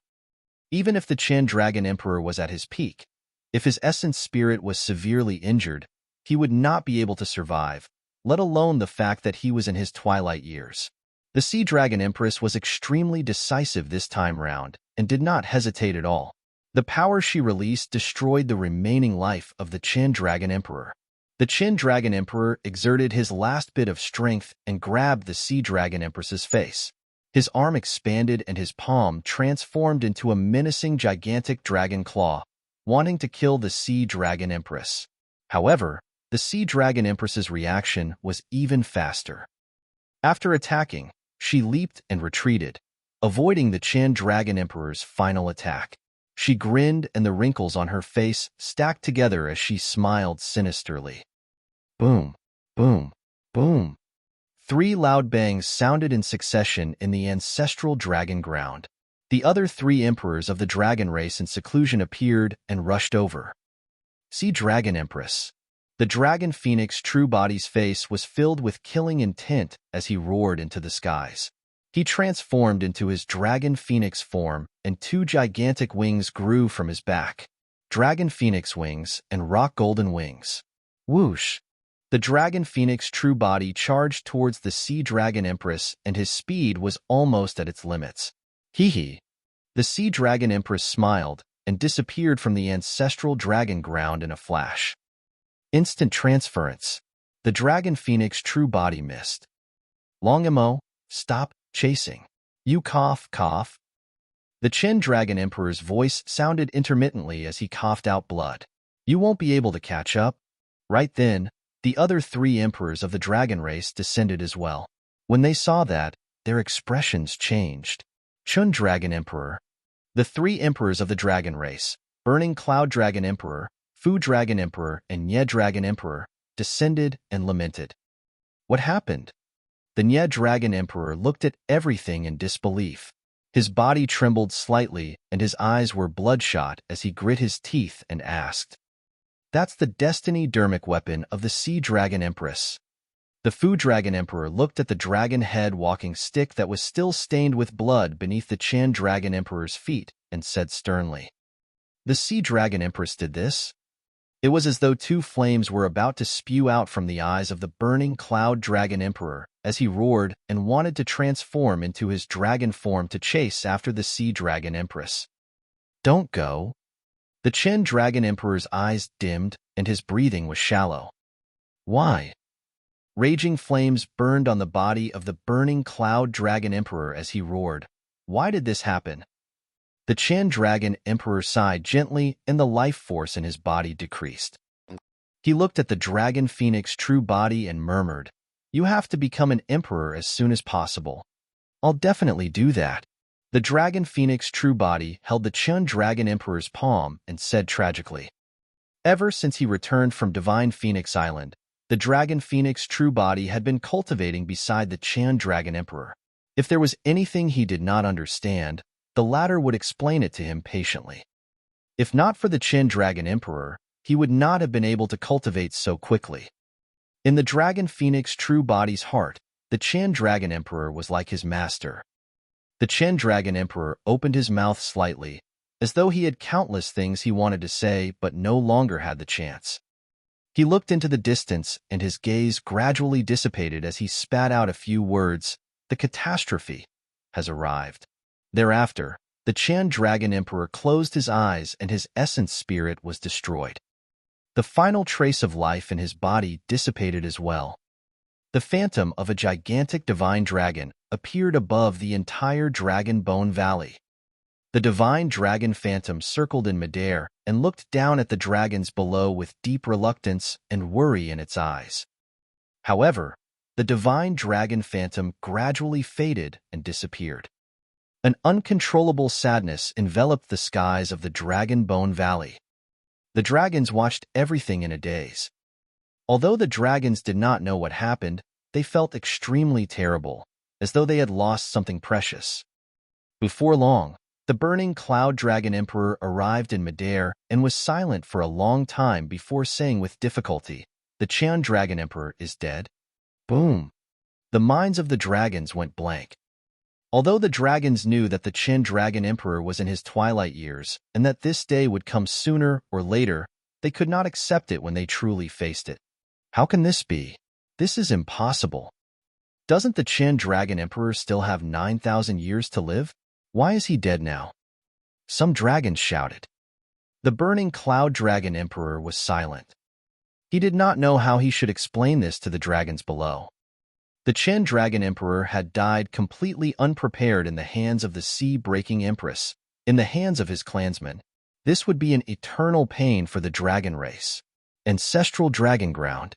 Even if the Chin Dragon Emperor was at his peak, if his essence spirit was severely injured, he would not be able to survive, let alone the fact that he was in his twilight years. The Sea Dragon Empress was extremely decisive this time round and did not hesitate at all. The power she released destroyed the remaining life of the Chin Dragon Emperor. The Chin Dragon Emperor exerted his last bit of strength and grabbed the Sea Dragon Empress's face. His arm expanded and his palm transformed into a menacing gigantic dragon claw, wanting to kill the Sea Dragon Empress. However, the Sea Dragon Empress's reaction was even faster. After attacking, she leaped and retreated, avoiding the Chin Dragon Emperor's final attack. She grinned and the wrinkles on her face stacked together as she smiled sinisterly. Boom, boom, boom. 3 loud bangs sounded in succession in the ancestral dragon ground. The other 3 emperors of the dragon race in seclusion appeared and rushed over. See Dragon Empress. The dragon phoenix true body's face was filled with killing intent as he roared into the skies. He transformed into his dragon phoenix form, and 2 gigantic wings grew from his back. Dragon phoenix wings and rock golden wings. Whoosh! The dragon phoenix true body charged towards the sea dragon empress, and his speed was almost at its limits. Hee. The sea dragon empress smiled and disappeared from the ancestral dragon ground in a flash. Instant transference. The dragon phoenix true body missed. Longimo, stop chasing. You cough. The Chen Dragon Emperor's voice sounded intermittently as he coughed out blood. You won't be able to catch up. Right then, the other 3 emperors of the dragon race descended as well. When they saw that, their expressions changed. Chun Dragon Emperor. The 3 emperors of the dragon race, Burning Cloud Dragon Emperor, Fu Dragon Emperor, and Nye Dragon Emperor, descended and lamented. What happened? The Nye Dragon Emperor looked at everything in disbelief. His body trembled slightly, and his eyes were bloodshot as he grit his teeth and asked, "That's the destiny dermic weapon of the Sea Dragon Empress." The Fu Dragon Emperor looked at the dragon head walking stick that was still stained with blood beneath the Chen Dragon Emperor's feet and said sternly, "The Sea Dragon Empress did this?" It was as though 2 flames were about to spew out from the eyes of the burning Cloud Dragon Emperor as he roared and wanted to transform into his dragon form to chase after the Sea Dragon Empress. Don't go. The Chen Dragon Emperor's eyes dimmed and his breathing was shallow. Why? Raging flames burned on the body of the burning Cloud Dragon Emperor as he roared. Why did this happen? The Chen Dragon Emperor sighed gently and the life force in his body decreased. He looked at the Dragon Phoenix true body and murmured, "You have to become an emperor as soon as possible." "I'll definitely do that." The Dragon Phoenix true body held the Chen Dragon Emperor's palm and said tragically. Ever since he returned from Divine Phoenix Island, the Dragon Phoenix true body had been cultivating beside the Chen Dragon Emperor. If there was anything he did not understand, the latter would explain it to him patiently. If not for the Chen Dragon Emperor, he would not have been able to cultivate so quickly. In the Dragon Phoenix true body's heart, the Chen Dragon Emperor was like his master. The Chen Dragon Emperor opened his mouth slightly, as though he had countless things he wanted to say but no longer had the chance. He looked into the distance and his gaze gradually dissipated as he spat out a few words. The catastrophe has arrived. Thereafter, the Chen Dragon Emperor closed his eyes and his essence spirit was destroyed. The final trace of life in his body dissipated as well. The phantom of a gigantic divine dragon appeared above the entire Dragon Bone Valley. The divine dragon phantom circled in midair and looked down at the dragons below with deep reluctance and worry in its eyes. However, the divine dragon phantom gradually faded and disappeared. An uncontrollable sadness enveloped the skies of the Dragon Bone Valley. The dragons watched everything in a daze. Although the dragons did not know what happened, they felt extremely terrible, as though they had lost something precious. Before long, the burning Cloud Dragon Emperor arrived in midair and was silent for a long time before saying with difficulty, "The Chen Dragon Emperor is dead?" Boom! The minds of the dragons went blank. Although the dragons knew that the Chen Dragon Emperor was in his twilight years and that this day would come sooner or later, they could not accept it when they truly faced it. How can this be? This is impossible. Doesn't the Chen Dragon Emperor still have 9,000 years to live? Why is he dead now? Some dragons shouted. The burning Cloud Dragon Emperor was silent. He did not know how he should explain this to the dragons below. The Chen Dragon Emperor had died completely unprepared in the hands of the sea-breaking Empress, in the hands of his clansmen. This would be an eternal pain for the dragon race. Ancestral Dragon Ground.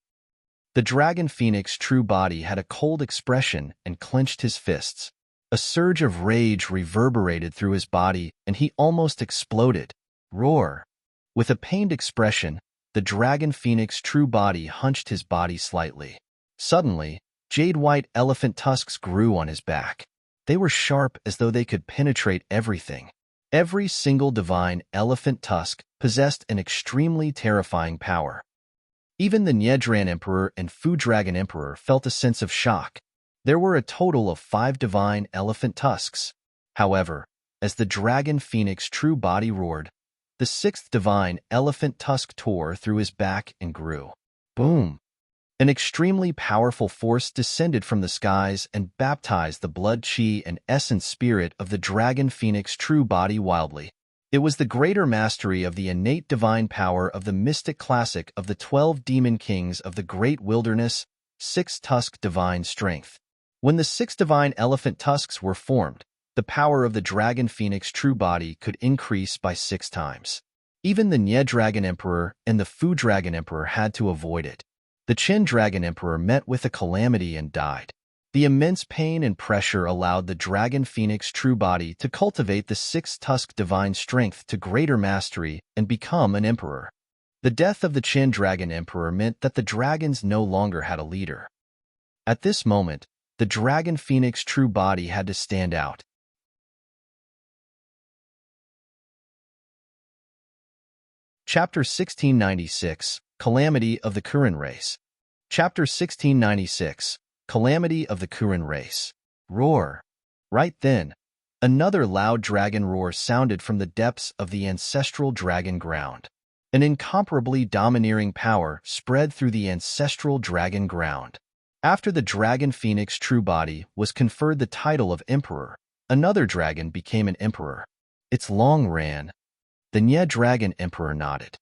The Dragon Phoenix true body had a cold expression and clenched his fists. A surge of rage reverberated through his body, and he almost exploded. Roar! With a pained expression, the Dragon Phoenix true body hunched his body slightly. Suddenly, Jade-white elephant tusks grew on his back. They were sharp as though they could penetrate everything. Every single divine elephant tusk possessed an extremely terrifying power. Even the Niedran Emperor and Fu Dragon Emperor felt a sense of shock. There were a total of 5 divine elephant tusks. However, as the dragon phoenix true body roared, the 6th divine elephant tusk tore through his back and grew. Boom! An extremely powerful force descended from the skies and baptized the blood chi and essence spirit of the dragon phoenix true body wildly. It was the greater mastery of the innate divine power of the mystic classic of the 12 demon kings of the great wilderness, 6-tusk divine strength. When the 6 divine elephant tusks were formed, the power of the dragon phoenix true body could increase by 6 times. Even the Nye Dragon Emperor and the Fu Dragon Emperor had to avoid it. The Qin Dragon Emperor met with a calamity and died. The immense pain and pressure allowed the dragon phoenix true body to cultivate the 6-tusk divine strength to greater mastery and become an emperor. The death of the Qin Dragon Emperor meant that the dragons no longer had a leader. At this moment, the dragon phoenix true body had to stand out. Chapter 1696, Calamity of the Kuran Race. Chapter 1696, Calamity of the Kuran Race. Roar! Right then, another loud dragon roar sounded from the depths of the ancestral dragon ground. An incomparably domineering power spread through the ancestral dragon ground. After the dragon phoenix true body was conferred the title of emperor, another dragon became an emperor. Its long ran. The Nye Dragon Emperor nodded.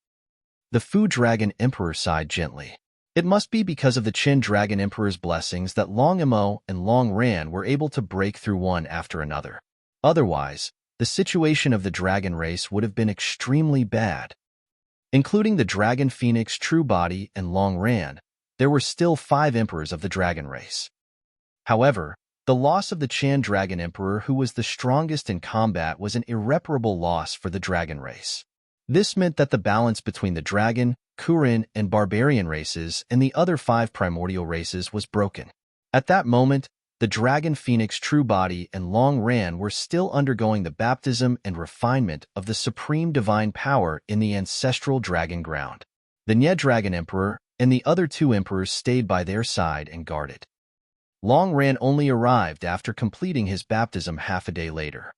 The Fu Dragon Emperor sighed gently. It must be because of the Qin Dragon Emperor's blessings that Long Emo and Long Ran were able to break through one after another. Otherwise, the situation of the dragon race would have been extremely bad. Including the dragon phoenix true body and Long Ran, there were still 5 emperors of the dragon race. However, the loss of the Qin Dragon Emperor, who was the strongest in combat, was an irreparable loss for the dragon race. This meant that the balance between the dragon, Kuran, and barbarian races and the other 5 primordial races was broken. At that moment, the dragon phoenix true body and Long Ran were still undergoing the baptism and refinement of the supreme divine power in the ancestral dragon ground. The Nye Dragon Emperor and the other 2 emperors stayed by their side and guarded. Long Ran only arrived after completing his baptism half a day later.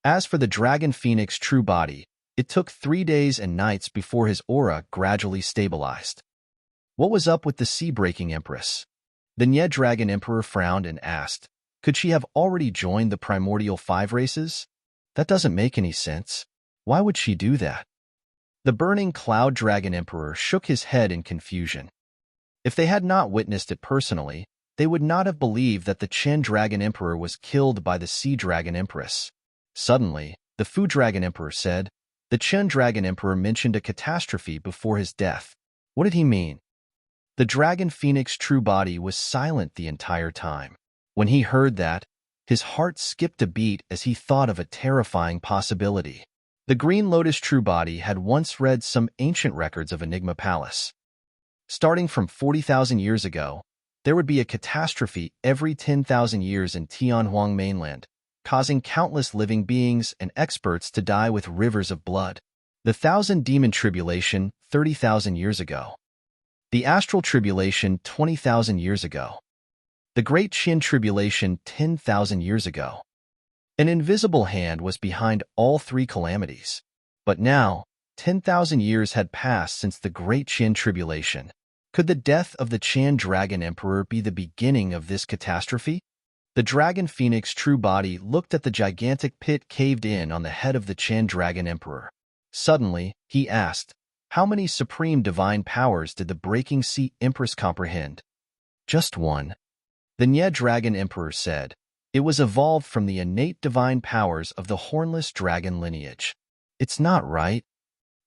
As for the dragon phoenix true body, it took 3 days and nights before his aura gradually stabilized. What was up with the sea-breaking Empress? The Nye Dragon Emperor frowned and asked, could she have already joined the primordial 5 races? That doesn't make any sense. Why would she do that? The burning Cloud Dragon Emperor shook his head in confusion. If they had not witnessed it personally, they would not have believed that the Qin Dragon Emperor was killed by the Sea Dragon Empress. Suddenly, the Fu Dragon Emperor said, the Qin Dragon Emperor mentioned a catastrophe before his death. What did he mean? The dragon phoenix true body was silent the entire time. When he heard that, his heart skipped a beat as he thought of a terrifying possibility. The Green Lotus true body had once read some ancient records of Enigma Palace. Starting from 40,000 years ago, there would be a catastrophe every 10,000 years in Tianhuang mainland, causing countless living beings and experts to die with rivers of blood. The Thousand Demon Tribulation, 30,000 years ago. The Astral Tribulation, 20,000 years ago. The Great Qin Tribulation, 10,000 years ago. An invisible hand was behind all 3 calamities. But now, 10,000 years had passed since the Great Qin Tribulation. Could the death of the Qin Dragon Emperor be the beginning of this catastrophe? The Dragon Phoenix true body looked at the gigantic pit caved in on the head of the Qin Dragon Emperor. Suddenly, he asked, how many supreme divine powers did the Breaking Sea Empress comprehend? Just one. The Nye Dragon Emperor said, it was evolved from the innate divine powers of the hornless dragon lineage. It's not right.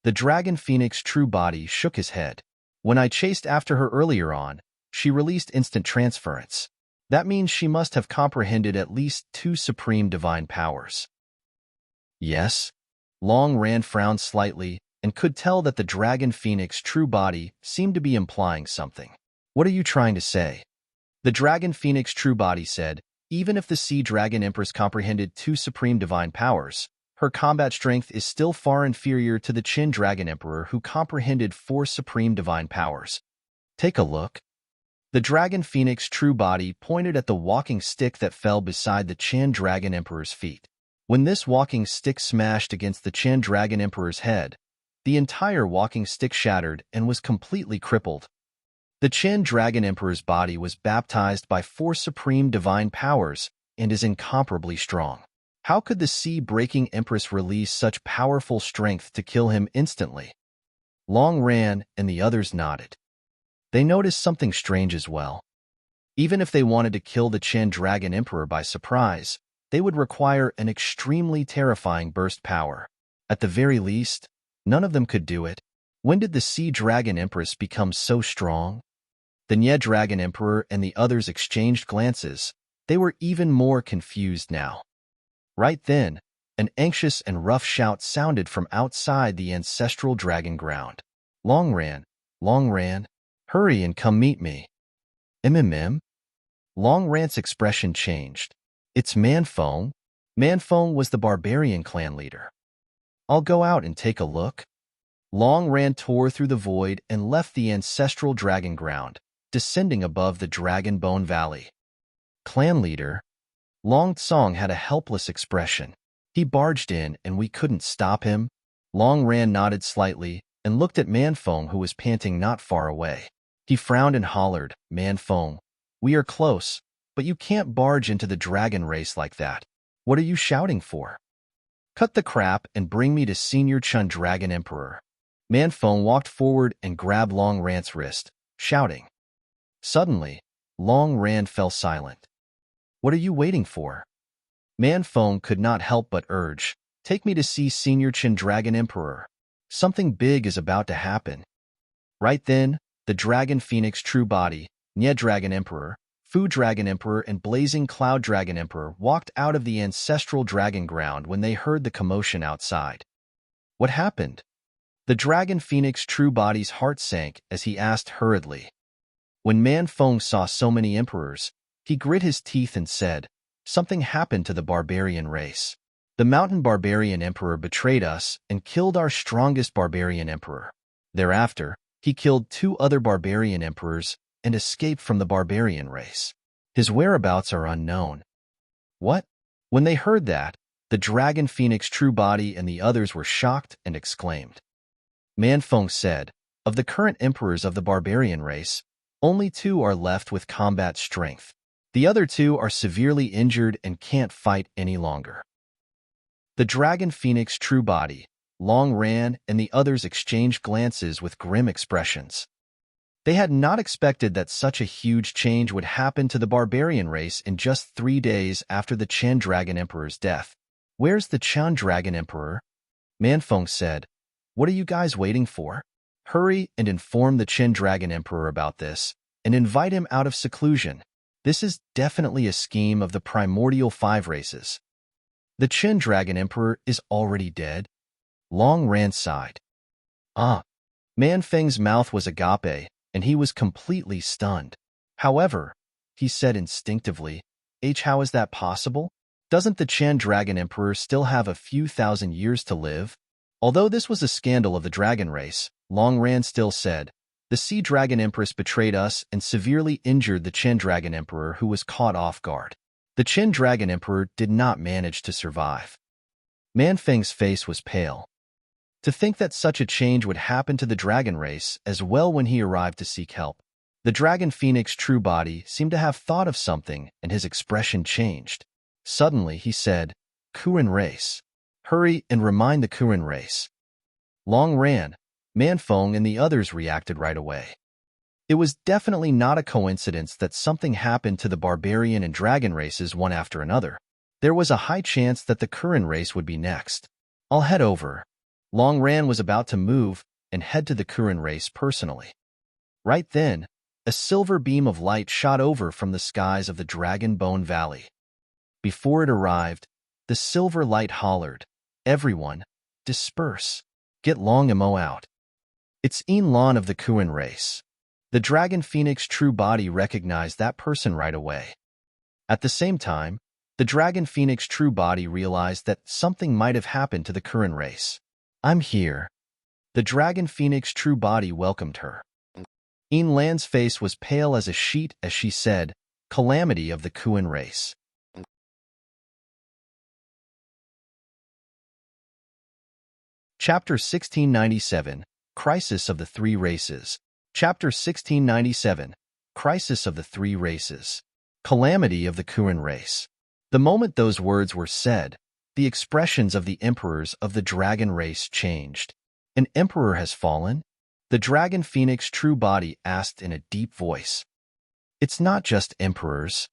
The Dragon Phoenix true body shook his head. When I chased after her earlier on, she released instant transference. That means she must have comprehended at least 2 supreme divine powers. Yes? Long Ran frowned slightly and could tell that the Dragon Phoenix true body seemed to be implying something. What are you trying to say? The Dragon Phoenix True Body said, even if the Sea Dragon Empress comprehended 2 supreme divine powers, her combat strength is still far inferior to the Qin Dragon Emperor who comprehended 4 supreme divine powers. Take a look. The Dragon Phoenix True Body pointed at the walking stick that fell beside the Qin Dragon Emperor's feet. When this walking stick smashed against the Qin Dragon Emperor's head, the entire walking stick shattered and was completely crippled. The Qin Dragon Emperor's body was baptized by 4 supreme divine powers and is incomparably strong. How could the sea-breaking Empress release such powerful strength to kill him instantly? Long Ran and the others nodded. They noticed something strange as well. Even if they wanted to kill the Qin Dragon Emperor by surprise, they would require an extremely terrifying burst power. At the very least, none of them could do it. When did the Sea Dragon Empress become so strong? The Nye Dragon Emperor and the others exchanged glances. They were even more confused now. Right then, an anxious and rough shout sounded from outside the ancestral dragon ground. Long Ran, hurry and come meet me. Long Ran's expression changed. It's Manfeng. Manfeng was the barbarian clan leader. I'll go out and take a look. Long Ran tore through the void and left the ancestral dragon ground, descending above the Dragon Bone Valley. Clan leader, Long Tsong had a helpless expression. He barged in and we couldn't stop him. Long Ran nodded slightly and looked at Manfeng who was panting not far away. He frowned and hollered, Manfeng, we are close, but you can't barge into the dragon race like that. What are you shouting for? Cut the crap and bring me to Senior Chun Dragon Emperor. Manfeng walked forward and grabbed Long Ran's wrist, shouting. Suddenly, Long Ran fell silent. What are you waiting for? Manfeng could not help but urge, take me to see Senior Qin Dragon Emperor. Something big is about to happen. Right then, the Dragon Phoenix True Body, Nye Dragon Emperor, Fu Dragon Emperor and Blazing Cloud Dragon Emperor walked out of the ancestral dragon ground when they heard the commotion outside. What happened? The Dragon Phoenix True Body's heart sank as he asked hurriedly. When Manfeng saw so many emperors, he grit his teeth and said, something happened to the barbarian race. The mountain barbarian emperor betrayed us and killed our strongest barbarian emperor. Thereafter, he killed 2 other barbarian emperors and escaped from the barbarian race. His whereabouts are unknown. What? When they heard that, the Dragon Phoenix True Body and the others were shocked and exclaimed. Manfeng said, of the current emperors of the barbarian race, only 2 are left with combat strength. The other 2 are severely injured and can't fight any longer. The Dragon Phoenix True Body, Long Ran, and the others exchanged glances with grim expressions. They had not expected that such a huge change would happen to the barbarian race in just 3 days after the Qin Dragon Emperor's death. Where's the Qin Dragon Emperor? Manfeng said, what are you guys waiting for? Hurry and inform the Qin Dragon Emperor about this, and invite him out of seclusion. This is definitely a scheme of the primordial 5 races. The Qin Dragon Emperor is already dead. Long Ran sighed. Manfeng's mouth was agape, and he was completely stunned. However, he said instinctively, how is that possible? Doesn't the Qin Dragon Emperor still have a few thousand years to live? Although this was a scandal of the dragon race, Long Ran still said, the Sea Dragon Empress betrayed us and severely injured the Qin Dragon Emperor who was caught off guard. The Qin Dragon Emperor did not manage to survive. Manfeng's face was pale. To think that such a change would happen to the dragon race as well when he arrived to seek help. The Dragon Phoenix True Body seemed to have thought of something and his expression changed. Suddenly he said, Kuren race. Hurry and remind the Kuren race. Long Ran, Manfeng and the others reacted right away. It was definitely not a coincidence that something happened to the barbarian and dragon races one after another. There was a high chance that the Kuren race would be next. I'll head over. Long Ran was about to move and head to the Kuren race personally. Right then, a silver beam of light shot over from the skies of the Dragon Bone Valley. Before it arrived, the silver light hollered, everyone, disperse. Get Long Mo out. It's Lan of the Kuren race. The Dragon Phoenix true body recognized that person right away. At the same time, the Dragon Phoenix true body realized that something might have happened to the Kuren race. I'm here. The Dragon Phoenix true body welcomed her. Lan's face was pale as a sheet as she said, "Calamity of the Kuren race." Chapter 1697, Crisis of the Three Races. Chapter 1697, Crisis of the Three Races. Calamity of the Kuren race. The moment those words were said, the expressions of the emperors of the dragon race changed. An emperor has fallen? The Dragon Phoenix true body asked in a deep voice. It's not just emperors.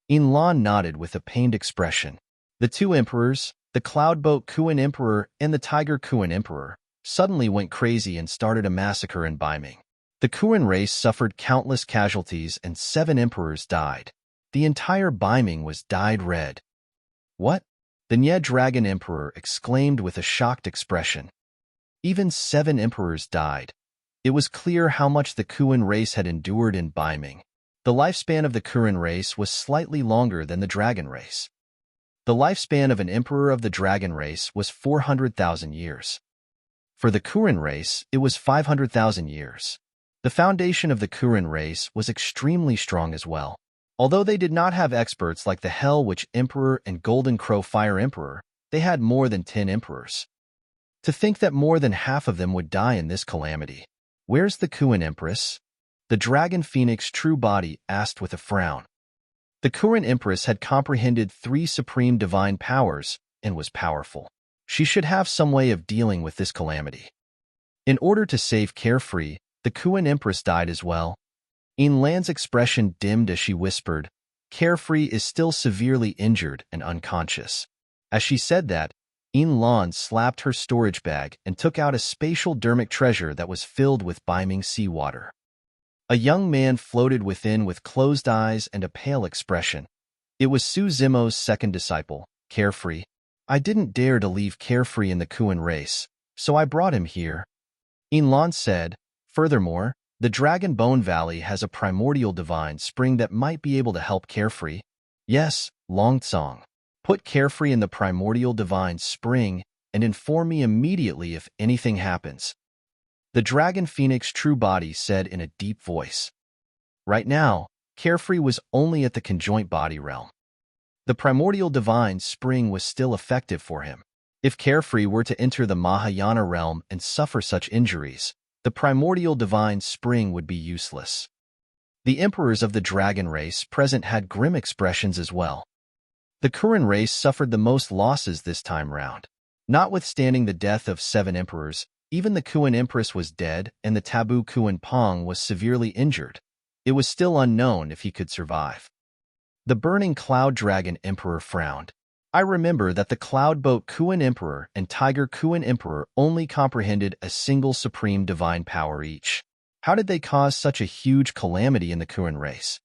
Lan nodded with a pained expression. The two emperors, the Cloudboat Kuan Emperor and the Tiger Kuan Emperor, suddenly went crazy and started a massacre in Baiming. The Kuan race suffered countless casualties and 7 emperors died. The entire Baiming was dyed red. What? The Nye Dragon Emperor exclaimed with a shocked expression. Even 7 emperors died. It was clear how much the Kuan race had endured in Baiming. The lifespan of the Kuren race was slightly longer than the dragon race. The lifespan of an emperor of the dragon race was 400,000 years. For the Kuren race, it was 500,000 years. The foundation of the Kuren race was extremely strong as well. Although they did not have experts like the Hell Witch Emperor and Golden Crow Fire Emperor, they had more than 10 emperors. To think that more than half of them would die in this calamity. Where's the Kuan Empress? The Dragon Phoenix true body asked with a frown. The Kuan Empress had comprehended 3 supreme divine powers and was powerful. She should have some way of dealing with this calamity. In order to save Carefree, the Kuan Empress died as well. Lan's expression dimmed as she whispered, "Carefree is still severely injured and unconscious." As she said that, Lan slapped her storage bag and took out a spatial dermic treasure that was filled with Baiming seawater. A young man floated within with closed eyes and a pale expression. It was Su Zimo's second disciple, Carefree. I didn't dare to leave Carefree in the Kuan race, so I brought him here. Lan said, furthermore, the Dragon Bone Valley has a primordial divine spring that might be able to help Carefree. Yes, Longsong. Put Carefree in the primordial divine spring and inform me immediately if anything happens. The Dragon Phoenix true body said in a deep voice. Right now, Carefree was only at the conjoint body realm. The primordial divine spring was still effective for him. If Carefree were to enter the Mahayana realm and suffer such injuries, the primordial divine spring would be useless. The emperors of the dragon race present had grim expressions as well. The Kuren race suffered the most losses this time round. Notwithstanding the death of 7 emperors, even the Kuan Empress was dead and the taboo Kuan Pong was severely injured. It was still unknown if he could survive. The Burning Cloud Dragon Emperor frowned. I remember that the Cloudboat Kuan Emperor and Tiger Kuan Emperor only comprehended a single supreme divine power each. How did they cause such a huge calamity in the Kuan race?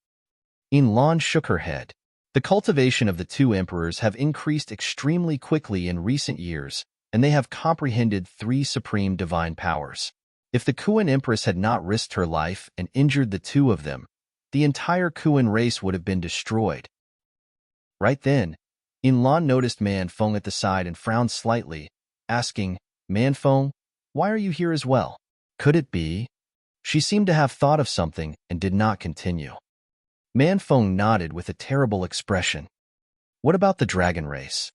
Lan shook her head. The cultivation of the 2 emperors have increased extremely quickly in recent years, and they have comprehended 3 supreme divine powers. If the Kuan Empress had not risked her life and injured the 2 of them, the entire Kuan race would have been destroyed. Right then, Lan noticed Man Feng at the side and frowned slightly, asking, Man Feng, why are you here as well? Could it be? She seemed to have thought of something and did not continue. Man Feng nodded with a terrible expression. What about the dragon race?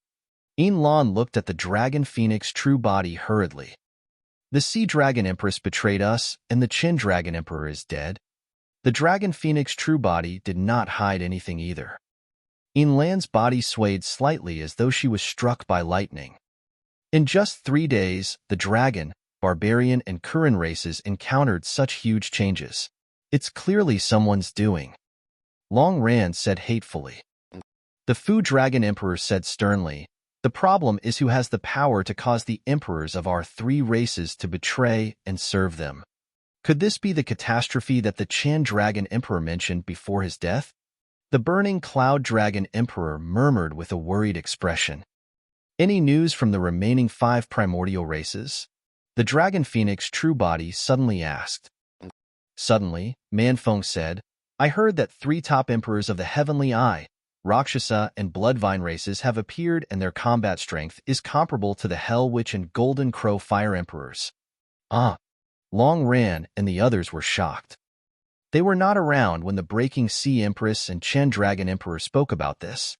Lan looked at the Dragon Phoenix true body hurriedly. The Sea Dragon Empress betrayed us, and the Chin Dragon Emperor is dead. The Dragon Phoenix true body did not hide anything either. Lan's body swayed slightly as though she was struck by lightning. In just 3 days, the dragon, barbarian, and Kuren races encountered such huge changes. It's clearly someone's doing. Long Ran said hatefully. The Fu Dragon Emperor said sternly, the problem is who has the power to cause the emperors of our 3 races to betray and serve them. Could this be the catastrophe that the Chan Dragon Emperor mentioned before his death? The Burning Cloud Dragon Emperor murmured with a worried expression. Any news from the remaining 5 primordial races? The Dragon Phoenix true body suddenly asked. Suddenly, Manfeng said, I heard that 3 top emperors of the Heavenly Eye, Rakshasa and Bloodvine races have appeared and their combat strength is comparable to the Hell Witch and Golden Crow Fire Emperors. Ah! Long Ran and the others were shocked. They were not around when the Breaking Sea Empress and Chen Dragon Emperor spoke about this.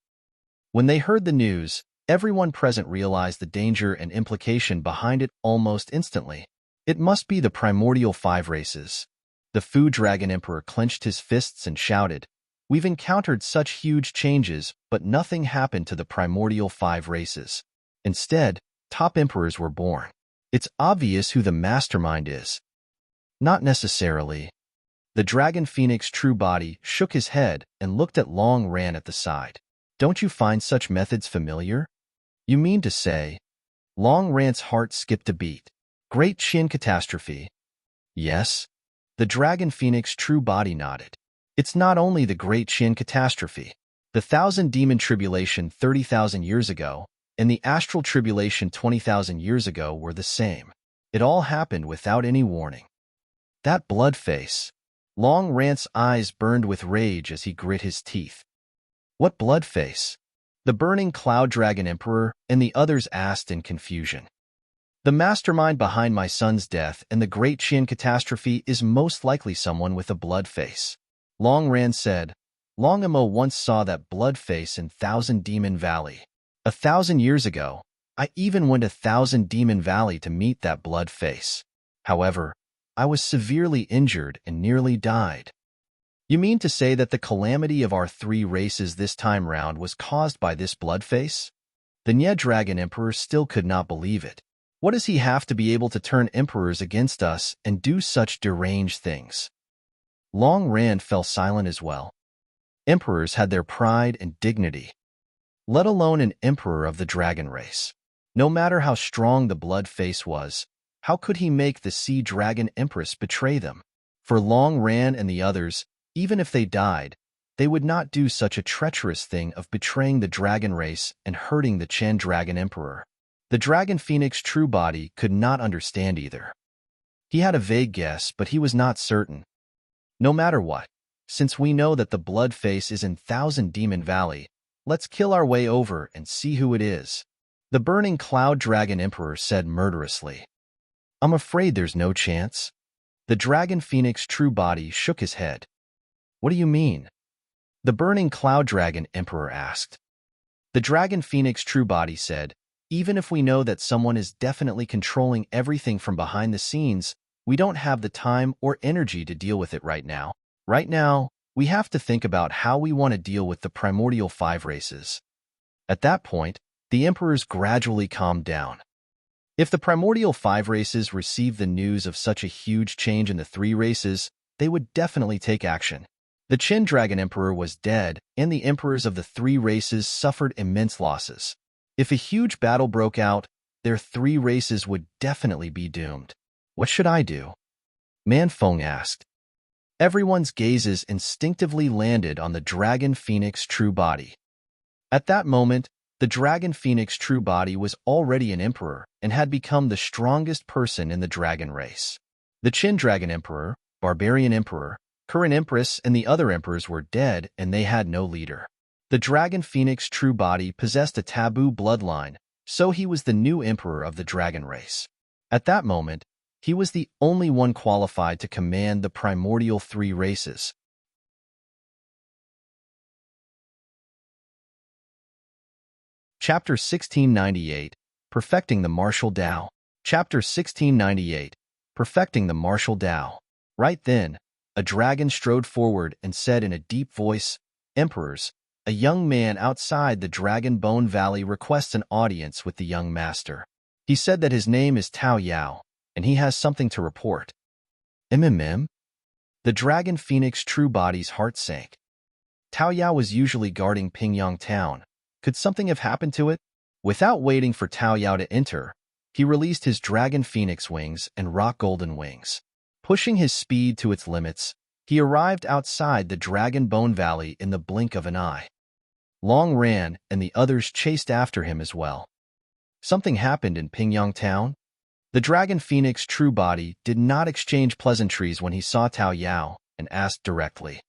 When they heard the news, everyone present realized the danger and implication behind it almost instantly. It must be the primordial 5 races. The Fu Dragon Emperor clenched his fists and shouted, We've encountered such huge changes, but nothing happened to the primordial 5 races. Instead, top emperors were born. It's obvious who the mastermind is. Not necessarily. The Dragon Phoenix True Body shook his head and looked at Long Ran at the side. Don't you find such methods familiar? You mean to say? Long Ran's heart skipped a beat. Great Qin catastrophe. Yes. The Dragon Phoenix True Body nodded. It's not only the Great Qin catastrophe. The 1,000 Demon Tribulation 30,000 years ago and the Astral Tribulation 20,000 years ago were the same. It all happened without any warning. That blood face. Long Ran's eyes burned with rage as he grit his teeth. What blood face? The Burning Cloud Dragon Emperor and the others asked in confusion. The mastermind behind my son's death and the Great Qin catastrophe is most likely someone with a blood face. Long Ran said, Long Imo once saw that blood face in 1,000 Demon Valley. 1,000 years ago, I even went 1,000 Demon Valley to meet that blood face. However, I was severely injured and nearly died. You mean to say that the calamity of our 3 races this time round was caused by this blood face? The Nye Dragon Emperor still could not believe it. What does he have to be able to turn emperors against us and do such deranged things? Long Ran fell silent as well. Emperors had their pride and dignity, let alone an emperor of the dragon race. No matter how strong the blood face was, how could he make the Sea Dragon Empress betray them? For Long Ran and the others, even if they died, they would not do such a treacherous thing of betraying the dragon race and hurting the Chen Dragon Emperor. The Dragon Phoenix True Body could not understand either. He had a vague guess, but he was not certain. No matter what, since we know that the blood face is in 1,000 Demon Valley, let's kill our way over and see who it is. The Burning Cloud Dragon Emperor said murderously. I'm afraid there's no chance. The Dragon Phoenix True Body shook his head. What do you mean? The Burning Cloud Dragon Emperor asked. The Dragon Phoenix True Body said, even if we know that someone is definitely controlling everything from behind the scenes, we don't have the time or energy to deal with it right now. Right now, we have to think about how we want to deal with the primordial 5 races. At that point, the emperors gradually calmed down. If the primordial 5 races received the news of such a huge change in the 3 races, they would definitely take action. The Chen Dragon Emperor was dead, and the emperors of the 3 races suffered immense losses. If a huge battle broke out, their 3 races would definitely be doomed. What should I do? Manfeng asked. Everyone's gazes instinctively landed on the Dragon Phoenix True Body. At that moment, the Dragon Phoenix True Body was already an emperor and had become the strongest person in the dragon race. The Chen Dragon Emperor, Barbarian Emperor, current Empress, and the other emperors were dead and they had no leader. The Dragon Phoenix True Body possessed a taboo bloodline, so he was the new emperor of the dragon race. At that moment, he was the only one qualified to command the primordial 3 races. Chapter 1698, Perfecting the Martial Tao. Chapter 1698, Perfecting the Martial Tao. Right then, a dragon strode forward and said in a deep voice, Emperors, a young man outside the Dragon Bone Valley requests an audience with the young master. He said that his name is Tao Yao, and he has something to report. MMM? The Dragon Phoenix True Body's heart sank. Tao Yao was usually guarding Pingyang Town. Could something have happened to it? Without waiting for Tao Yao to enter, he released his Dragon Phoenix wings and Rock Golden wings. Pushing his speed to its limits, he arrived outside the Dragon Bone Valley in the blink of an eye. Long Ran and the others chased after him as well. Something happened in Pingyang Town? The Dragon Phoenix true body did not exchange pleasantries when he saw Tao Yao and asked directly,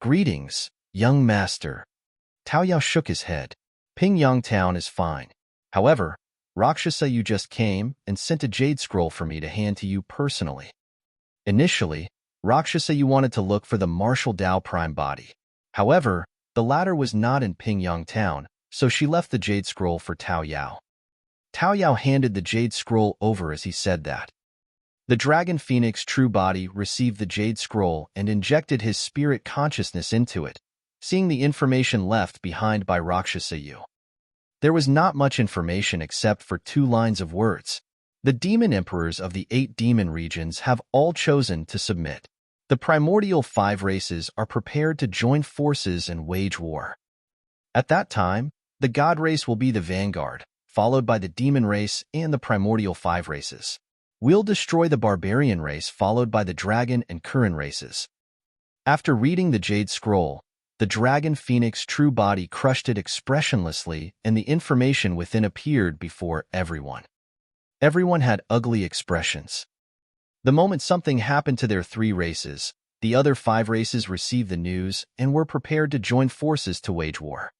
"Greetings, young master." Tao Yao shook his head. "Pingyang Town is fine. However, Rakshasa, you just came and sent a jade scroll for me to hand to you personally. Initially, Rakshasa, you wanted to look for the martial Dao prime body. However, the latter was not in Pingyang Town, so she left the jade scroll for Tao Yao." Tao Yao handed the jade scroll over as he said that. The Dragon Phoenix true body received the jade scroll and injected his spirit consciousness into it, seeing the information left behind by Rakshasa Yu. There was not much information except for 2 lines of words. The demon emperors of the 8 demon regions have all chosen to submit. The primordial 5 races are prepared to join forces and wage war. At that time, the god race will be the vanguard, followed by the demon race and the primordial 5 races. We'll destroy the barbarian race, followed by the dragon and Kuran races. After reading the Jade Scroll, the Dragon Phoenix true body crushed it expressionlessly, and the information within appeared before everyone. Everyone had ugly expressions. The moment something happened to their 3 races, the other 5 races received the news and were prepared to join forces to wage war.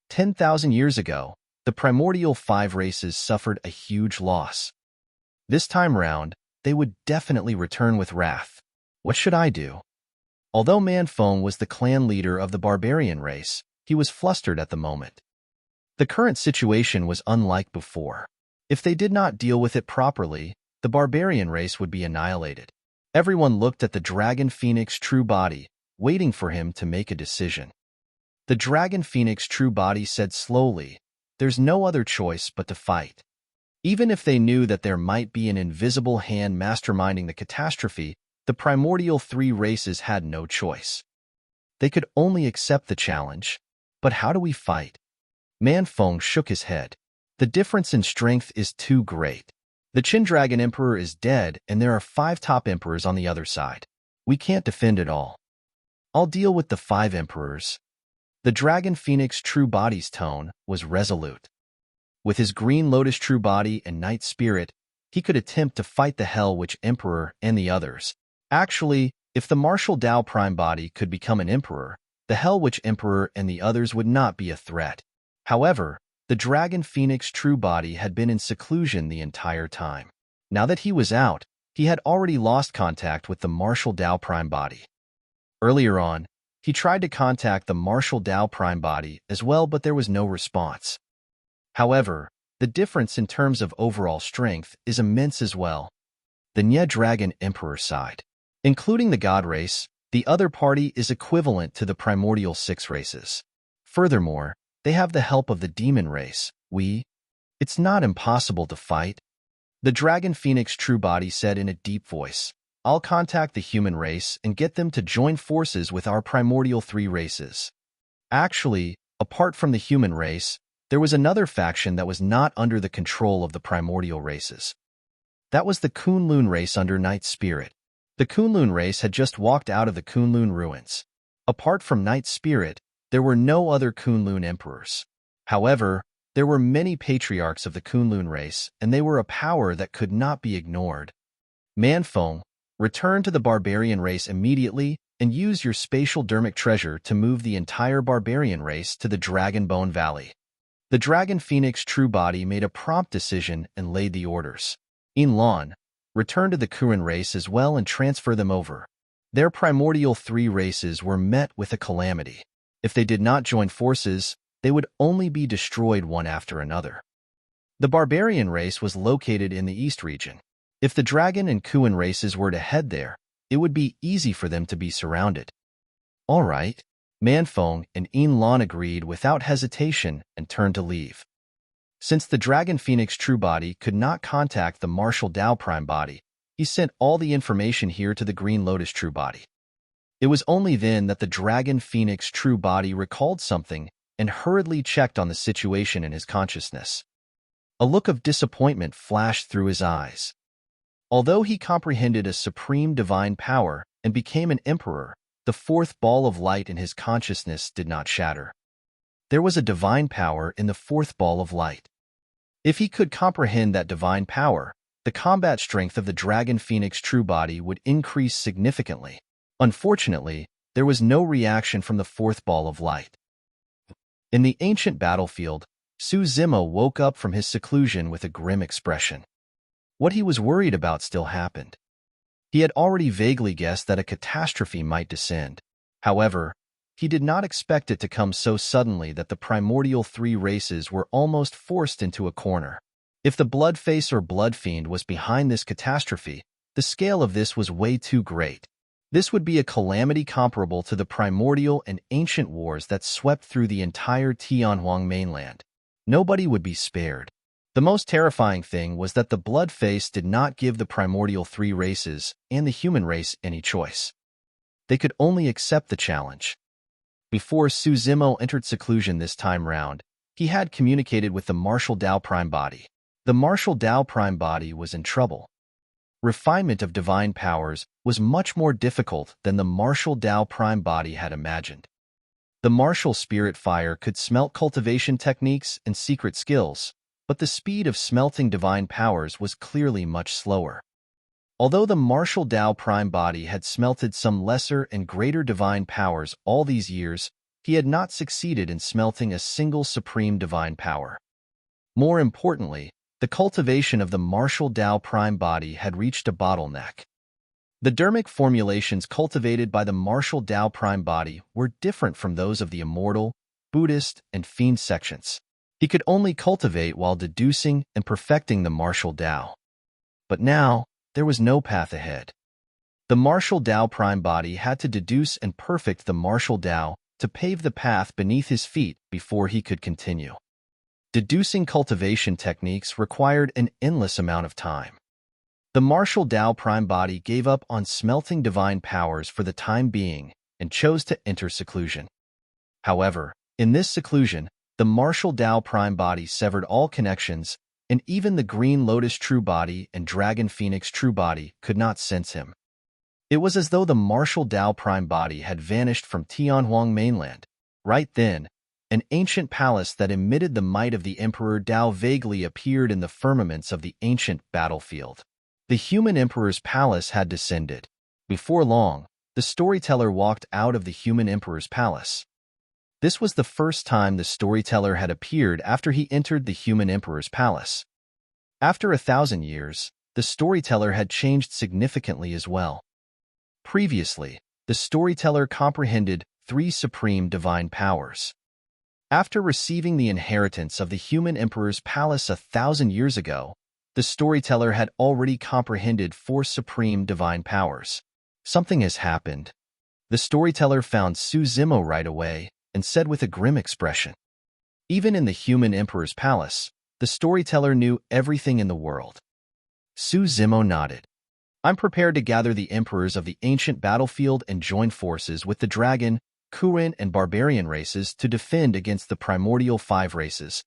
10,000 years ago, the primordial 5 races suffered a huge loss. This time round, they would definitely return with wrath. What should I do? Although Manfeng was the clan leader of the barbarian race, he was flustered at the moment. The current situation was unlike before. If they did not deal with it properly, the barbarian race would be annihilated. Everyone looked at the Dragon Phoenix true body, waiting for him to make a decision. The Dragon Phoenix true body said slowly, "There's no other choice but to fight." Even if they knew that there might be an invisible hand masterminding the catastrophe, the primordial 3 races had no choice. They could only accept the challenge. But how do we fight? Manfeng shook his head. The difference in strength is too great. The Qin Dragon Emperor is dead, and there are 5 top emperors on the other side. We can't defend it all. I'll deal with the 5 emperors. The Dragon Phoenix true body's tone was resolute. With his Green Lotus true body and Night Spirit, he could attempt to fight the Hell Witch Emperor and the others. Actually, if the martial Dao prime body could become an emperor, the Hell Witch Emperor and the others would not be a threat. However, the Dragon Phoenix true body had been in seclusion the entire time. Now that he was out, he had already lost contact with the martial Dao prime body. Earlier on, he tried to contact the martial Dao prime body as well, but there was no response. However, the difference in terms of overall strength is immense as well. The Nye Dragon Emperor side, including the God race, the other party is equivalent to the primordial 6 races. Furthermore, they have the help of the demon race. It's not impossible to fight. The Dragon Phoenix true body said in a deep voice, "I'll contact the human race and get them to join forces with our primordial 3 races." Actually, apart from the human race, there was another faction that was not under the control of the primordial races. That was the Kunlun race under Night Spirit. The Kunlun race had just walked out of the Kunlun ruins. Apart from Night Spirit, there were no other Kunlun emperors. However, there were many patriarchs of the Kunlun race, and they were a power that could not be ignored. Manfeng, return to the barbarian race immediately and use your spatial dermic treasure to move the entire barbarian race to the Dragon Bone Valley. The Dragon Phoenix true body made a prompt decision and laid the orders. Inlan, return to the Kuran race as well and transfer them over. Their primordial 3 races were met with a calamity. If they did not join forces, they would only be destroyed one after another. The barbarian race was located in the East region. If the Dragon and Kuan races were to head there, it would be easy for them to be surrounded. All right. Manfeng and Inlan agreed without hesitation and turned to leave. Since the Dragon Phoenix true body could not contact the martial Dao prime body, he sent all the information here to the Green Lotus true body. It was only then that the Dragon Phoenix true body recalled something and hurriedly checked on the situation in his consciousness. A look of disappointment flashed through his eyes. Although he comprehended a supreme divine power and became an emperor, the 4th ball of light in his consciousness did not shatter. There was a divine power in the 4th ball of light. If he could comprehend that divine power, the combat strength of the Dragon Phoenix true body would increase significantly. Unfortunately, there was no reaction from the fourth ball of light. In the ancient battlefield, Su Zimo woke up from his seclusion with a grim expression. What he was worried about still happened. He had already vaguely guessed that a catastrophe might descend. However, he did not expect it to come so suddenly that the primordial three races were almost forced into a corner. If the Bloodface or Bloodfiend was behind this catastrophe, the scale of this was way too great. This would be a calamity comparable to the primordial and ancient wars that swept through the entire Tianhuang mainland. Nobody would be spared. The most terrifying thing was that the Bloodface did not give the primordial three races and the human race any choice. They could only accept the challenge. Before Su Zimo entered seclusion this time round, he had communicated with the Martial Dao Prime Body. The Martial Dao Prime Body was in trouble. Refinement of divine powers was much more difficult than the Martial Dao Prime Body had imagined. The Martial Spirit Fire could smelt cultivation techniques and secret skills, but the speed of smelting divine powers was clearly much slower. Although the Martial Dao Prime Body had smelted some lesser and greater divine powers all these years, he had not succeeded in smelting a single supreme divine power. More importantly, the cultivation of the Martial Dao Prime Body had reached a bottleneck. The dermic formulations cultivated by the Martial Dao Prime Body were different from those of the Immortal, Buddhist, and Fiend sections. He could only cultivate while deducing and perfecting the Martial Dao. But now, there was no path ahead. The Martial Dao Prime Body had to deduce and perfect the Martial Dao to pave the path beneath his feet before he could continue. Deducing cultivation techniques required an endless amount of time. The Martial Dao Prime Body gave up on smelting divine powers for the time being and chose to enter seclusion. However, in this seclusion, the Martial Dao Prime Body severed all connections, and even the Green Lotus True Body and Dragon Phoenix True Body could not sense him. It was as though the Martial Dao Prime Body had vanished from Tianhuang mainland. Right then, an ancient palace that emitted the might of the Emperor Dao vaguely appeared in the firmaments of the ancient battlefield. The human emperor's palace had descended. Before long, the storyteller walked out of the human emperor's palace. This was the first time the storyteller had appeared after he entered the human emperor's palace. After 1,000 years, the storyteller had changed significantly as well. Previously, the storyteller comprehended 3 supreme divine powers. After receiving the inheritance of the human emperor's palace 1,000 years ago, the storyteller had already comprehended 4 supreme divine powers. Something has happened. The storyteller found Su Zimo right away and said with a grim expression. Even in the human emperor's palace, the storyteller knew everything in the world. Su Zimo nodded. I'm prepared to gather the emperors of the ancient battlefield and join forces with the dragon, Kurin, and barbarian races to defend against the primordial 5 races.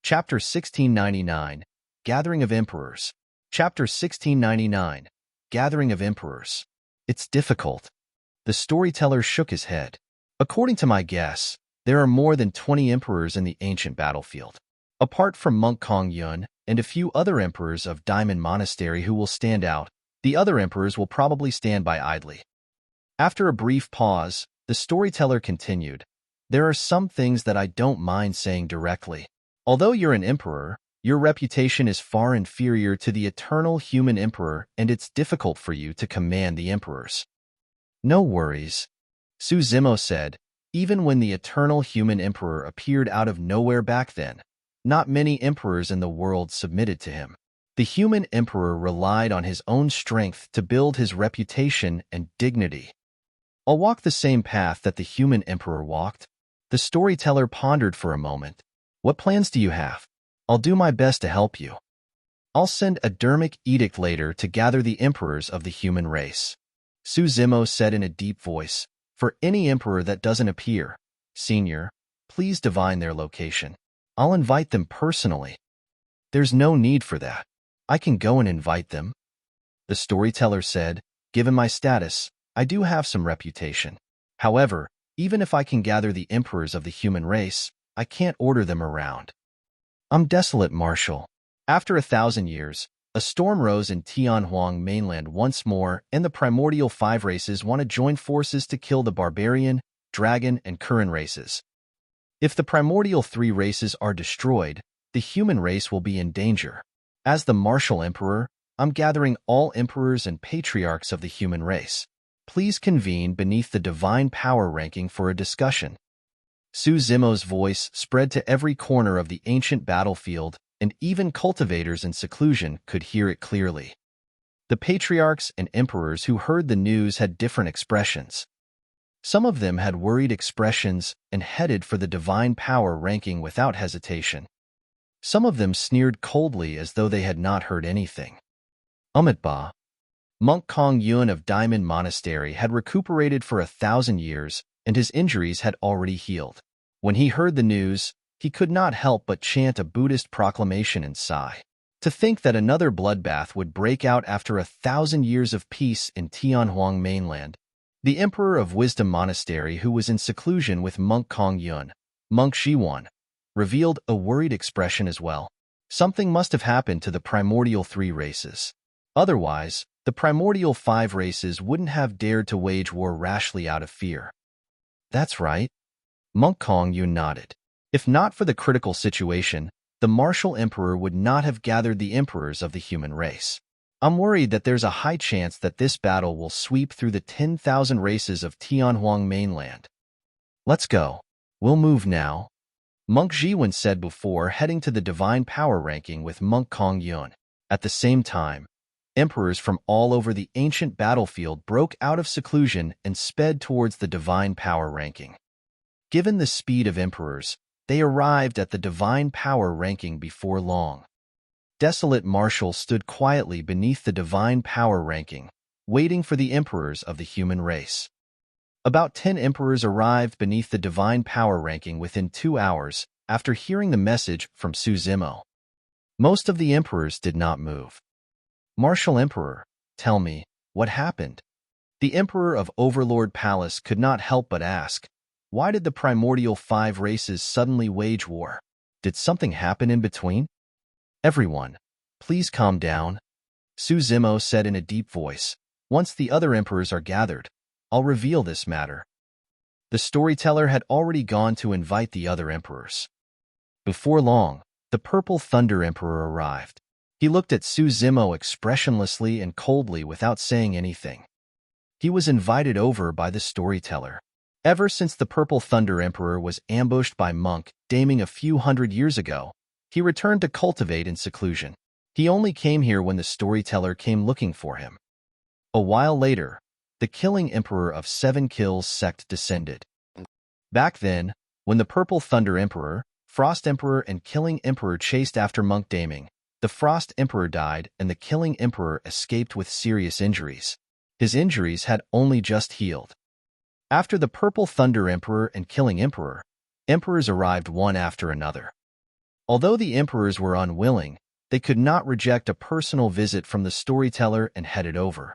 Chapter 1699, Gathering of Emperors. Chapter 1699, Gathering of Emperors. It's difficult. The storyteller shook his head. According to my guess, there are more than 20 emperors in the ancient battlefield. Apart from Monk Kong Yun and a few other emperors of Diamond Monastery who will stand out, the other emperors will probably stand by idly. After a brief pause, the storyteller continued, there are some things that I don't mind saying directly. Although you're an emperor, your reputation is far inferior to the eternal human emperor, and it's difficult for you to command the emperors. No worries, Su Zimo said. Even when the eternal human emperor appeared out of nowhere back then, not many emperors in the world submitted to him. The human emperor relied on his own strength to build his reputation and dignity. I'll walk the same path that the human emperor walked. The storyteller pondered for a moment. What plans do you have? I'll do my best to help you. I'll send a dermic edict later to gather the emperors of the human race. Su Zimo said in a deep voice, for any emperor that doesn't appear, Senior, please divine their location. I'll invite them personally. There's no need for that. I can go and invite them. The storyteller said, given my status, I do have some reputation. However, even if I can gather the emperors of the human race, I can't order them around. I'm Desolate, Marshal. After 1,000 years, a storm rose in Tianhuang mainland once more, and the primordial 5 races want to join forces to kill the barbarian, dragon, and Kuran races. If the primordial 3 races are destroyed, the human race will be in danger. As the Martial Emperor, I'm gathering all emperors and patriarchs of the human race. Please convene beneath the divine power ranking for a discussion. Su Zimo's voice spread to every corner of the ancient battlefield, and even cultivators in seclusion could hear it clearly. The patriarchs and emperors who heard the news had different expressions. Some of them had worried expressions and headed for the divine power ranking without hesitation. Some of them sneered coldly as though they had not heard anything. Umitba, Monk Kong Yun of Diamond Monastery, had recuperated for 1,000 years, and his injuries had already healed. When he heard the news, he could not help but chant a Buddhist proclamation and sigh. To think that another bloodbath would break out after 1,000 years of peace in Tianhuang mainland. The Emperor of Wisdom Monastery, who was in seclusion with Monk Kong Yun, Monk Shiwan, revealed a worried expression as well. Something must have happened to the primordial 3 races. Otherwise, the primordial 5 races wouldn't have dared to wage war rashly out of fear. That's right. Monk Kong Yun nodded. If not for the critical situation, the Martial Emperor would not have gathered the emperors of the human race. I'm worried that there's a high chance that this battle will sweep through the 10,000 races of Tianhuang mainland. Let's go. We'll move now, Monk Jiwen said before heading to the divine power ranking with Monk Kong Yun. At the same time, emperors from all over the ancient battlefield broke out of seclusion and sped towards the divine power ranking. Given the speed of emperors, they arrived at the divine power ranking before long. Desolate Marshal stood quietly beneath the divine power ranking, waiting for the emperors of the human race. About 10 emperors arrived beneath the divine power ranking within 2 hours after hearing the message from Su Zimo. Most of the emperors did not move. Martial Emperor, tell me, what happened? The Emperor of Overlord Palace could not help but ask, why did the primordial 5 races suddenly wage war? Did something happen in between? Everyone, please calm down, Su Zimo said in a deep voice. Once the other emperors are gathered, I'll reveal this matter. The storyteller had already gone to invite the other emperors. Before long, the Purple Thunder Emperor arrived. He looked at Su Zimo expressionlessly and coldly without saying anything. He was invited over by the storyteller. Ever since the Purple Thunder Emperor was ambushed by Monk Daming a few hundred years ago, he returned to cultivate in seclusion. He only came here when the storyteller came looking for him. A while later, the Killing Emperor of 7 Kills sect descended. Back then, when the Purple Thunder Emperor, Frost Emperor, and Killing Emperor chased after Monk Daming, the Frost Emperor died and the Killing Emperor escaped with serious injuries. His injuries had only just healed. After the Purple Thunder Emperor and Killing Emperor, emperors arrived one after another. Although the emperors were unwilling, they could not reject a personal visit from the storyteller and headed over.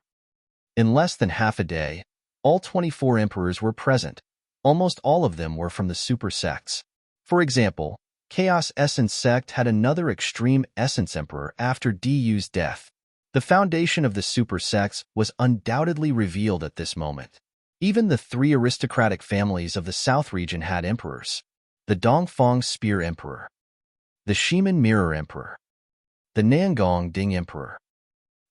In less than half a day, all 24 emperors were present. Almost all of them were from the super sects. For example, Chaos Essence sect had another extreme Essence Emperor after Du's death. The foundation of the super sects was undoubtedly revealed at this moment. Even the 3 aristocratic families of the South region had emperors. The Dongfang Spear Emperor, the Shiman Mirror Emperor, the Nangong Ding Emperor.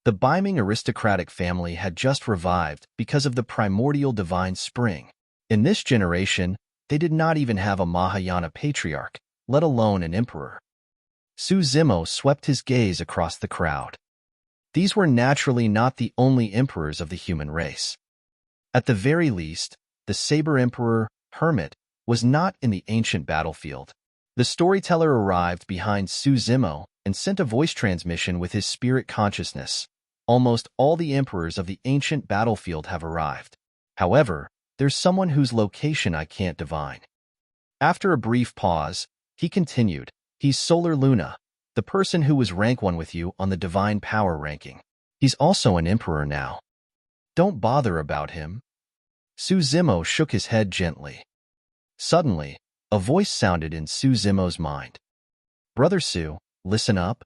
The Baiming aristocratic family had just revived because of the primordial divine spring. In this generation, they did not even have a Mahayana patriarch, let alone an emperor. Su Zimo swept his gaze across the crowd. These were naturally not the only emperors of the human race. At the very least, the Saber Emperor, Hermit, was not in the ancient battlefield. The storyteller arrived behind Su Zimo and sent a voice transmission with his spirit consciousness. Almost all the emperors of the ancient battlefield have arrived. However, there's someone whose location I can't divine. After a brief pause, he continued, he's Solar Luna, the person who was rank 1 with you on the divine power ranking. He's also an emperor now. Don't bother about him. Su Zimo shook his head gently. Suddenly, A voice sounded in Su Zimo's mind. Brother Su, listen up.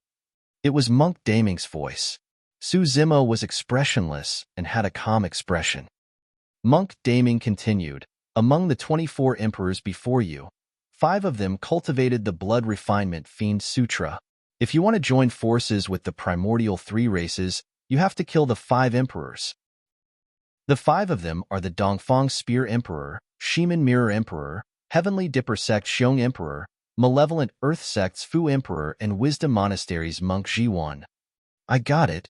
It was Monk Daming's voice. Su Zimo was expressionless and had a calm expression. Monk Daming continued, among the 24 emperors before you, 5 of them cultivated the blood refinement fiend sutra. If you want to join forces with the primordial 3 races, you have to kill the 5 emperors. The 5 of them are the Dongfang Spear Emperor, Shiman Mirror Emperor, Heavenly Dipper Sect Xiong Emperor, Malevolent Earth Sect's Fu Emperor, and Wisdom Monastery's Monk Jiwan. I got it.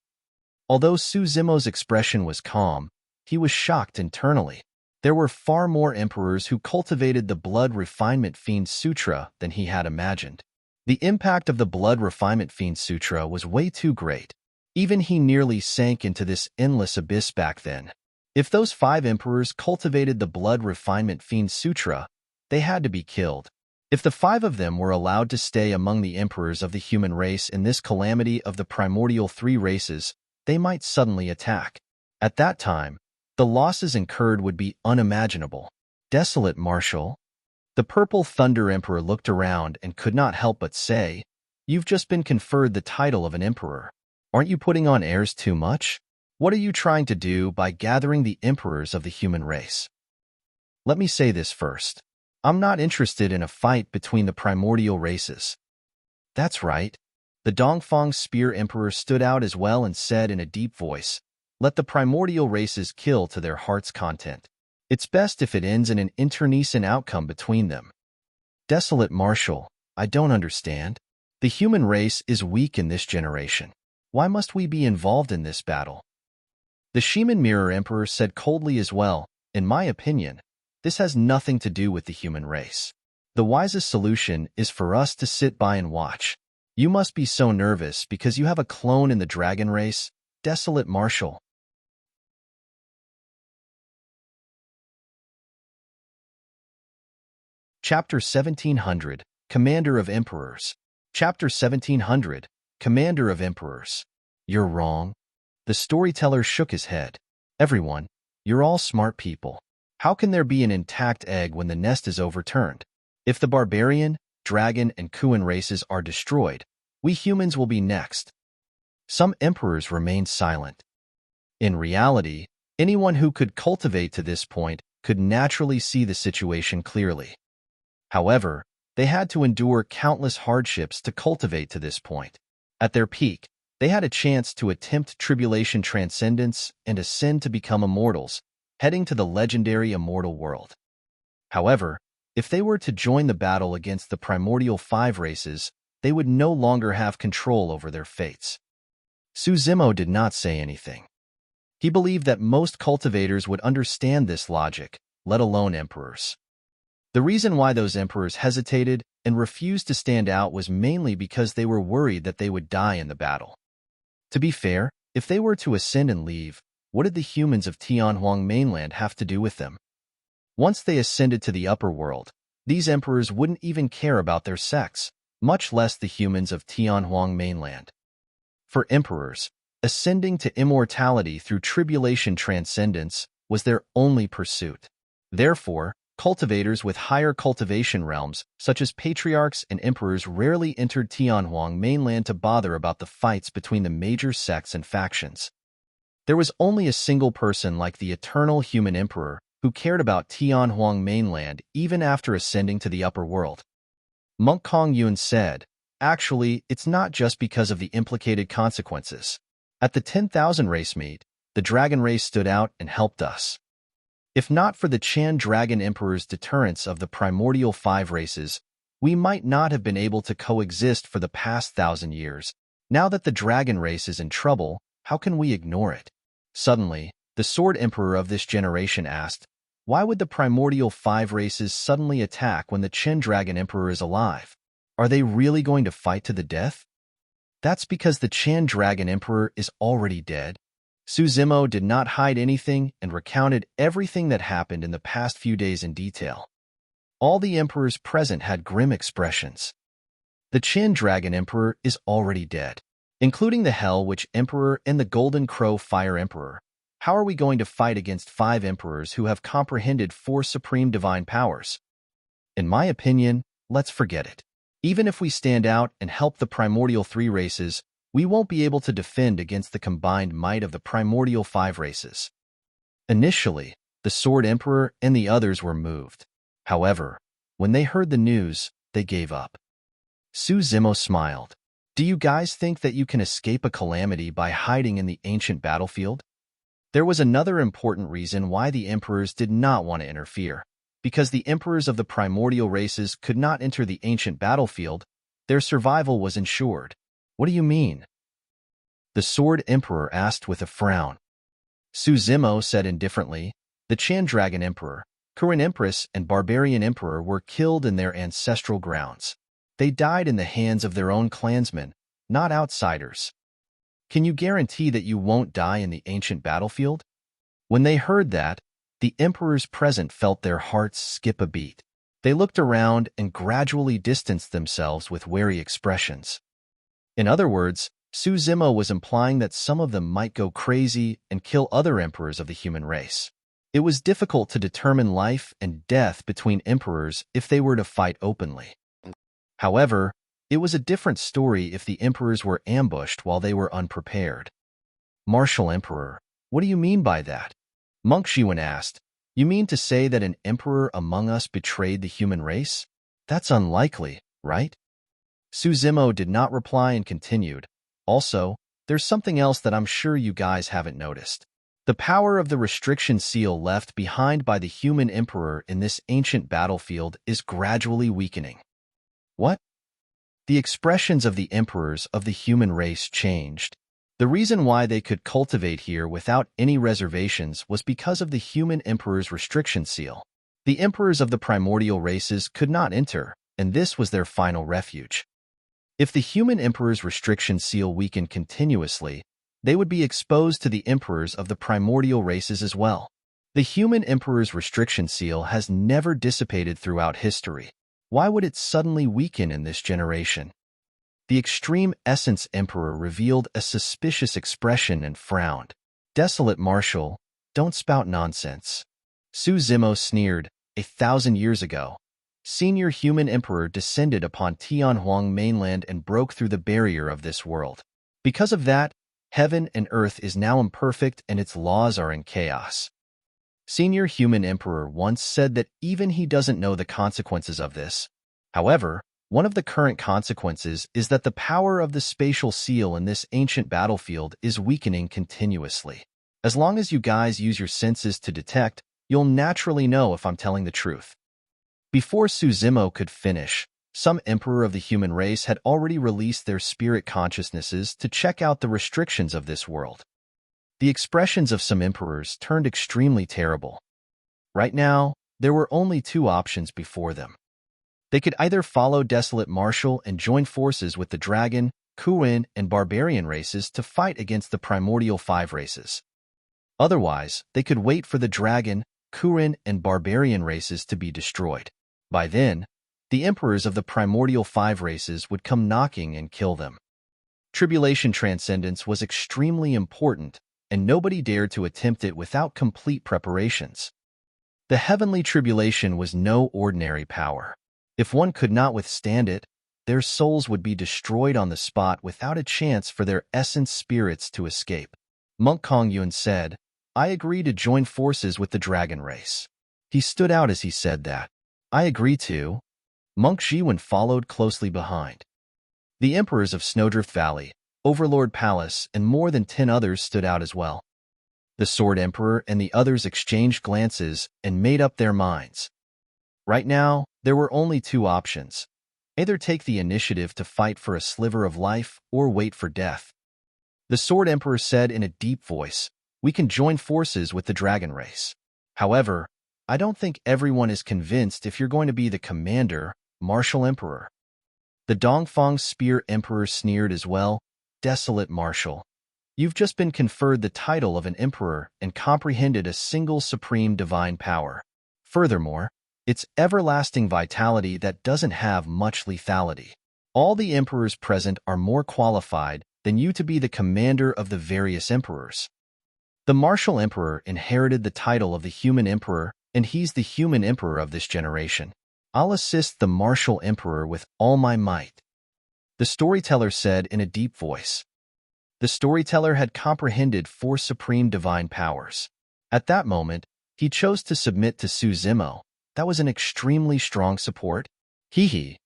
Although Su Zimo's expression was calm, he was shocked internally. There were far more emperors who cultivated the Blood Refinement Fiend Sutra than he had imagined. The impact of the Blood Refinement Fiend Sutra was way too great. Even he nearly sank into this endless abyss back then. If those 5 emperors cultivated the Blood Refinement Fiend Sutra, they had to be killed. If the 5 of them were allowed to stay among the emperors of the human race in this calamity of the primordial 3 races, they might suddenly attack. At that time, the losses incurred would be unimaginable. Desolate, Marshal. The Purple Thunder Emperor looked around and could not help but say, "You've just been conferred the title of an emperor. Aren't you putting on airs too much? What are you trying to do by gathering the emperors of the human race?" Let me say this first. I'm not interested in a fight between the primordial races. That's right. The Dongfang Spear Emperor stood out as well and said in a deep voice, "Let the primordial races kill to their heart's content. It's best if it ends in an internecine outcome between them." Desolate, Marshal, I don't understand. The human race is weak in this generation. Why must we be involved in this battle? The Shiman Mirror Emperor said coldly as well, "In my opinion, this has nothing to do with the human race. The wisest solution is for us to sit by and watch. You must be so nervous because you have a clone in the dragon race, Desolate Marshal." Chapter 1700, Commander of Emperors. Chapter 1700, Commander of Emperors. You're wrong. The storyteller shook his head. Everyone, you're all smart people. How can there be an intact egg when the nest is overturned? If the barbarian, dragon, and Kuan races are destroyed, we humans will be next. Some emperors remained silent. In reality, anyone who could cultivate to this point could naturally see the situation clearly. However, they had to endure countless hardships to cultivate to this point. At their peak, they had a chance to attempt tribulation transcendence and ascend to become immortals, heading to the legendary immortal world. However, if they were to join the battle against the primordial 5 races, they would no longer have control over their fates. Su Zimo did not say anything. He believed that most cultivators would understand this logic, let alone emperors. The reason why those emperors hesitated and refused to stand out was mainly because they were worried that they would die in the battle. To be fair, if they were to ascend and leave, what did the humans of Tianhuang mainland have to do with them? Once they ascended to the upper world, these emperors wouldn't even care about their sects, much less the humans of Tianhuang mainland. For emperors, ascending to immortality through tribulation transcendence was their only pursuit. Therefore, cultivators with higher cultivation realms, such as patriarchs and emperors, rarely entered Tianhuang mainland to bother about the fights between the major sects and factions. There was only a single person like the eternal human emperor who cared about Tianhuang mainland even after ascending to the upper world. Monk Kong Yun said, "Actually, it's not just because of the implicated consequences. At the 10,000 race meet, the dragon race stood out and helped us. If not for the Chan Dragon Emperor's deterrence of the primordial 5 races, we might not have been able to coexist for the past 1,000 years. Now that the dragon race is in trouble, how can we ignore it?" Suddenly, the Sword Emperor of this generation asked, "Why would the primordial 5 races suddenly attack when the Chen Dragon Emperor is alive? Are they really going to fight to the death?" "That's because the Chen Dragon Emperor is already dead." Su Zimo did not hide anything and recounted everything that happened in the past few days in detail. All the emperors present had grim expressions. The Chen Dragon Emperor is already dead, including the Hell Witch Emperor and the Golden Crow Fire Emperor. How are we going to fight against 5 emperors who have comprehended 4 supreme divine powers? In my opinion, let's forget it. Even if we stand out and help the primordial 3 races, we won't be able to defend against the combined might of the primordial 5 races. Initially, the Sword Emperor and the others were moved. However, when they heard the news, they gave up. Su Zimo smiled. Do you guys think that you can escape a calamity by hiding in the ancient battlefield? There was another important reason why the emperors did not want to interfere. Because the emperors of the primordial races could not enter the ancient battlefield, their survival was ensured. What do you mean? The Sword Emperor asked with a frown. Su Zimo said indifferently, the Chandragon Emperor, current Empress, and Barbarian Emperor were killed in their ancestral grounds. They died in the hands of their own clansmen, not outsiders. Can you guarantee that you won't die in the ancient battlefield? When they heard that, the emperors present felt their hearts skip a beat. They looked around and gradually distanced themselves with wary expressions. In other words, Su Zimo was implying that some of them might go crazy and kill other emperors of the human race. It was difficult to determine life and death between emperors if they were to fight openly. However, it was a different story if the emperors were ambushed while they were unprepared. Martial Emperor, what do you mean by that? Monk Shiwen asked. You mean to say that an emperor among us betrayed the human race? That's unlikely, right? Su Zimo did not reply and continued. Also, there's something else that I'm sure you guys haven't noticed. The power of the restriction seal left behind by the human emperor in this ancient battlefield is gradually weakening. What? The expressions of the emperors of the human race changed. The reason why they could cultivate here without any reservations was because of the human emperor's restriction seal. The emperors of the primordial races could not enter, and this was their final refuge. If the human emperor's restriction seal weakened continuously, they would be exposed to the emperors of the primordial races as well. The human emperor's restriction seal has never dissipated throughout history. Why would it suddenly weaken in this generation? The Extreme Essence Emperor revealed a suspicious expression and frowned. Desolate Marshal, don't spout nonsense. Su Zimo sneered. 1,000 years ago, Senior Human Emperor descended upon Tianhuang mainland and broke through the barrier of this world. Because of that, heaven and earth is now imperfect and its laws are in chaos. Senior Human Emperor once said that even he doesn't know the consequences of this. However, one of the current consequences is that the power of the spatial seal in this ancient battlefield is weakening continuously. As long as you guys use your senses to detect, you'll naturally know if I'm telling the truth. Before Su Zimo could finish, some emperor of the human race had already released their spirit consciousnesses to check out the restrictions of this world. The expressions of some emperors turned extremely terrible. Right now, there were only 2 options before them. They could either follow Desolate Marshal and join forces with the Dragon, Kuin, and Barbarian races to fight against the Primordial 5 races. Otherwise, they could wait for the Dragon, Kuin, and Barbarian races to be destroyed. By then, the emperors of the Primordial 5 races would come knocking and kill them. Tribulation Transcendence was extremely important, and nobody dared to attempt it without complete preparations. The heavenly tribulation was no ordinary power. If one could not withstand it, their souls would be destroyed on the spot without a chance for their essence spirits to escape. Monk Kongyun said, I agree to join forces with the dragon race. He stood out as he said that. I agree too. Monk Shiwen followed closely behind. The emperors of Snowdrift Valley, Overlord Palace, and more than 10 others stood out as well. The Sword Emperor and the others exchanged glances and made up their minds. Right now, there were only 2 options. Either take the initiative to fight for a sliver of life or wait for death. The Sword Emperor said in a deep voice, we can join forces with the dragon race. However, I don't think everyone is convinced if you're going to be the commander, Martial Emperor. The Dongfang Spear Emperor sneered as well. Desolate Marshal. You've just been conferred the title of an emperor and comprehended a single supreme divine power. Furthermore, it's everlasting vitality that doesn't have much lethality. All the emperors present are more qualified than you to be the commander of the various emperors. The Martial Emperor inherited the title of the Human Emperor, and he's the Human Emperor of this generation. I'll assist the martial emperor with all my might, the storyteller said in a deep voice. The storyteller had comprehended 4 supreme divine powers. At that moment, he chose to submit to Su Zimo. That was an extremely strong support. Hee hee.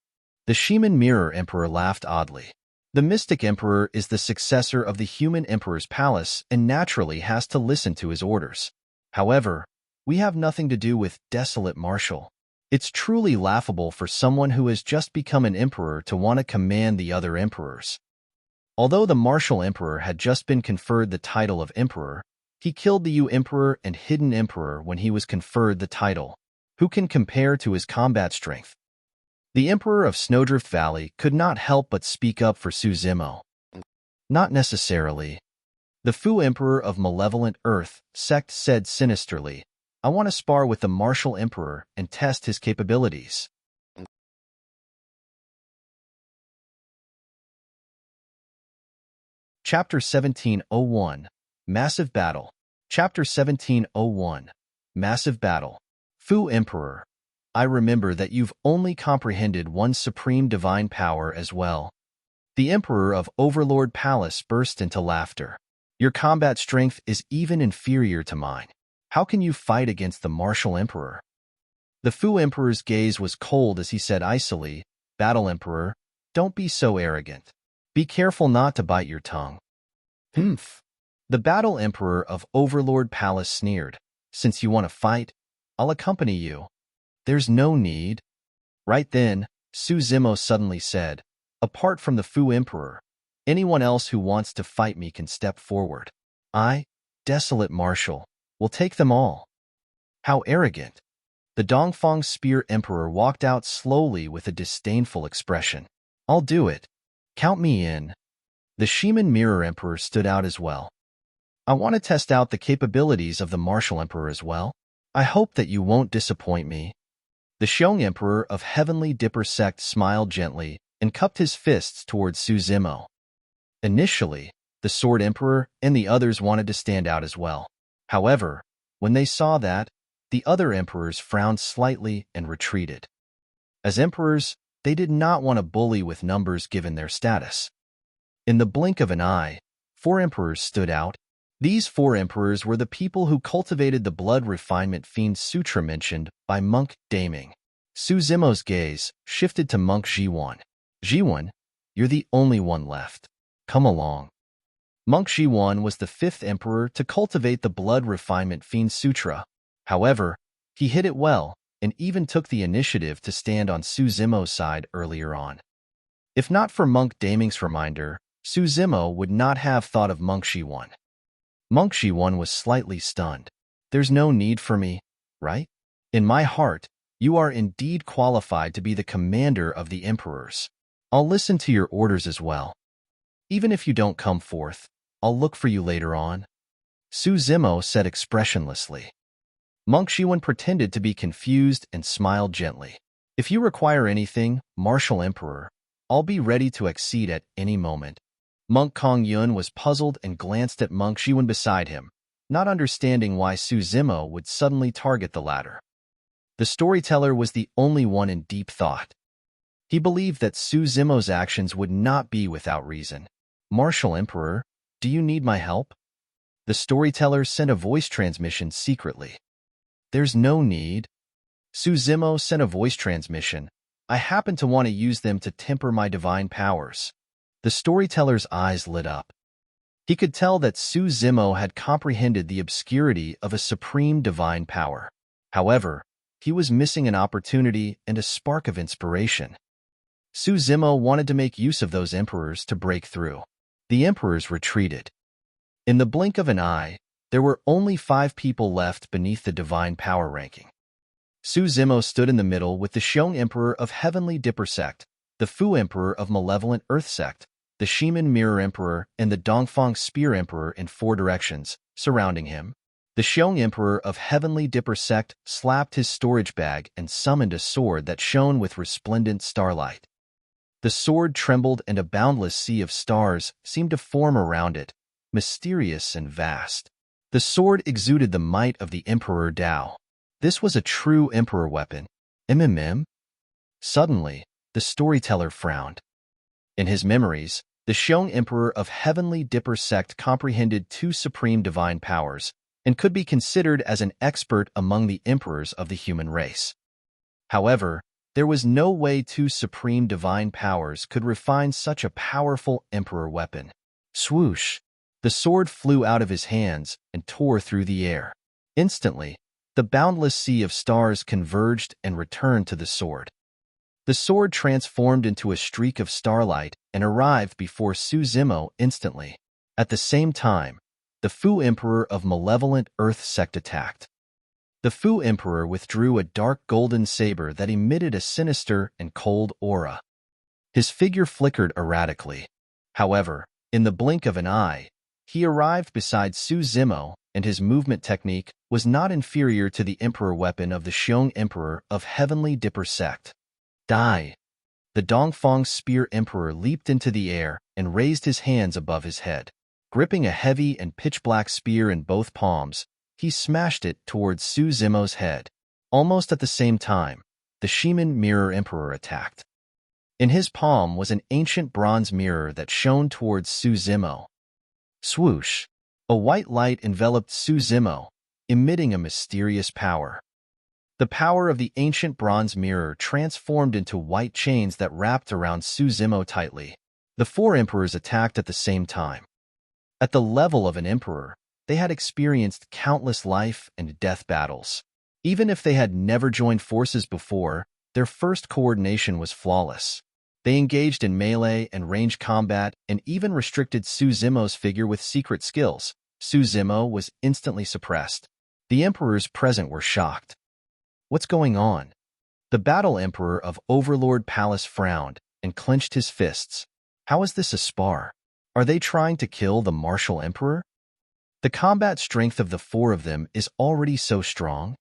The Shaman Mirror Emperor laughed oddly. The Mystic Emperor is the successor of the human Emperor's palace and naturally has to listen to his orders. However, we have nothing to do with Desolate Marshal. It's truly laughable for someone who has just become an emperor to want to command the other emperors. Although the Martial Emperor had just been conferred the title of Emperor, he killed the Emperor and Hidden Emperor when he was conferred the title. Who can compare to his combat strength? The Emperor of Snowdrift Valley could not help but speak up for Su Zimo. Not necessarily. The Fu Emperor of Malevolent Earth sect said sinisterly, I want to spar with the Martial Emperor and test his capabilities. Chapter 1701, Massive Battle. Chapter 1701, Massive Battle. Fu Emperor, I remember that you've only comprehended one supreme divine power as well. The Emperor of Overlord Palace burst into laughter. Your combat strength is even inferior to mine. How can you fight against the Martial Emperor? The Fu Emperor's gaze was cold as he said icily, Battle Emperor, don't be so arrogant. Be careful not to bite your tongue. Humph. The Battle Emperor of Overlord Palace sneered. Since you want to fight, I'll accompany you. There's no need. Right then, Su Zimo suddenly said, apart from the Fu Emperor, anyone else who wants to fight me can step forward. I, Desolate Marshal, will take them all. How arrogant. The Dongfang Spear Emperor walked out slowly with a disdainful expression. I'll do it. Count me in. The Shaman Mirror Emperor stood out as well. I want to test out the capabilities of the Martial Emperor as well. I hope that you won't disappoint me. The Xiong Emperor of Heavenly Dipper sect smiled gently and cupped his fists towards Su Zimo. Initially, the Sword Emperor and the others wanted to stand out as well. However, when they saw that, the other emperors frowned slightly and retreated. As emperors, they did not want to bully with numbers given their status. In the blink of an eye, 4 emperors stood out. These 4 emperors were the people who cultivated the blood refinement fiend sutra mentioned by Monk Daming. Su Zimo's gaze shifted to Monk Jiwan. Jiwan, you're the only one left. Come along. Monk Jiwan was the 5th emperor to cultivate the blood refinement fiend sutra. However, he hid it well and even took the initiative to stand on Su Zimo's side earlier on. If not for Monk Daming's reminder, Su Zimo would not have thought of Monk Jiwan. Monk Jiwan was slightly stunned. There's no need for me, right? In my heart, you are indeed qualified to be the commander of the emperors. I'll listen to your orders as well. Even if you don't come forth, I'll look for you later on. Su Zimo said expressionlessly. Monk Jiwan pretended to be confused and smiled gently. If you require anything, Martial Emperor, I'll be ready to accede at any moment. Monk Kong Yun was puzzled and glanced at Monk Jiwan beside him, not understanding why Su Zimo would suddenly target the latter. The storyteller was the only one in deep thought. He believed that Su Zimo's actions would not be without reason. Martial Emperor, do you need my help? The storyteller sent a voice transmission secretly. There's no need. Su Zimo sent a voice transmission. I happen to want to use them to temper my divine powers. The storyteller's eyes lit up. He could tell that Su Zimo had comprehended the obscurity of a supreme divine power. However, he was missing an opportunity and a spark of inspiration. Su Zimo wanted to make use of those emperors to break through. The emperors retreated. In the blink of an eye, there were only 5 people left beneath the divine power ranking. Su Zimo stood in the middle with the Xiong Emperor of Heavenly Dipper sect, the Fu Emperor of Malevolent Earth sect, the Shaman Mirror Emperor, and the Dongfang Spear Emperor in 4 directions, surrounding him. The Xiong Emperor of Heavenly Dipper sect slapped his storage bag and summoned a sword that shone with resplendent starlight. The sword trembled and a boundless sea of stars seemed to form around it, mysterious and vast. The sword exuded the might of the Emperor Dao. This was a true Emperor weapon. Suddenly, the storyteller frowned. In his memories, the Xiong Emperor of Heavenly Dipper sect comprehended two supreme divine powers and could be considered as an expert among the emperors of the human race. However, there was no way two supreme divine powers could refine such a powerful emperor weapon. Swoosh! The sword flew out of his hands and tore through the air. Instantly, the boundless sea of stars converged and returned to the sword. The sword transformed into a streak of starlight and arrived before Su Zimo instantly. At the same time, the Fu Emperor of Malevolent Earth sect attacked. The Fu Emperor withdrew a dark golden saber that emitted a sinister and cold aura. His figure flickered erratically. However, in the blink of an eye, he arrived beside Su Zimo, and his movement technique was not inferior to the emperor weapon of the Xiong Emperor of Heavenly Dipper sect. Die! The Dongfang Spear Emperor leaped into the air and raised his hands above his head. Gripping a heavy and pitch-black spear in both palms, he smashed it towards Su Zimo's head. Almost at the same time, the Shiman Mirror Emperor attacked. In his palm was an ancient bronze mirror that shone towards Su Zimo. Swoosh! A white light enveloped Su Zimo, emitting a mysterious power. The power of the ancient bronze mirror transformed into white chains that wrapped around Su Zimo tightly. The four emperors attacked at the same time. At the level of an emperor, they had experienced countless life and death battles. Even if they had never joined forces before, their first coordination was flawless. They engaged in melee and range combat and even restricted Su Zimo's figure with secret skills. Su Zimo was instantly suppressed. The emperors present were shocked. What's going on? The Battle Emperor of Overlord Palace frowned and clenched his fists. How is this a spar? Are they trying to kill the Martial Emperor? The combat strength of the four of them is already so strong.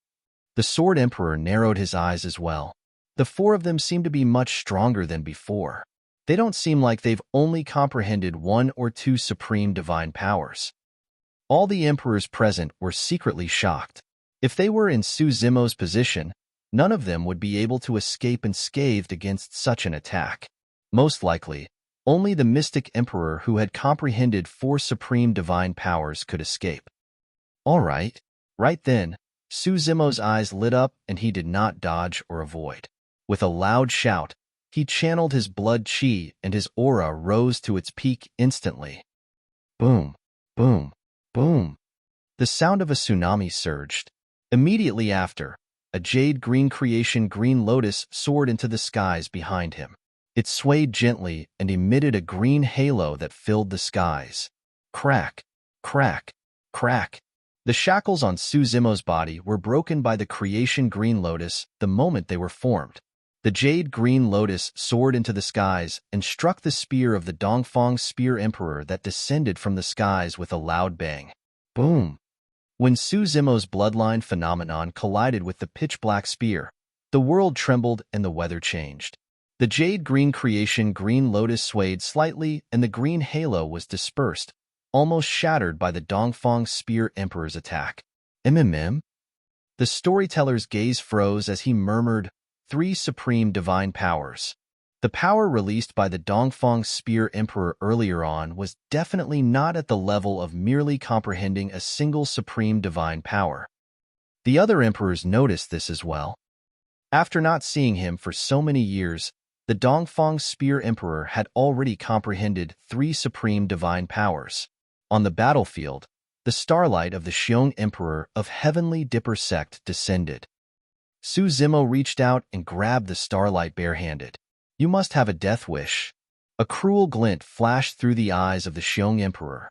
The Sword Emperor narrowed his eyes as well. The four of them seem to be much stronger than before. They don't seem like they've only comprehended one or two supreme divine powers. All the emperors present were secretly shocked. If they were in Su Zimo's position, none of them would be able to escape unscathed against such an attack. Most likely, only the Mystic Emperor who had comprehended four supreme divine powers could escape. All right. Right then, Su Zimo's eyes lit up and he did not dodge or avoid. With a loud shout, he channeled his blood chi and his aura rose to its peak instantly. Boom, boom, boom. The sound of a tsunami surged. Immediately after, a jade green creation green lotus soared into the skies behind him. It swayed gently and emitted a green halo that filled the skies. Crack, crack, crack. The shackles on Su Zimo's body were broken by the creation green lotus the moment they were formed. The jade green lotus soared into the skies and struck the spear of the Dongfang Spear Emperor that descended from the skies with a loud bang. Boom! When Su Zimo's bloodline phenomenon collided with the pitch-black spear, the world trembled and the weather changed. The jade green creation green lotus swayed slightly and the green halo was dispersed, almost shattered by the Dongfang Spear Emperor's attack. MMM? The storyteller's gaze froze as he murmured, "Three supreme divine powers." The power released by the Dongfang Spear Emperor earlier on was definitely not at the level of merely comprehending a single supreme divine power. The other emperors noticed this as well. After not seeing him for so many years, the Dongfang Spear Emperor had already comprehended three supreme divine powers. On the battlefield, the starlight of the Xiong Emperor of Heavenly Dipper sect descended. Su Zimo reached out and grabbed the starlight barehanded. "You must have a death wish." A cruel glint flashed through the eyes of the Xiong Emperor.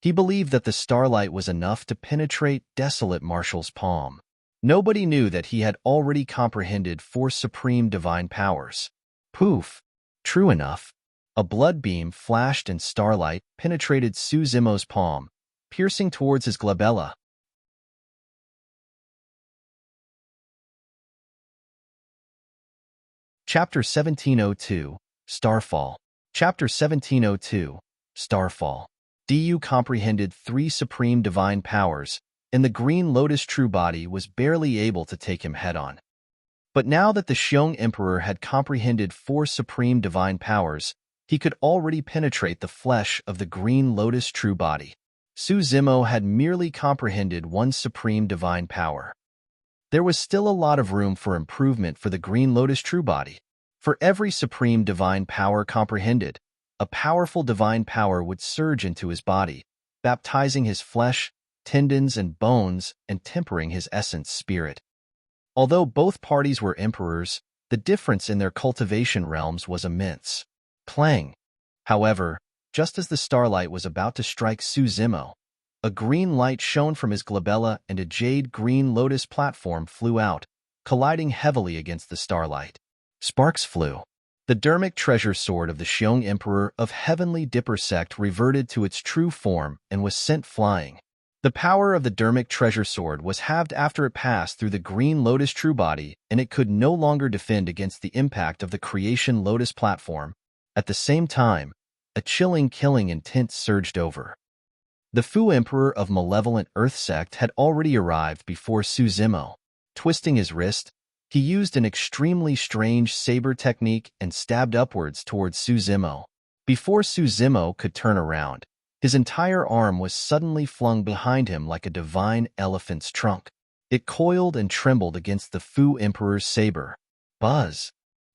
He believed that the starlight was enough to penetrate Desolate Martial's palm. Nobody knew that he had already comprehended four supreme divine powers. Poof! True enough. A blood beam flashed and starlight penetrated Su Zimo's palm, piercing towards his glabella. Chapter 1702, Starfall. Chapter 1702, Starfall. Du comprehended three supreme divine powers, and the Green Lotus True Body was barely able to take him head-on. But now that the Xiong Emperor had comprehended 4 supreme divine powers, he could already penetrate the flesh of the Green Lotus true body. Su Zimo had merely comprehended 1 supreme divine power. There was still a lot of room for improvement for the Green Lotus true body. For every supreme divine power comprehended, a powerful divine power would surge into his body, baptizing his flesh, tendons, and bones, and tempering his essence spirit. Although both parties were emperors, the difference in their cultivation realms was immense. Clang! However, just as the starlight was about to strike Su Zimo, a green light shone from his glabella and a jade-green lotus platform flew out, colliding heavily against the starlight. Sparks flew. The dermic treasure sword of the Xiong Emperor of Heavenly Dipper sect reverted to its true form and was sent flying. The power of the dermic treasure sword was halved after it passed through the Green Lotus true body, and it could no longer defend against the impact of the Creation Lotus platform. At the same time, a chilling killing intent surged over. The Fu Emperor of Malevolent Earth sect had already arrived before Su Zimo. Twisting his wrist, he used an extremely strange saber technique and stabbed upwards towards Su Zimo. Before Su Zimo could turn around, his entire arm was suddenly flung behind him like a divine elephant's trunk. It coiled and trembled against the Fu Emperor's saber. Buzz!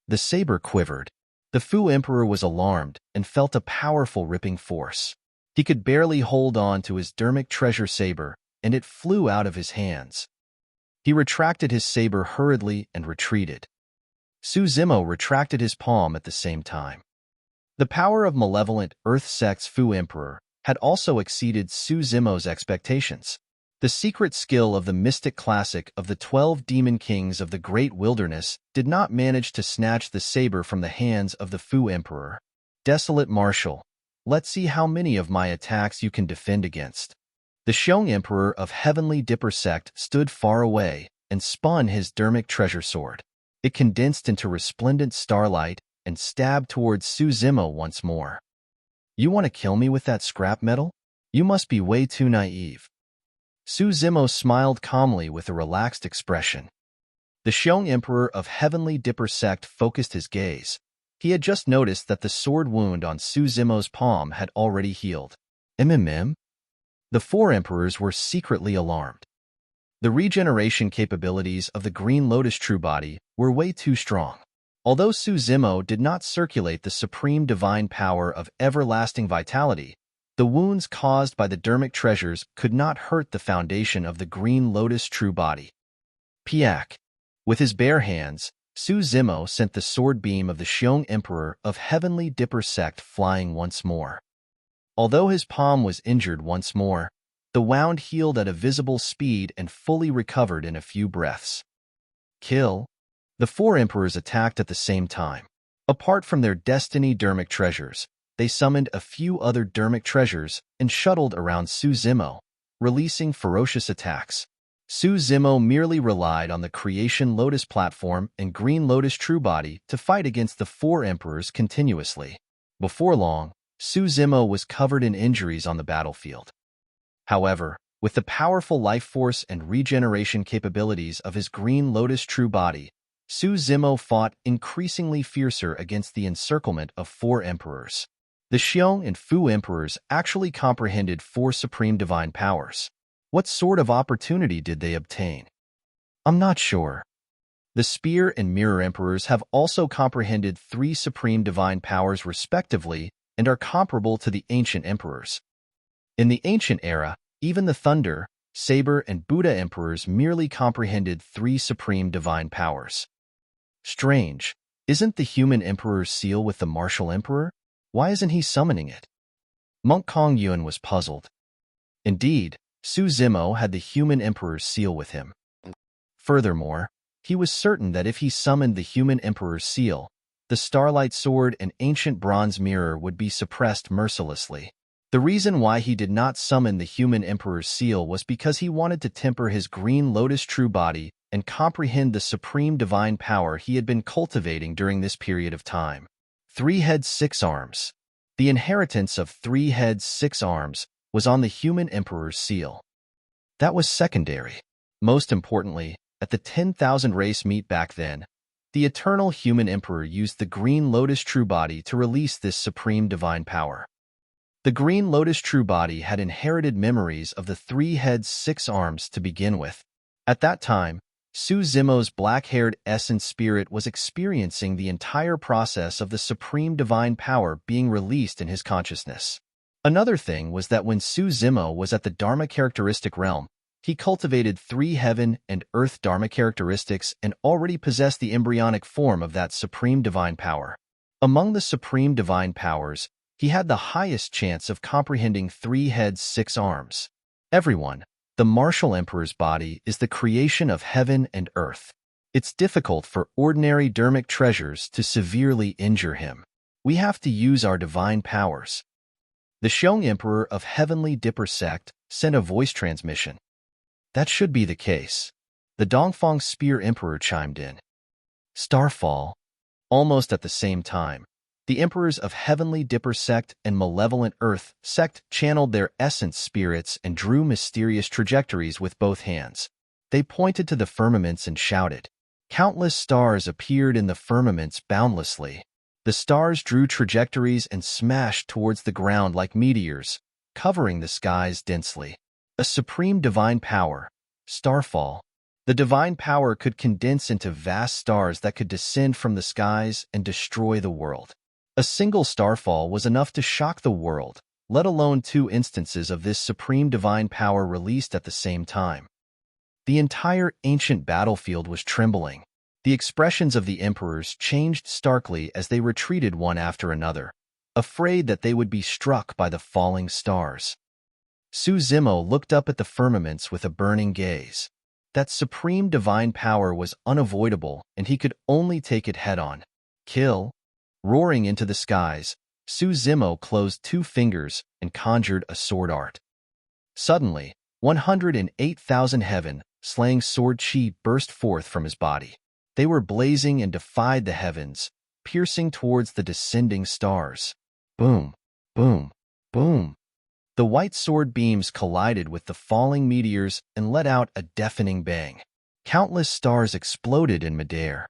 The saber quivered. The Fu Emperor was alarmed and felt a powerful ripping force. He could barely hold on to his dermic treasure saber, and it flew out of his hands. He retracted his saber hurriedly and retreated. Su Zimo retracted his palm at the same time. The power of Malevolent Earth sect's Fu Emperor had also exceeded Su Zimo's expectations. The secret skill of the mystic classic of the 12 demon kings of the Great Wilderness did not manage to snatch the saber from the hands of the Fu Emperor. Desolate Marshal, let's see how many of my attacks you can defend against. The Xiong Emperor of Heavenly Dipper sect stood far away and spun his dermic treasure sword. It condensed into resplendent starlight and stabbed towards Su Zimo once more. You want to kill me with that scrap metal? You must be way too naive. Su Zimo smiled calmly with a relaxed expression. The Xiong Emperor of Heavenly Dipper sect focused his gaze. He had just noticed that the sword wound on Su Zimo's palm had already healed. The 4 emperors were secretly alarmed. The regeneration capabilities of the Green Lotus true body were way too strong. Although Su Zimo did not circulate the supreme divine power of everlasting vitality, the wounds caused by the dermic treasures could not hurt the foundation of the Green Lotus true body. Piak. With his bare hands, Su Zimo sent the sword beam of the Xiong Emperor of Heavenly Dipper sect flying once more. Although his palm was injured once more, the wound healed at a visible speed and fully recovered in a few breaths. Kill. The 4 emperors attacked at the same time. Apart from their destiny dermic treasures, they summoned a few other dermic treasures and shuttled around Su Zimo, releasing ferocious attacks. Su Zimo merely relied on the Creation Lotus platform and Green Lotus true body to fight against the 4 emperors continuously. Before long, Su Zimo was covered in injuries on the battlefield. However, with the powerful life force and regeneration capabilities of his Green Lotus true body, Su Zimo fought increasingly fiercer against the encirclement of 4 emperors. The Xiong and Fu emperors actually comprehended 4 supreme divine powers. What sort of opportunity did they obtain? I'm not sure. The Spear and Mirror emperors have also comprehended 3 supreme divine powers respectively and are comparable to the ancient emperors. In the ancient era, even the Thunder, Saber, and Buddha emperors merely comprehended 3 supreme divine powers. Strange, isn't the human emperor's seal with the martial emperor? Why isn't he summoning it? Monk Kong Yuan was puzzled. Indeed, Su Zimo had the human emperor's seal with him. Furthermore, he was certain that if he summoned the human emperor's seal, the Starlight Sword and Ancient Bronze Mirror would be suppressed mercilessly. The reason why he did not summon the human emperor's seal was because he wanted to temper his Green Lotus true body and comprehend the supreme divine power he had been cultivating during this period of time. 3 heads, 6 arms. The inheritance of 3 heads, 6 arms was on the human emperor's seal. That was secondary. Most importantly, at the 10,000 race meet back then, The eternal human emperor used the Green Lotus True Body to release this supreme divine power. The Green Lotus True Body had inherited memories of the 3 heads 6 arms to begin with. At that time, Su Zimo's black-haired essence spirit was experiencing the entire process of the supreme divine power being released in his consciousness. Another thing was that when Su Zimo was at the Dharma characteristic realm, he cultivated 3 heaven and earth Dharma characteristics and already possessed the embryonic form of that supreme divine power. Among the supreme divine powers, he had the highest chance of comprehending 3 heads 6 arms. Everyone, the martial emperor's body is the creation of heaven and earth. It's difficult for ordinary dharmic treasures to severely injure him. We have to use our divine powers. The Xiong Emperor of Heavenly Dipper Sect sent a voice transmission. That should be the case. The Dongfang Spear Emperor chimed in. Starfall. Almost at the same time, the emperors of Heavenly Dipper Sect and Malevolent Earth Sect channeled their essence spirits and drew mysterious trajectories with both hands. They pointed to the firmaments and shouted. Countless stars appeared in the firmaments boundlessly. The stars drew trajectories and smashed towards the ground like meteors, covering the skies densely. A supreme divine power, Starfall. The divine power could condense into vast stars that could descend from the skies and destroy the world. A single starfall was enough to shock the world, let alone 2 instances of this supreme divine power released at the same time. The entire ancient battlefield was trembling. The expressions of the emperors changed starkly as they retreated one after another, afraid that they would be struck by the falling stars. Su Zimo looked up at the firmaments with a burning gaze. That supreme divine power was unavoidable, and he could only take it head-on. Kill. Roaring into the skies, Su Zimo closed 2 fingers and conjured a sword art. Suddenly, 108,000 heaven-slaying sword chi burst forth from his body. They were blazing and defied the heavens, piercing towards the descending stars. Boom, boom, boom. The white sword beams collided with the falling meteors and let out a deafening bang. Countless stars exploded in midair.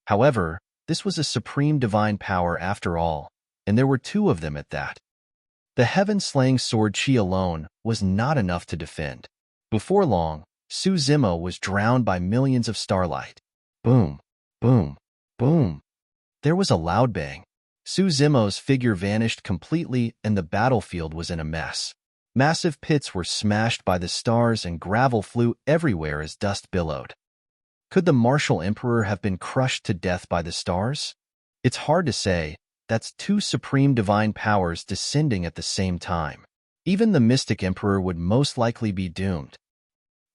However, this was a supreme divine power after all, and there were 2 of them at that. The heaven-slaying sword chi alone was not enough to defend. Before long, Su Zimo was drowned by millions of starlight. Boom, boom, boom. There was a loud bang. Su Zimo's figure vanished completely and the battlefield was in a mess. Massive pits were smashed by the stars and gravel flew everywhere as dust billowed. Could the martial emperor have been crushed to death by the stars? It's hard to say. That's 2 supreme divine powers descending at the same time. Even the mystic emperor would most likely be doomed.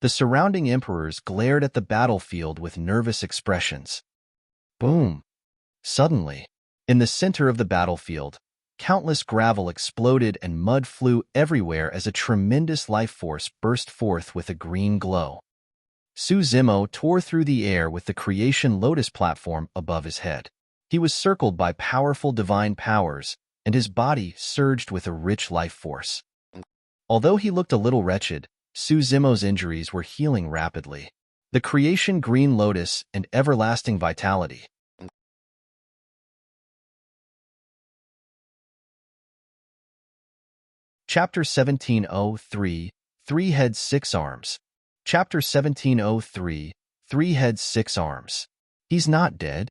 The surrounding emperors glared at the battlefield with nervous expressions. Boom. Suddenly, in the center of the battlefield, countless gravel exploded and mud flew everywhere as a tremendous life force burst forth with a green glow. Su Zimo tore through the air with the creation lotus platform above his head. He was circled by powerful divine powers, and his body surged with a rich life force. Although he looked a little wretched, Su Zimo's injuries were healing rapidly. The creation green lotus and everlasting vitality. Chapter 1703, 3 Heads 6 Arms. Chapter 1703, 3 Heads 6 Arms. He's not dead.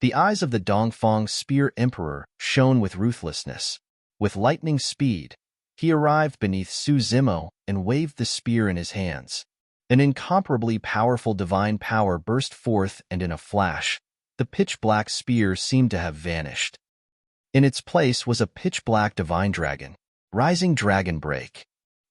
The eyes of the Dongfang Spear Emperor shone with ruthlessness. With lightning speed, he arrived beneath Su Zimo and waved the spear in his hands. An incomparably powerful divine power burst forth and in a flash, the pitch-black spear seemed to have vanished. In its place was a pitch-black divine dragon, rising dragon break.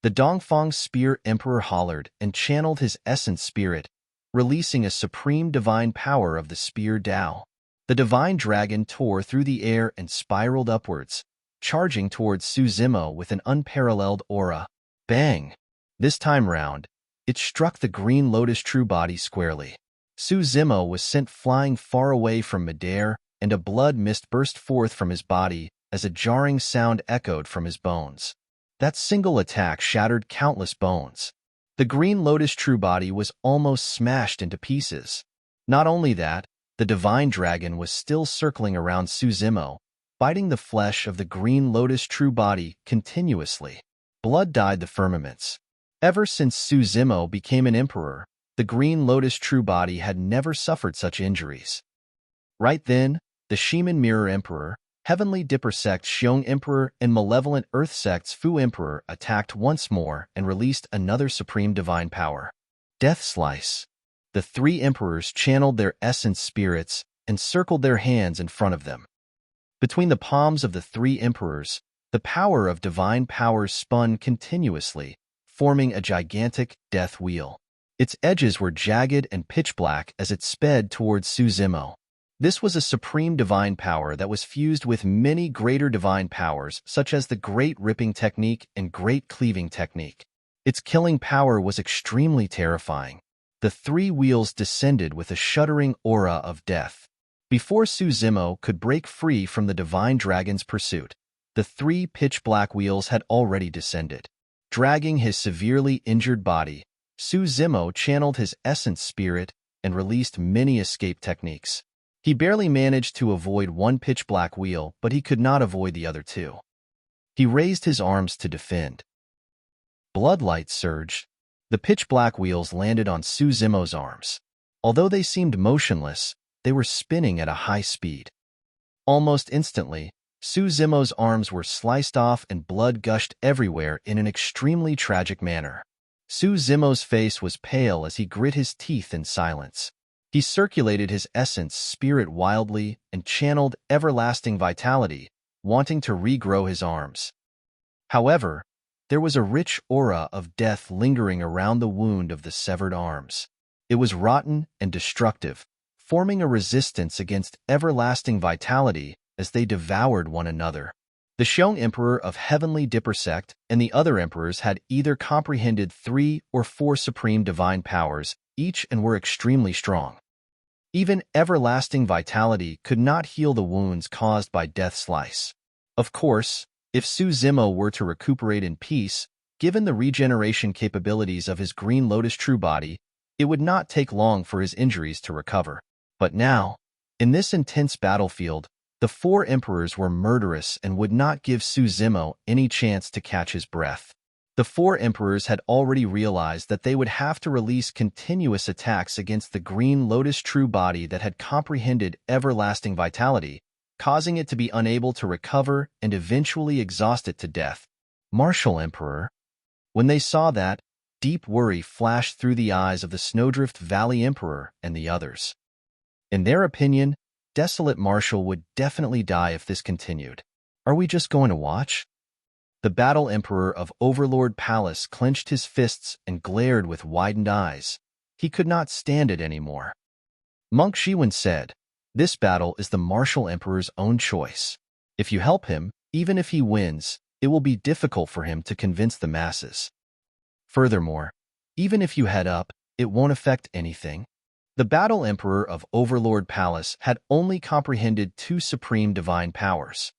The Dongfang Spear Emperor hollered and channeled his essence spirit, releasing a supreme divine power of the spear Tao. The divine dragon tore through the air and spiraled upwards, charging towards Su Zimo with an unparalleled aura. Bang! This time round, it struck the Green Lotus True Body squarely. Su Zimo was sent flying far away from midair, and a blood mist burst forth from his body as a jarring sound echoed from his bones. That single attack shattered countless bones. The Green Lotus True Body was almost smashed into pieces. Not only that, The divine dragon was still circling around Suzimo, biting the flesh of the green lotus true body continuously. Blood dyed the firmaments. Ever since Suzimo became an emperor, the green lotus true body had never suffered such injuries. Right then, the Shaman Mirror Emperor, Heavenly Dipper Sect Xiong Emperor, and Malevolent Earth Sect's Fu Emperor attacked once more and released another supreme divine power. Death Slice. The three emperors channeled their essence spirits and circled their hands in front of them. Between the palms of the three emperors, the power of divine powers spun continuously, forming a gigantic death wheel. Its edges were jagged and pitch black as it sped towards Suzimo. This was a supreme divine power that was fused with many greater divine powers, such as the Great Ripping Technique and Great Cleaving Technique. Its killing power was extremely terrifying. The three wheels descended with a shuddering aura of death. Before Suzimo could break free from the divine dragon's pursuit, the three pitch-black wheels had already descended. Dragging his severely injured body, Suzimo channeled his essence spirit and released many escape techniques. He barely managed to avoid one pitch-black wheel, but he could not avoid the other two. He raised his arms to defend. Bloodlight surged. The pitch-black wheels landed on Suzimo's arms. Although they seemed motionless, they were spinning at a high speed. Almost instantly, Suzimo's arms were sliced off and blood gushed everywhere in an extremely tragic manner. Suzimo's face was pale as he grit his teeth in silence. He circulated his essence spirit wildly and channeled everlasting vitality, wanting to regrow his arms. However, there was a rich aura of death lingering around the wound of the severed arms. It was rotten and destructive, forming a resistance against everlasting vitality as they devoured one another. The Xiong Emperor of Heavenly Dipper Sect and the other emperors had either comprehended 3 or 4 supreme divine powers each and were extremely strong. Even everlasting vitality could not heal the wounds caused by Death Slice. Of course, if Suzimo were to recuperate in peace, given the regeneration capabilities of his Green Lotus true body, it would not take long for his injuries to recover. But now, in this intense battlefield, the 4 emperors were murderous and would not give Suzimo any chance to catch his breath. The 4 emperors had already realized that they would have to release continuous attacks against the Green Lotus true body that had comprehended everlasting vitality, causing it to be unable to recover and eventually exhaust it to death. Martial Emperor. When they saw that, deep worry flashed through the eyes of the Snowdrift Valley Emperor and the others. In their opinion, Desolate Marshal would definitely die if this continued. Are we just going to watch? The Battle Emperor of Overlord Palace clenched his fists and glared with widened eyes. He could not stand it anymore. Monk Shiwen said, "This battle is the Martial Emperor's own choice. If you help him, even if he wins, it will be difficult for him to convince the masses. Furthermore, even if you head up, it won't affect anything." The Battle Emperor of Overlord Palace had only comprehended 2 supreme divine powers.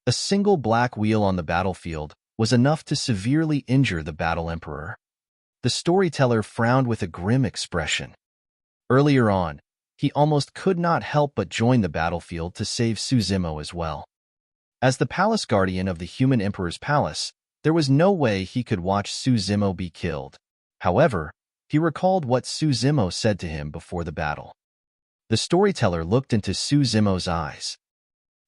A single black wheel on the battlefield was enough to severely injure the Battle Emperor. The storyteller frowned with a grim expression. Earlier on, he almost could not help but join the battlefield to save Suzimo as well. As the palace guardian of the human emperor's palace, there was no way he could watch Suzimo be killed. However, he recalled what Suzimo said to him before the battle. The storyteller looked into Suzimo's eyes.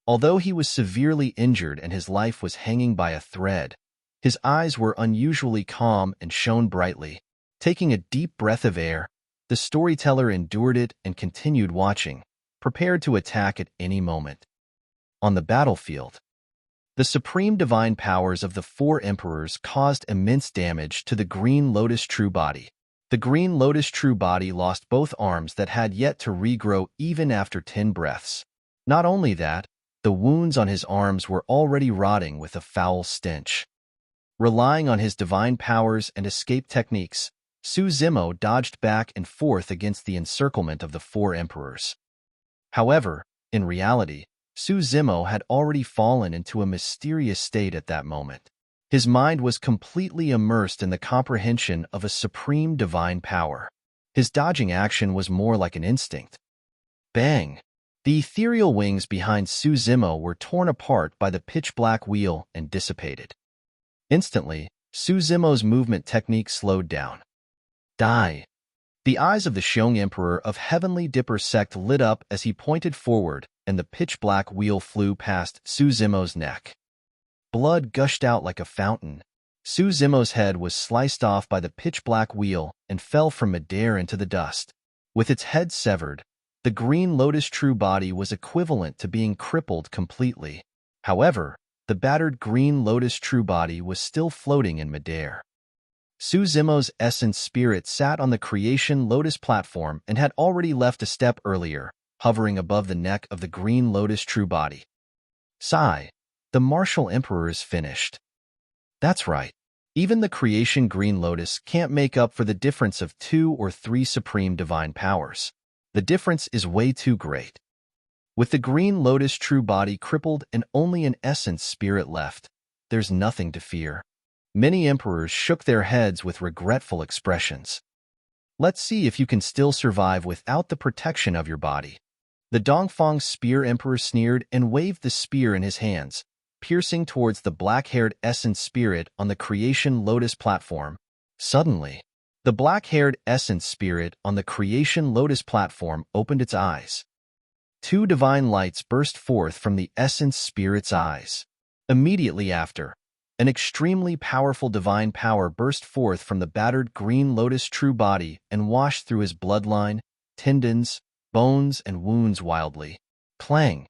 Although he was severely injured and his life was hanging by a thread, his eyes were unusually calm and shone brightly. Taking a deep breath of air, the storyteller endured it and continued watching, prepared to attack at any moment. On the battlefield, the supreme divine powers of the 4 emperors caused immense damage to the Green Lotus true body. The Green Lotus true body lost both arms that had yet to regrow even after 10 breaths. Not only that, the wounds on his arms were already rotting with a foul stench. Relying on his divine powers and escape techniques, Suzimo dodged back and forth against the encirclement of the 4 emperors. However, in reality, Suzimo had already fallen into a mysterious state at that moment. His mind was completely immersed in the comprehension of a supreme divine power. His dodging action was more like an instinct. Bang! The ethereal wings behind Suzimo were torn apart by the pitch-black wheel and dissipated. Instantly, Suzimo's movement technique slowed down. Die! The eyes of the Xiong Emperor of Heavenly Dipper sect lit up as he pointed forward, and the pitch-black wheel flew past Suzimo's neck. Blood gushed out like a fountain. Suzimo's head was sliced off by the pitch-black wheel and fell from midair into the dust. With its head severed, the Green Lotus true body was equivalent to being crippled completely. However, the battered Green Lotus true body was still floating in midair. Suzimo's essence spirit sat on the Creation Lotus platform and had already left a step earlier, hovering above the neck of the Green Lotus true body. Sigh, the Martial Emperor is finished. That's right. Even the Creation Green Lotus can't make up for the difference of 2 or 3 supreme divine powers. The difference is way too great. With the Green Lotus true body crippled and only an essence spirit left, there's nothing to fear. Many emperors shook their heads with regretful expressions. Let's see if you can still survive without the protection of your body. The Dongfang Spear Emperor sneered and waved the spear in his hands, piercing towards the black-haired essence spirit on the Creation Lotus platform. Suddenly, the black-haired essence spirit on the Creation Lotus platform opened its eyes. 2 divine lights burst forth from the essence spirit's eyes. Immediately after, an extremely powerful divine power burst forth from the battered Green Lotus true body and washed through his bloodline, tendons, bones, and wounds wildly. Clang!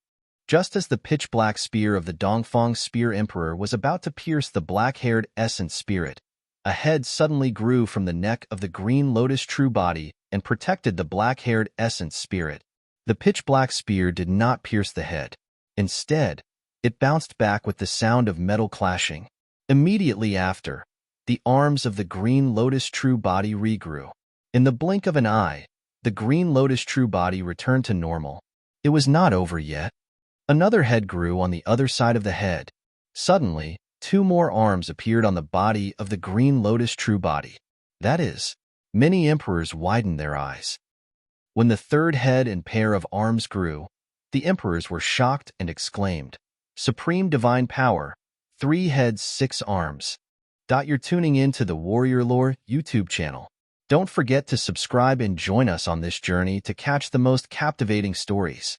Just as the pitch-black spear of the Dongfang Spear Emperor was about to pierce the black-haired essence spirit, a head suddenly grew from the neck of the Green Lotus true body and protected the black-haired essence spirit. The pitch-black spear did not pierce the head. Instead, it bounced back with the sound of metal clashing. Immediately after, the arms of the Green Lotus true body regrew. In the blink of an eye, the Green Lotus true body returned to normal. It was not over yet. Another head grew on the other side of the head. Suddenly, 2 more arms appeared on the body of the Green Lotus true body. That is, many emperors widened their eyes. When the 3rd head and pair of arms grew, the emperors were shocked and exclaimed, "Supreme Divine Power, 3 heads, 6 arms." You're tuning in to the Warrior Lore YouTube channel. Don't forget to subscribe and join us on this journey to catch the most captivating stories.